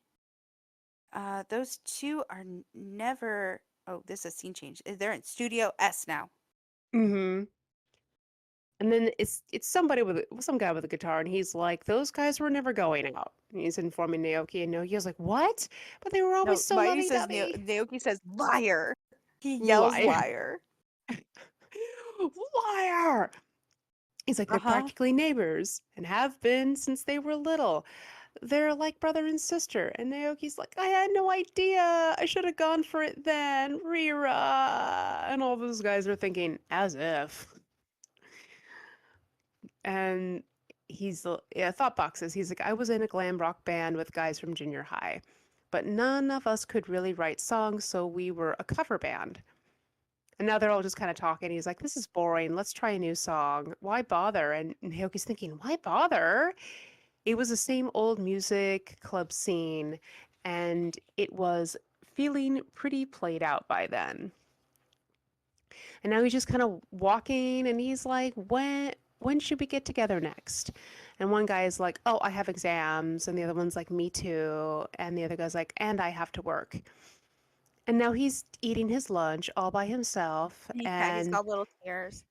Those two are never. Oh, this is a scene change. They're in Studio S now. hmm And then it's somebody with some guy with a guitar, and he's like, "Those guys were never going out." And he's informing Naoki, and Naoki was like, "What? But they were always No, so Mighty says lovey-dovey." Naoki says liar. He yells Liar, liar. liar. He's like, they're Uh-huh. practically neighbors and have been since they were little. They're like brother and sister. And Naoki's like, I had no idea. I should have gone for it then. Rira. And all those guys are thinking, as if. And yeah, thought boxes. He's like, I was in a glam rock band with guys from junior high, but none of us could really write songs, so we were a cover band. And now they're all just kind of talking. He's like, this is boring. Let's try a new song. Why bother? And Naoki's thinking, why bother? It was the same old music club scene, and it was feeling pretty played out by then. And now he's just kind of walking and he's like, when should we get together next? And one guy is like, oh, I have exams. And the other one's like, me too. And the other guy's like, and I have to work. And now he's eating his lunch all by himself. He's And got little tears.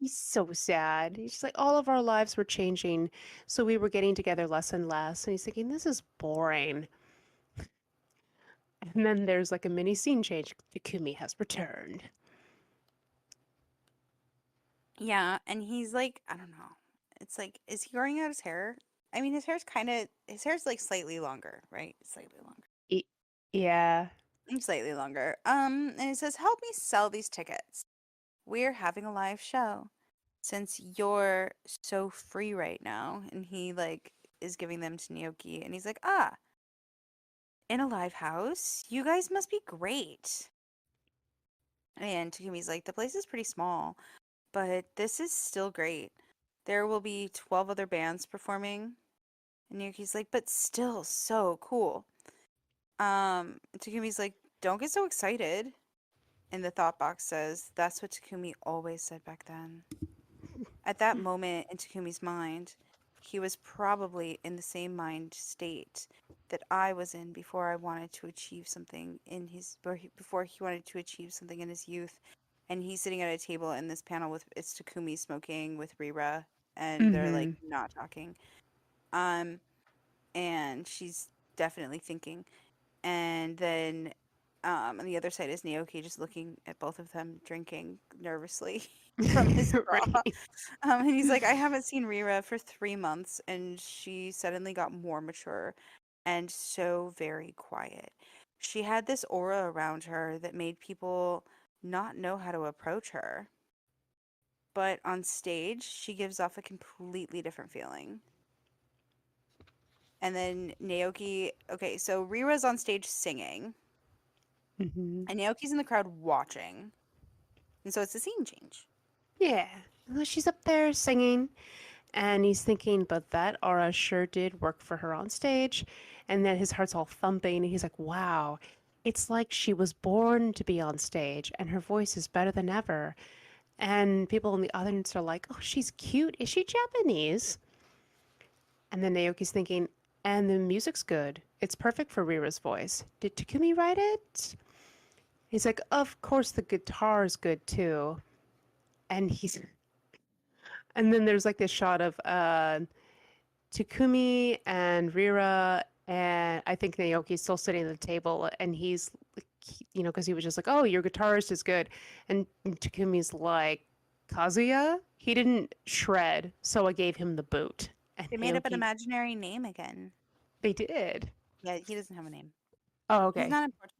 he's so sad. He's just like, all of our lives were changing. So we were getting together less and less. And he's thinking, this is boring. And then there's like a mini scene change. Takumi has returned. Yeah, and he's like, I don't know. It's like, is he growing out his hair? I mean, his hair's like slightly longer, right? Slightly longer. E- yeah. Slightly longer. And it says, help me sell these tickets. We're having a live show. Since you're so free right now, and he like is giving them to Naoki, and he's like, ah, in a live house, you guys must be great. And Takumi's like, the place is pretty small, but this is still great. There will be 12 other bands performing. And Naoki's like, but still so cool. Takumi's like, don't get so excited. And the thought box says, that's what Takumi always said back then. At that moment in Takumi's mind, he was probably in the same mind state that I was in before I wanted to achieve something in his before he wanted to achieve something in his youth. And he's sitting at a table in this panel with it's Takumi smoking with Rira, and they're like Mm-hmm. not talking. Um, and she's definitely thinking. And then on the other side is Naoki just looking at both of them drinking nervously from his straw. Right. And he's like, I haven't seen Rira for 3 months, and she suddenly got more mature and so very quiet. She had this aura around her that made people not know how to approach her. But on stage, she gives off a completely different feeling. And then Naoki, okay, so Rira's on stage singing, Mm-hmm. and Naoki's in the crowd watching. And so it's a scene change. Yeah. Well, she's up there singing, and he's thinking, but that aura sure did work for her on stage. And then his heart's all thumping, and he's like, wow, it's like she was born to be on stage, and her voice is better than ever. And people in the audience are like, oh, she's cute. Is she Japanese? And then Naoki's thinking, and the music's good. It's perfect for Rira's voice. Did Takumi write it? He's like, of course the guitar's good too. And he's and then there's like this shot of Takumi and Rira, and I think Naoki's still sitting at the table, and he's, because he was just like, "Oh, your guitarist is good," and Takumi's like, "Kazuya, he didn't shred, so I gave him the boot." And They made up an Naoki, imaginary name again. they did. Yeah, he doesn't have a name. Oh, He's okay. not important.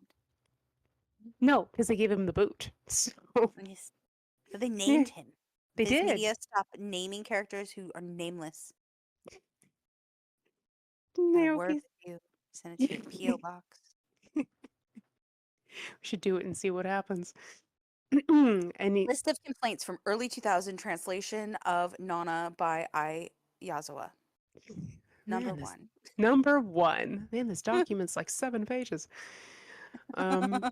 No, because they gave him the boot. So Yes. But they yeah, named him. they Viz did. Media, stop naming characters who are nameless. Got a word Naoki, with you. Send it to your P.O. box. we should do it and see what happens. And he, List of complaints from early 2000 translation of Nana by I. Yazawa. Number man, this one. number one. Man, this document's like 7 pages. Um,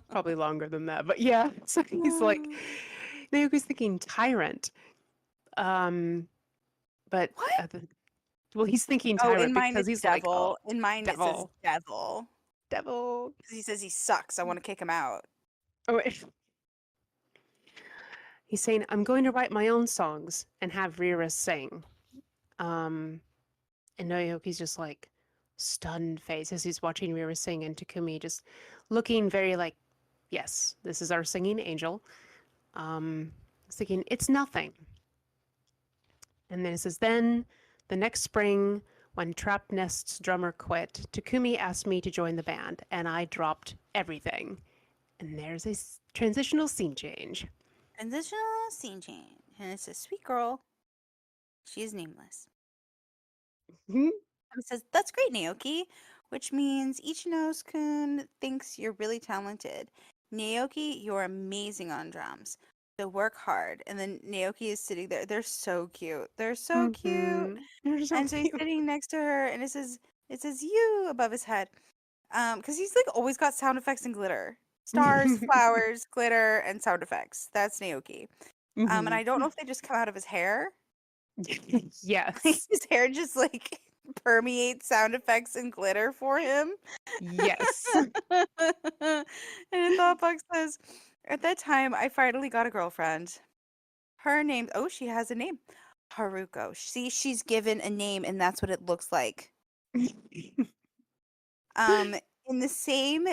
Probably longer than that, but yeah. So he's like, Naoki's thinking tyrant. Um, but What? well, he's thinking Oh, tyrant in mine because it's he's like, oh, devil. In mine it says devil, devil. devil. Because he says he sucks. I want to kick him out. Oh, wait. He's saying, I'm going to write my own songs and have Rira sing. Um, and Naoki's just like stunned face as he's watching Rira sing, and Takumi just looking very like, yes, this is our singing angel. Thinking it's nothing. And then it says, then the next spring, when Trap Nest's drummer quit, Takumi asked me to join the band, and I dropped everything. And there's a transitional scene change. Transitional scene change. And it says, sweet girl. She is nameless. Mhm. And it says, that's great, Naoki. Which means Ichinos-kun thinks you're really talented. Naoki, you're amazing on drums. So work hard. And then Naoki is sitting there. They're so cute. They're so cute. They're so And so he's cute. sitting next to her and it says you above his head. Because he's like always got sound effects and glitter. Stars, flowers, glitter, and sound effects. That's Naoki. And Mhm. I don't know if they just come out of his hair. Like Yes. his hair just like permeates sound effects and glitter for him. Yes. And a thought box says, at that time, I finally got a girlfriend. Her name, oh, she has a name. Haruko. See, she's given a name, and that's what it looks like. Um, in the same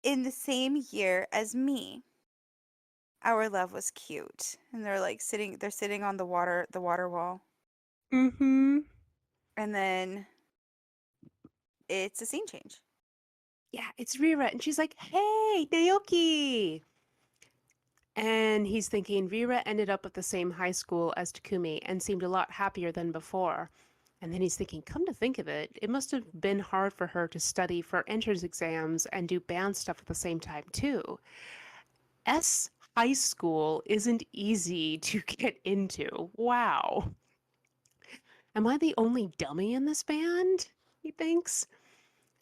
in the same year as me, our love was cute. And they're sitting on the water wall. Mhm. And then it's a scene change. Yeah, it's Rira, and she's like, "Hey, Naoki!" And he's thinking Rira ended up at the same high school as Takumi and seemed a lot happier than before. And then he's thinking, come to think of it, it must have been hard for her to study for entrance exams and do band stuff at the same time, too. S high school isn't easy to get into. Wow. Am I the only dummy in this band? He thinks.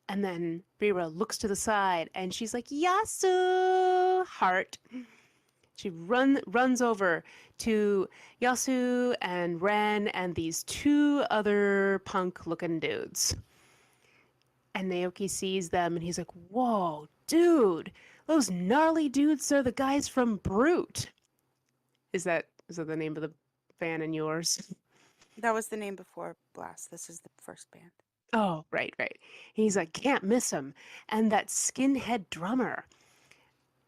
And then Rira looks to the side and she's like, Yasu! Heart. She runs over to Yasu and Ren and these two other punk looking dudes. And Naoki sees them and he's like, Whoa, dude, those gnarly dudes are the guys from Brute. Is that the name of the band in yours? That was the name before Blast. This is the first band. Oh, right, right. He's like, can't miss him. And that skinhead drummer.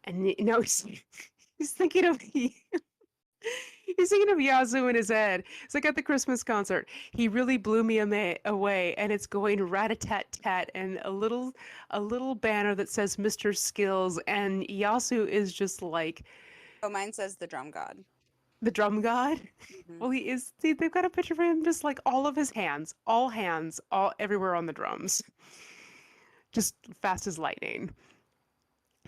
And he's thinking of he's thinking of Yazoo in his head. It's like at the Christmas concert. He really blew me away, and it's going rat-a-tat-tat, and a little banner that says Mr. Skills, and Yasu is just like Oh, mine says the drum god. the drum god. Hmm. Well, he is. See, they've got a picture of him, just like all of his hands, all everywhere on the drums, just fast as lightning.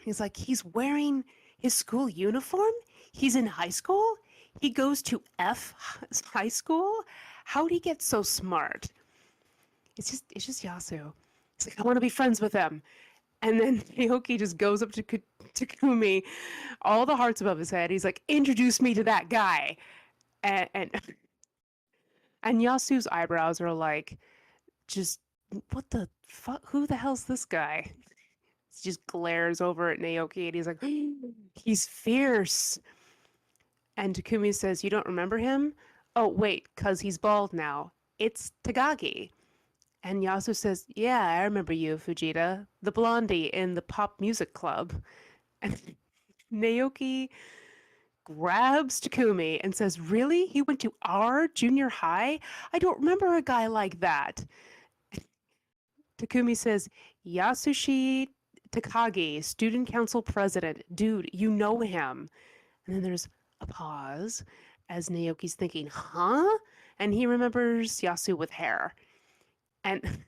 He's like, he's wearing his school uniform. He's in high school. He goes to F high school. How'd he get so smart? It's just Yasu. He's like, I want to be friends with him. And then Naoki just goes up to Takumi, all the hearts above his head. He's like, introduce me to that guy. And and Yasu's eyebrows are like, just what the fuck? Who the hell's this guy? He just glares over at Naoki and he's like, he's fierce. And Takumi says, you don't remember him? Oh, wait, because he's bald now. It's Tagagi. And Yasu says, yeah, I remember you, Fujita, the blondie in the pop music club. And Naoki grabs Takumi and says, really? He went to our junior high? I don't remember a guy like that. Takumi says, Yasushi Takagi, student council president. Dude, you know him. And then there's a pause as Naoki's thinking, huh? And he remembers Yasu with hair. And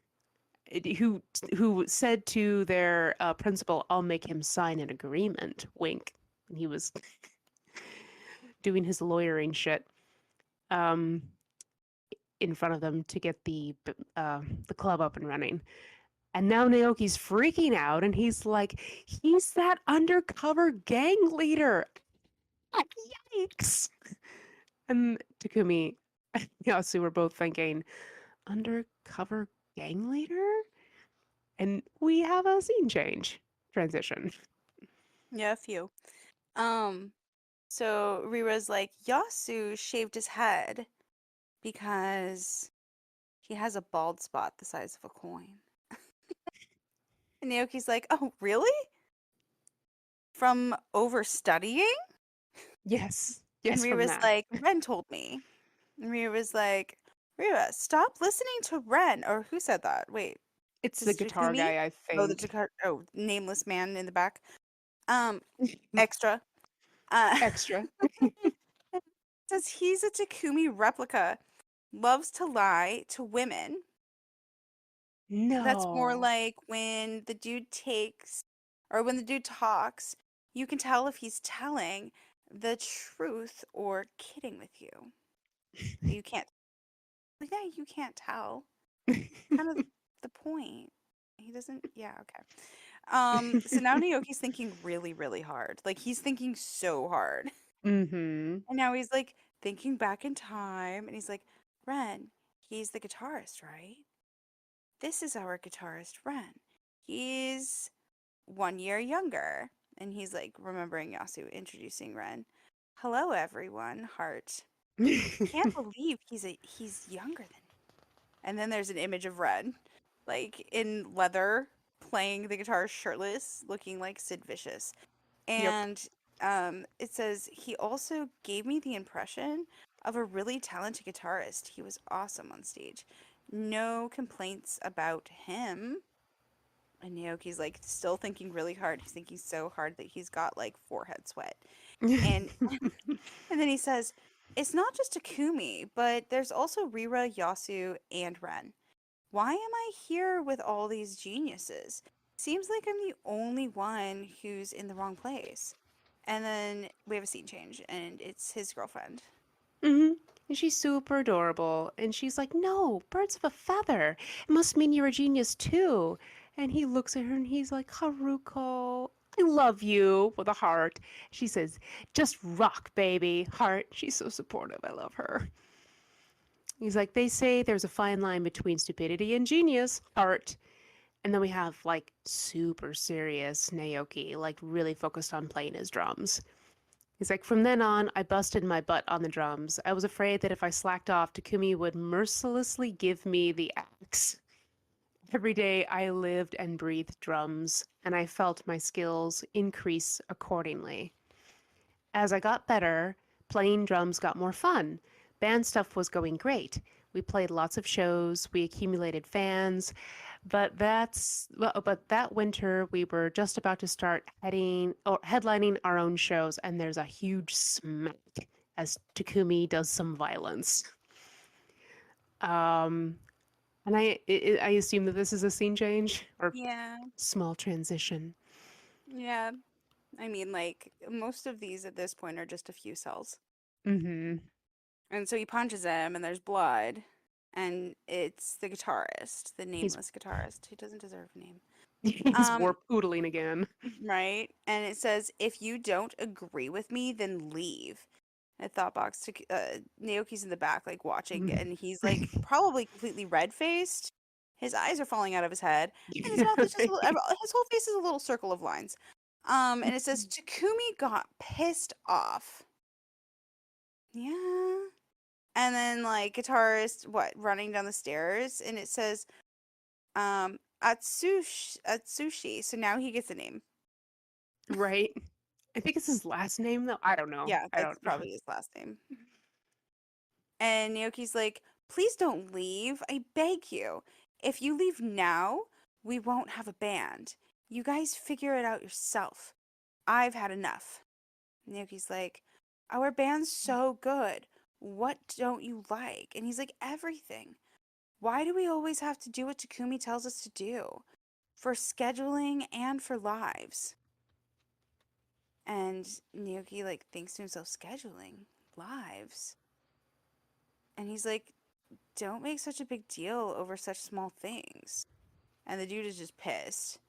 who who said to their principal, I'll make him sign an agreement, wink. And he was doing his lawyering shit um, in front of them to get the club up and running. And now Naoki's freaking out and he's like, he's that undercover gang leader. Yikes. And Takumi and Yasu were both thinking, undercover gang leader? And we have a scene change transition. Yeah, a few. Um, so Rira's like, Yasu shaved his head because he has a bald spot the size of a coin. And Naoki's like, oh, really? From overstudying? Yes. And Yes, from Rira's that. like, Ren told me. And Rhea was like, Rhea, stop listening to Ren. Or who said that? Wait, It's the is guitar Takumi? guy, I Oh, the think. Takar. Oh, nameless man in the back. Um, extra. It Extra. says he's a Takumi replica. Loves to lie to women. That's more No. like when the dude takes, or when the dude talks, you can tell if he's telling the truth or kidding with you. But you can't, like, yeah, you can't tell. Kind of the point. He doesn't, yeah, okay. So now Naoki's thinking really, really hard. Like, he's thinking so hard. Mm-hmm. And now he's like thinking back in time and he's like, Ren, he's the guitarist, right? This is our guitarist, Ren. He's 1 year younger. And he's like remembering Yasu introducing Ren. Hello, everyone, Heart. Can't believe he's younger than me. And then there's an image of Ren, like in leather, playing the guitar shirtless, looking like Sid Vicious. Yep. And it says he also gave me the impression of a really talented guitarist. He was awesome on stage. No complaints about him. And Naoki's like still thinking really hard. He's thinking so hard that he's got like forehead sweat. And and then he says, "It's not just Takumi, but there's also Rira, Yasu, and Ren. Why am I here with all these geniuses? Seems like I'm the only one who's in the wrong place." And then we have a scene change, and it's his girlfriend. Mm-hmm. And she's super adorable. And she's like, no, birds of a feather. It must mean you're a genius too. And he looks at her and he's like, Haruko, I love you with a heart. She says, just rock, baby. Heart. She's so supportive. I love her. He's like, they say there's a fine line between stupidity and genius. Heart. And then we have like super serious Naoki, like really focused on playing his drums. He's like, from then on, I busted my butt on the drums. I was afraid that if I slacked off, Takumi would mercilessly give me the axe. Every day I lived and breathed drums, and I felt my skills increase accordingly. As I got better, playing drums got more fun. Band stuff was going great. We played lots of shows, we accumulated fans, but that winter we were just about to start heading or headlining our own shows, and there's a huge smack as Takumi does some violence. Um, and I assume that this is a scene change or Yeah, small transition. yeah. I mean, like, most of these at this point are just a few cells. Mm-hmm. And so he punches him, and there's blood. And it's the guitarist, the He's nameless guitarist, who doesn't deserve a name. he's Um, warp oodling again. right? And it says, if you don't agree with me, then leave. A thought box to Naoki's in the back, like watching, and he's like probably completely red faced. His eyes are falling out of his head, and his mouth is just Right. his whole face is a little circle of lines. And it says Takumi got pissed off. Yeah. And then like guitarist, what, running down the stairs, and it says Atsushi. So now he gets a name. Right. I think it's his last name though. I don't know. Yeah, I that's don't know. probably his last name. And Naoki's like, please don't leave. I beg you. If you leave now, we won't have a band. You guys figure it out yourself. I've had enough. Naoki's like, our band's so good. What don't you like? And he's like, everything. Why do we always have to do what Takumi tells us to do? For scheduling and for lives. And Naoki like thinks to himself, scheduling? Lives? And he's like, don't make such a big deal over such small things. And the dude is just pissed.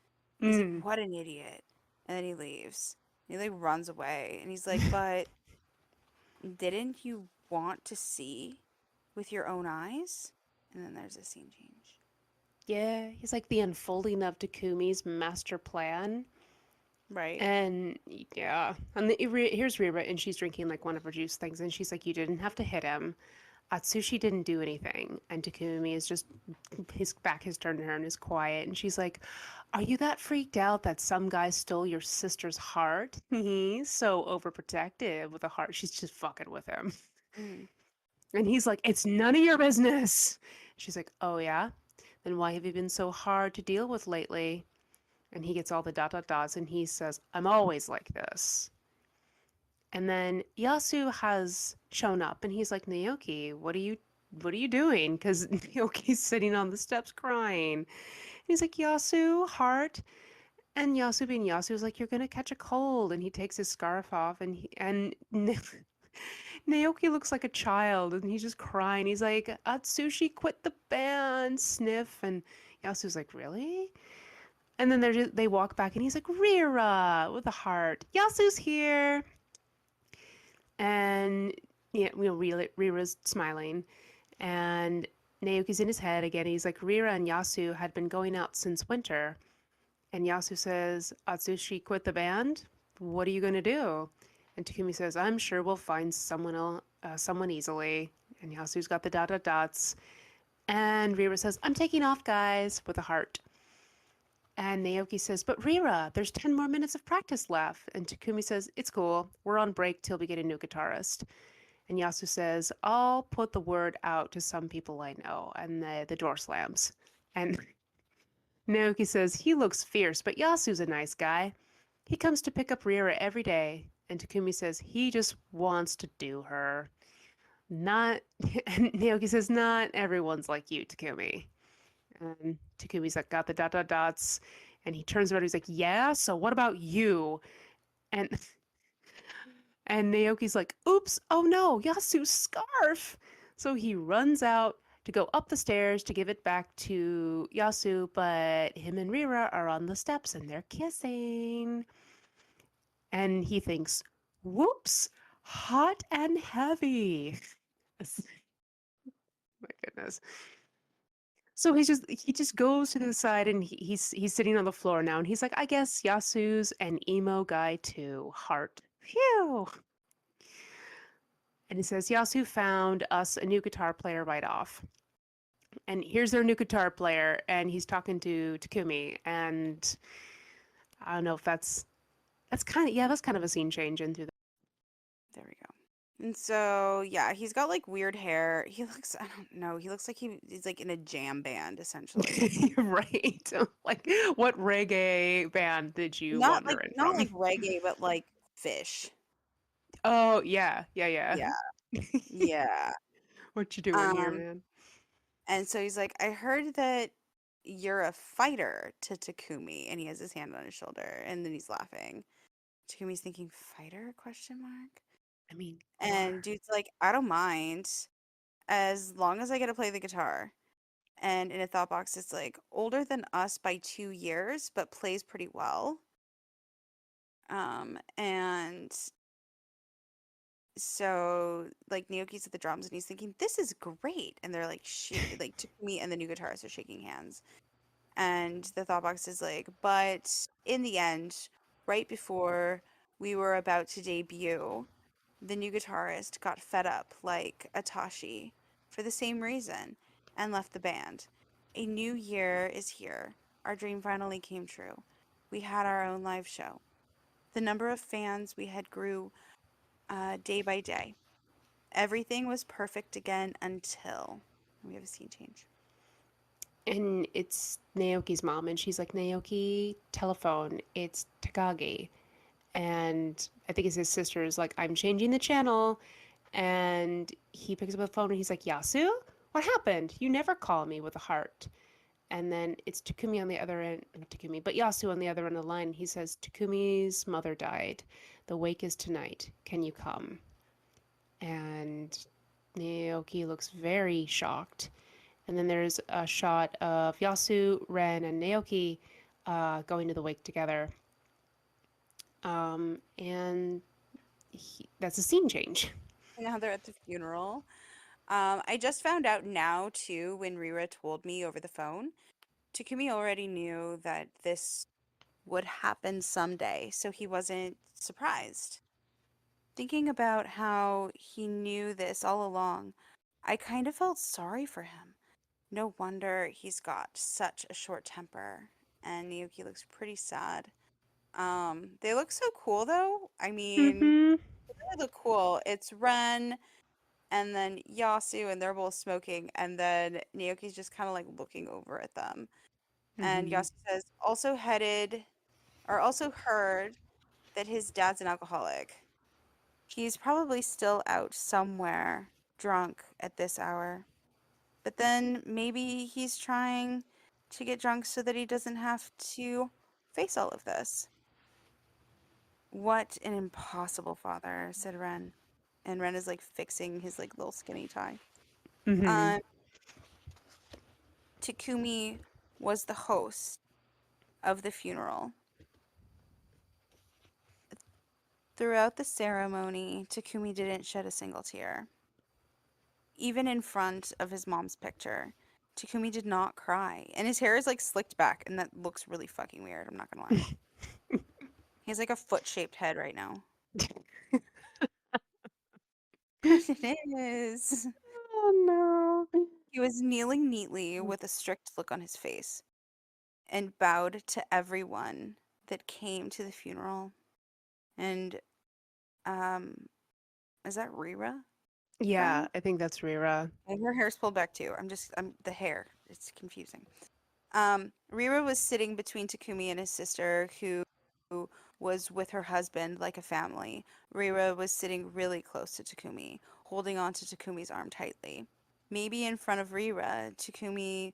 He's like, Mm. what an idiot. And then he leaves. He like runs away. And he's like, but didn't you want to see with your own eyes? And then there's a scene change. Yeah, he's like the unfolding of Takumi's master plan. Right? And yeah, and here's Rira, and she's drinking like one of her juice things, and she's like, "You didn't have to hit him. Atsushi didn't do anything." And Takumi is just his back is turned to her and is quiet, and she's like, "Are you that freaked out that some guy stole your sister's heart? He's so overprotective with a heart. She's just fucking with him." Mm. And he's like, it's none of your business. She's like, oh yeah? Then why have you been so hard to deal with lately? And he gets all the dot dot dots and he says, I'm always like this. And then Yasu has shown up and he's like, Naoki, what are you doing? Because Naoki's sitting on the steps crying. And he's like, Yasu, heart. And Yasu being Yasu is like, you're gonna catch a cold. And he takes his scarf off and Naoki looks like a child and he's just crying. He's like, Atsushi quit the band, sniff. And Yasu's like, really? And then they walk back and he's like, Rira with a heart. Yasu's here. And yeah, Rira's smiling. And Naoki's in his head again. He's like, Rira and Yasu had been going out since winter. And Yasu says, Atsushi quit the band? What are you going to do? And Takumi says, I'm sure we'll find someone easily. And Yasu's got the dot dot dots. And Rira says, I'm taking off, guys, with a heart. And Naoki says, but Rira, there's 10 more minutes of practice left. And Takumi says, it's cool. We're on break till we get a new guitarist. And Yasu says, I'll put the word out to some people I know. And the door slams. And Naoki says, he looks fierce, but Yasu's a nice guy. He comes to pick up Rira every day. And Takumi says, he just wants to do her. Not, and Naoki says, not everyone's like you, Takumi. And Takumi's like, got the dot dot dots. And he turns around, he's like, yeah, so what about you? And and Naoki's like, oops, oh no, Yasu's scarf. So he runs out to go up the stairs to give it back to Yasu, but him and Rira are on the steps and they're kissing. And he thinks, whoops, hot and heavy. My goodness. So he just goes to the side and he's sitting on the floor now and he's like, I guess Yasu's an emo guy too. Heart. Phew. And he says, Yasu found us a new guitar player right off. And here's their new guitar player, and he's talking to Takumi. And I don't know if that's kind of a scene change into There we go. And so, yeah, he's got like weird hair. I don't know, he looks like he's like in a jam band essentially. that. Right. Like, what reggae band did you wander in Not from? like reggae, but like fish. Oh, yeah, yeah, yeah. Yeah. Yeah. What you doing here, Um, man? and so he's like, I heard that you're a fighter to Takumi, and he has his hand on his shoulder, and then he's laughing. Takumi's thinking, fighter? Question mark. I mean, you And are. dude's like, I don't mind as long as I get to play the guitar. And in a thought box, it's like older than us by 2 years, but plays pretty well. And so like Naoki's at the drums and he's thinking, this is great. And they're like, like Takumi and the new guitarist are shaking hands. And the thought box is like, but in the end, right before we were about to debut, the new guitarist got fed up like Atashi for the same reason and left the band. A new year is here. Our dream finally came true. We had our own live show. The number of fans we had grew day by day. Everything was perfect again until we have a scene change. And it's Naoki's mom, and she's like, Naoki, telephone, it's Takagi. And I think it's his sister is like, I'm changing the channel. And he picks up the phone and he's like, Yasu, what happened? You never call me with a heart. And then it's Takumi on the other end, not Takumi, but Yasu on the other end of the line. He says, Takumi's mother died. The wake is tonight. Can you come? And Naoki looks very shocked. And then there's a shot of Yasu, Ren, and Naoki going to the wake together. And that's a scene change. Now they're at the funeral. I just found out now too when Rira told me over the phone. Takumi already knew that this would happen someday, so he wasn't surprised. Thinking about how he knew this all along, I kind of felt sorry for him. No wonder he's got such a short temper. And Miyuki looks pretty sad. They look so cool though. I mean, Mm-hmm. they really look cool. It's Ren and then Yasu, and they're both smoking, and then Naoki's just kind of like looking over at them. And Mm-hmm. Yasu says, also headed or also heard that his dad's an alcoholic. He's probably still out somewhere, drunk at this hour. But then maybe he's trying to get drunk so that he doesn't have to face all of this. What an impossible father, said Ren. And Ren is like fixing his like little skinny tie. Mm-hmm. Um, Takumi was the host of the funeral. Throughout the ceremony, Takumi didn't shed a single tear. Even in front of his mom's picture, Takumi did not cry. And his hair is like slicked back, and that looks really fucking weird, I'm not gonna lie. He has like a foot shaped head right now. It is. Oh no. He was kneeling neatly with a strict look on his face and bowed to everyone that came to the funeral. And um is that Rira Yeah, crying? I think that's Rira. And her hair's pulled back too. I'm the hair. It's confusing. Rira was sitting between Takumi and his sister, who was with her husband like a family. Rira was sitting really close to Takumi, holding on to Takumi's arm tightly. Maybe in front of Rira, Takumi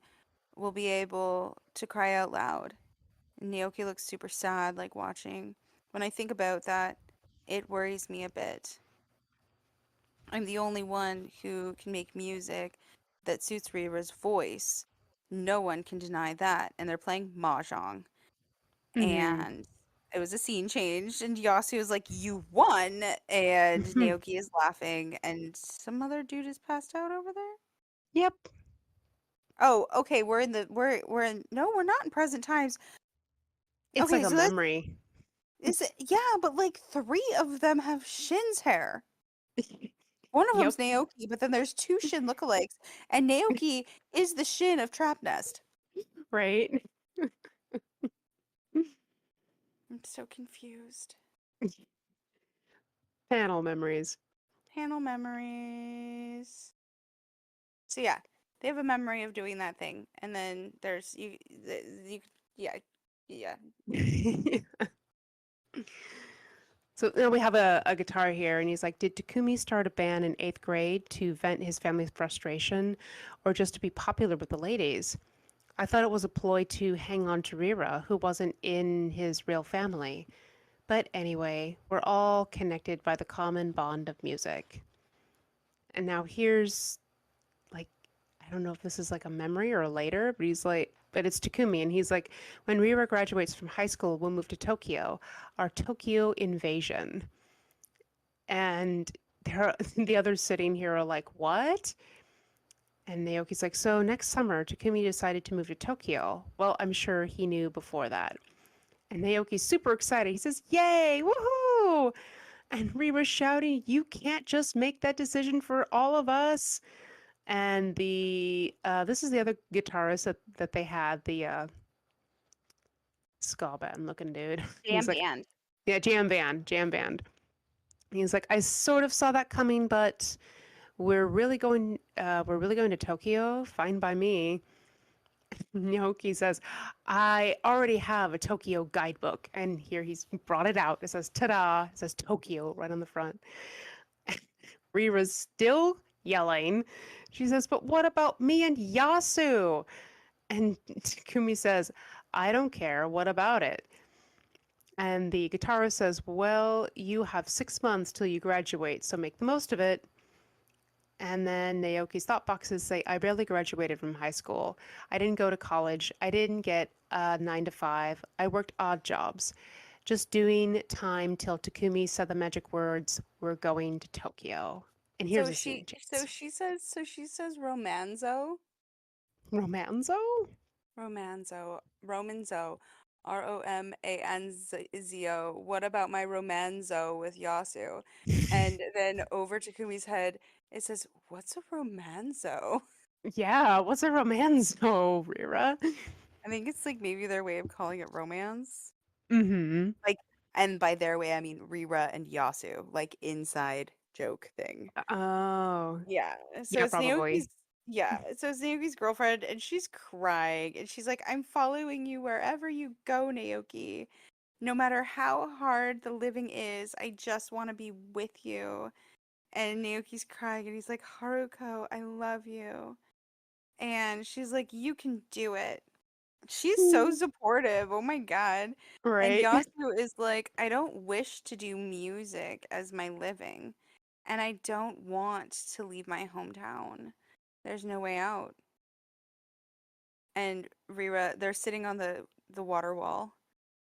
will be able to cry out loud. Naoki looks super sad, like watching. When I think about that, it worries me a bit. I'm the only one who can make music that suits Rira's voice. No one can deny that. And they're playing Mahjong. Mm-hmm. And it was a scene change. And Yasu is like, "You won." And Naoki is laughing. And some other dude is passed out over there. Yep. Oh, okay. We're in, no, we're not in present times. It's like Okay, a so this memory. is, yeah, but like three of them have Shin's hair. One of Yep. them's Naoki, but then there's two Shin lookalikes, and Naoki is the Shin of Trap Nest. Right. I'm so confused. Panel memories. Panel memories. So yeah, they have a memory of doing that thing, and then there's you yeah, yeah. So now we have a guitar here, and he's like, did Takumi start a band in eighth grade to vent his family's frustration or just to be popular with the ladies? I thought it was a ploy to hang on to Rira, who wasn't in his real family. But anyway, we're all connected by the common bond of music. And now here's like, I don't know if this is like a memory or a later, but he's like, but it's Takumi, and he's like, when Rira graduates from high school, we'll move to Tokyo, our Tokyo invasion. And there, the others sitting here are like, what? And Naoki's like, so next summer, Takumi decided to move to Tokyo. Well, I'm sure he knew before that. And Naoki's super excited. He says, yay, woohoo! And Rira's shouting, you can't just make that decision for all of us. And the this is the other guitarist that they had, the ska band looking dude. Jam He's like, band. yeah, jam band. He's like, I sort of saw that coming, but we're really going to Tokyo. Fine by me. Naoki says, I already have a Tokyo guidebook. And here he's brought it out. It says, ta-da, it says Tokyo right on the front. Rira's still yelling. She says, but what about me and Yasu? And Takumi says, I don't care. What about it? And the guitarist says, well, you have 6 months till you graduate, so make the most of it. And then Naoki's thought boxes say, I barely graduated from high school. I didn't go to college. I didn't get a 9 to 5. I worked odd jobs, just doing time till Takumi said the magic words, we're going to Tokyo. And here's So a scene chance. she says Romanzo. Romanzo? Romanzo. Romanzo. What about my Romanzo with Yasu? And then over to Kumi's head, it says, "What's a Romanzo?" Yeah, what's a romanzo, Rira? I think it's like maybe their way of calling it romance. Mm-hmm. Like, and by their way, I mean Rira and Yasu, like inside. joke thing. Oh, Yeah. So yeah, it's Naoki's probably. girlfriend, and she's crying and she's like, I'm following you wherever you go, Naoki. No matter how hard the living is, I just want to be with you. And Naoki's crying and he's like, Haruko, I love you. And she's like, you can do it. She's so Mm. supportive. Oh my God. And Right. Yasu is like, I don't wish to do music as my living. And I don't want to leave my hometown. There's no way out. And Rira, they're sitting on the water wall.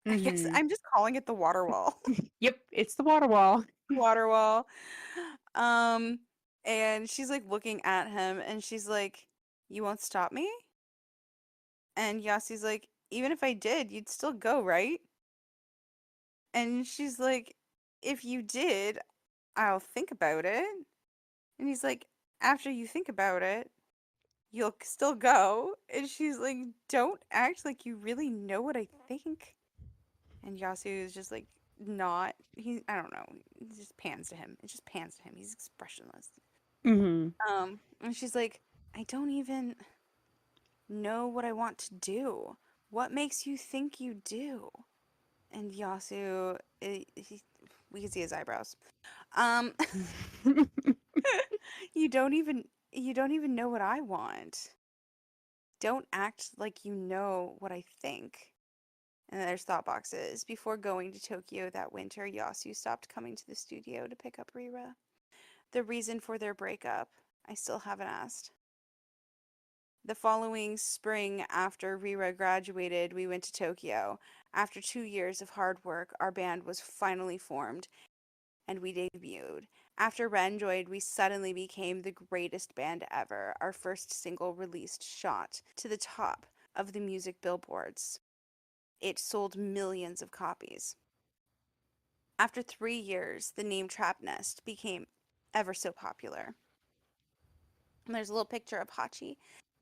I guess Mm-hmm. I'm just calling it the water wall. Yep, it's the water wall. Water wall. Um, and she's like looking at him and she's like, you won't stop me? And Yasu's like, even if I did, you'd still go, right? And she's like, if you did, I'll think about it. And he's like, after you think about it, you'll still go. And she's like, don't act like you really know what I think. And Yasu is just like, not. I don't know. It just pans to him. It just pans to him. He's expressionless. Mm-hmm. And she's like, I don't even know what I want to do. What makes you think you do? And Yasu, we can see his eyebrows. Um, you don't even you don't even know what I want. Don't act like you know what I think. And there's thought boxes. Before going to Tokyo that winter, Yasu stopped coming to the studio to pick up Rira. The reason for their breakup, I still haven't asked. The following spring, after Rira graduated, we went to Tokyo. After 2 years of hard work, our band was finally formed and we debuted. After Renjoid, we suddenly became the greatest band ever. Our first single released shot to the top of the music billboards. It sold millions of copies. After 3 years, the name Trap Nest became ever so popular. And there's a little picture of Hachi,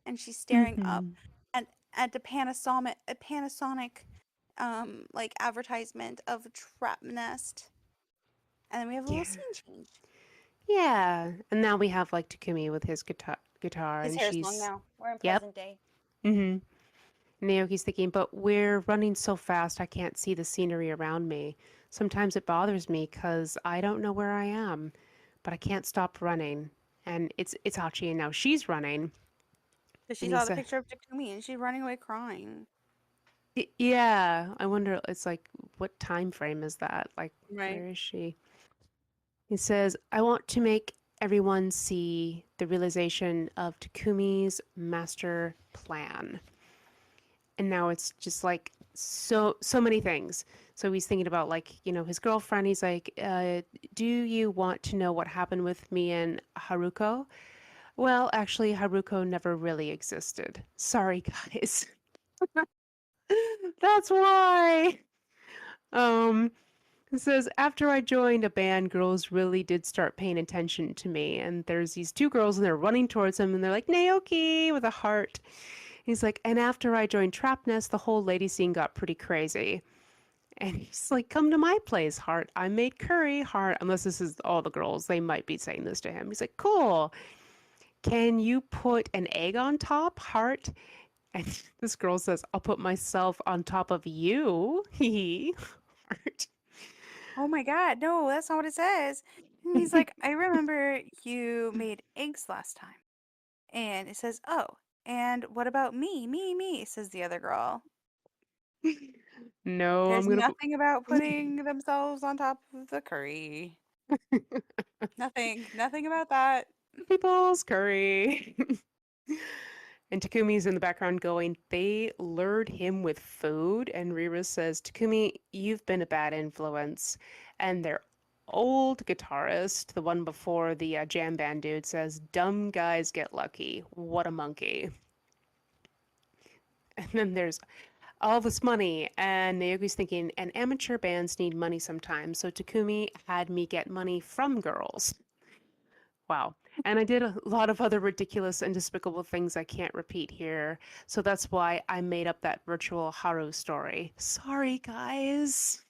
and she's staring up Mm-hmm. at the Panasonic like advertisement of Trap Nest. And then we have a little Yeah. scene change. Yeah. And now we have like Takumi with his guitar His and hair's long she's now. We're in yep. present day. Mm-hmm. Naoki's thinking, but we're running so fast I can't see the scenery around me. Sometimes it bothers me because I don't know where I am, but I can't stop running. And it's Hachi and now she's running. Because she And he saw the said, picture of Takumi and she's running away crying. Yeah, I wonder, it's like, what time frame is that? Like, Right. where is she? He says, I want to make everyone see the realization of Takumi's master plan. And now it's just like so many things. So he's thinking about like, his girlfriend. He's like, do you want to know what happened with me and Haruko? Well, actually, Haruko never really existed. Sorry, guys. That's why. Um, It says, after I joined a band, girls really did start paying attention to me. And there's these two girls, and they're running towards him, and they're like, Naoki, with a heart. He's like, and after I joined Trap Nest, the whole lady scene got pretty crazy. And he's like, come to my place, Heart. I made curry, Heart. Unless this is all the girls, they might be saying this to him. He's like, cool. Can you put an egg on top, Heart? And this girl says, I'll put myself on top of you. Hee Heart. Oh my God, no, that's not what it says. And he's like, I remember you made eggs last time. And it says, oh, and what about me? Me, says the other girl. No, I'm There's gonna put nothing about putting themselves on top of the curry. Nothing about that. people's curry. And Takumi's in the background going, they lured him with food. And Rira says, Takumi, you've been a bad influence. And their old guitarist, the one before the jam band dude, says, dumb guys get lucky. What a monkey. And then there's all this money. And Naoki's thinking, and amateur bands need money sometimes. So Takumi had me get money from girls. Wow. And I did a lot of other ridiculous and despicable things I can't repeat here. So that's why I made up that virtual Haru story. Sorry, guys.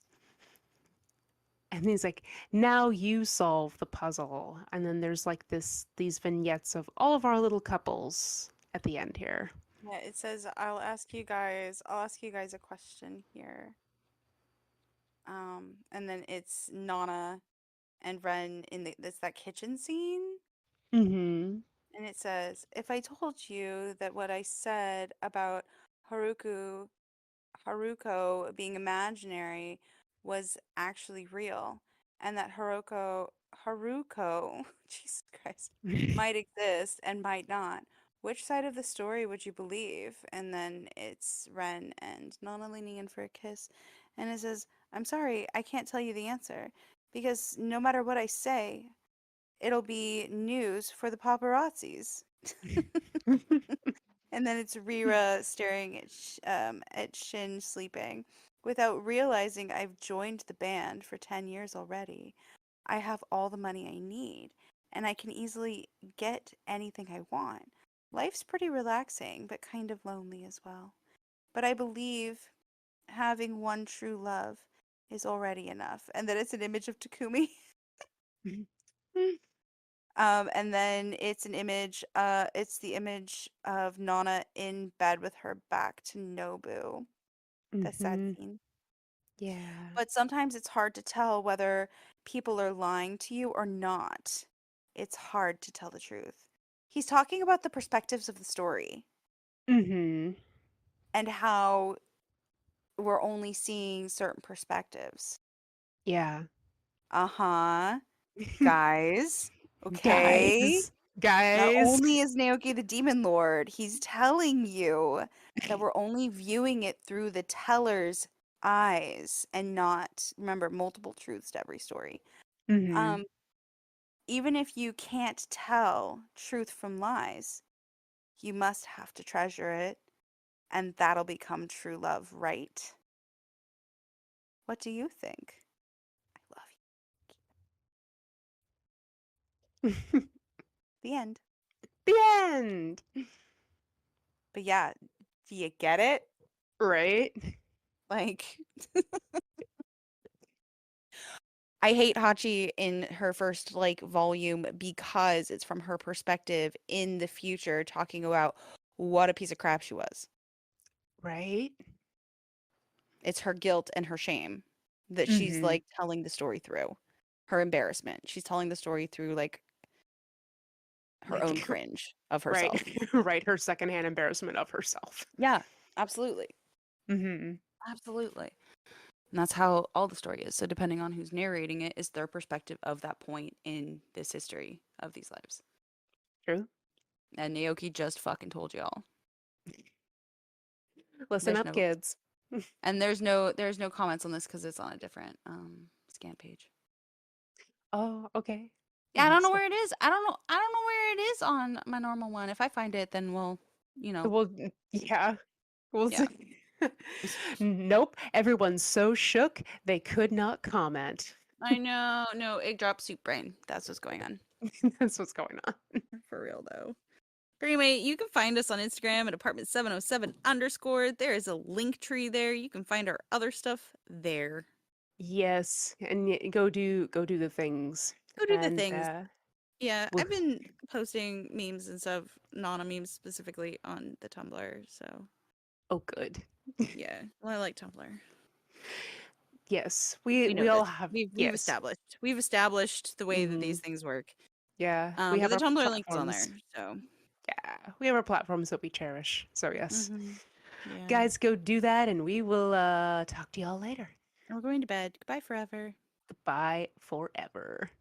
And he's like, now you solve the puzzle. And then there's like these vignettes of all of our little couples at the end here. Yeah, it says I'll ask you guys a question here. And then it's Nana and Ren in this that kitchen scene. Mm-hmm. And it says, if I told you that what I said about Haruku Haruko being imaginary was actually real, and that Haruko, Jesus Christ, might exist and might not. Which side of the story would you believe? And then it's Ren and Nana leaning in for a kiss, and it says, "I'm sorry, I can't tell you the answer because no matter what I say, it'll be news for the paparazzis." And then it's Rira staring at Shin sleeping. Without realizing I've joined the band for 10 years already, I have all the money I need, and I can easily get anything I want. Life's pretty relaxing, but kind of lonely as well. But I believe having one true love is already enough. And then it's an image of Takumi. And then it's the image of Nana in bed with her back to Nobu. The sad Mm-hmm. scene. Yeah. But sometimes it's hard to tell whether people are lying to you or not. It's hard to tell the truth. He's talking about the perspectives of the story Mm-hmm. and how we're only seeing certain perspectives. Yeah. Uh-huh. Guys. Okay. Guys. Not Guys. only is Naoki the demon lord, he's telling you that we're only viewing it through the teller's eyes and not, remember, multiple truths to every story. Mm-hmm. Um, Even if you can't tell truth from lies, you must have to treasure it, and that'll become true love, right? What do you think? I love The you. The end. end. But yeah, do you get it? Right? Like, I hate Hachi in her first like volume because it's from her perspective in the future talking about what a piece of crap she was. Right? It's her guilt and her shame that she's Mm-hmm. like telling the story through. Her embarrassment. She's telling the story through like her own Like, cringe of right. herself. Right. Her secondhand embarrassment of herself. Yeah, absolutely. Mm-hmm. Absolutely. And that's how all the story is. So depending on who's narrating it is their perspective of that point in this history of these lives. True. And Naoki just fucking told y'all. Listen There's up, no kids. and there's no comments on this because it's on a different scan page. Oh, okay. Yeah, I don't know So, where it is. I don't know where it is on my normal one. If I find it, then we'll, you know, well, yeah, we'll yeah. see. Nope. Everyone's so shook they could not comment. I know. No, egg drop soup brain. That's what's going on. That's what's going on. For real though. But anyway, you can find us on Instagram at apartment 707 underscore. There is a link tree there. You can find our other stuff there. Yes, and go do the things. Go do the And things. Yeah, w- I've been posting memes and stuff, Nana memes specifically on the Tumblr. So oh, good. yeah, well, I like Tumblr. Yes, We we know all this. have. We've Yes. established the way that Hmm. these things work. Yeah, we But have the our Tumblr link is on there. platforms. So Yeah, we have our platforms that we cherish. So yes, yeah, guys, go do that, and we will talk to y'all later. we're going to bed. Goodbye forever. Goodbye forever.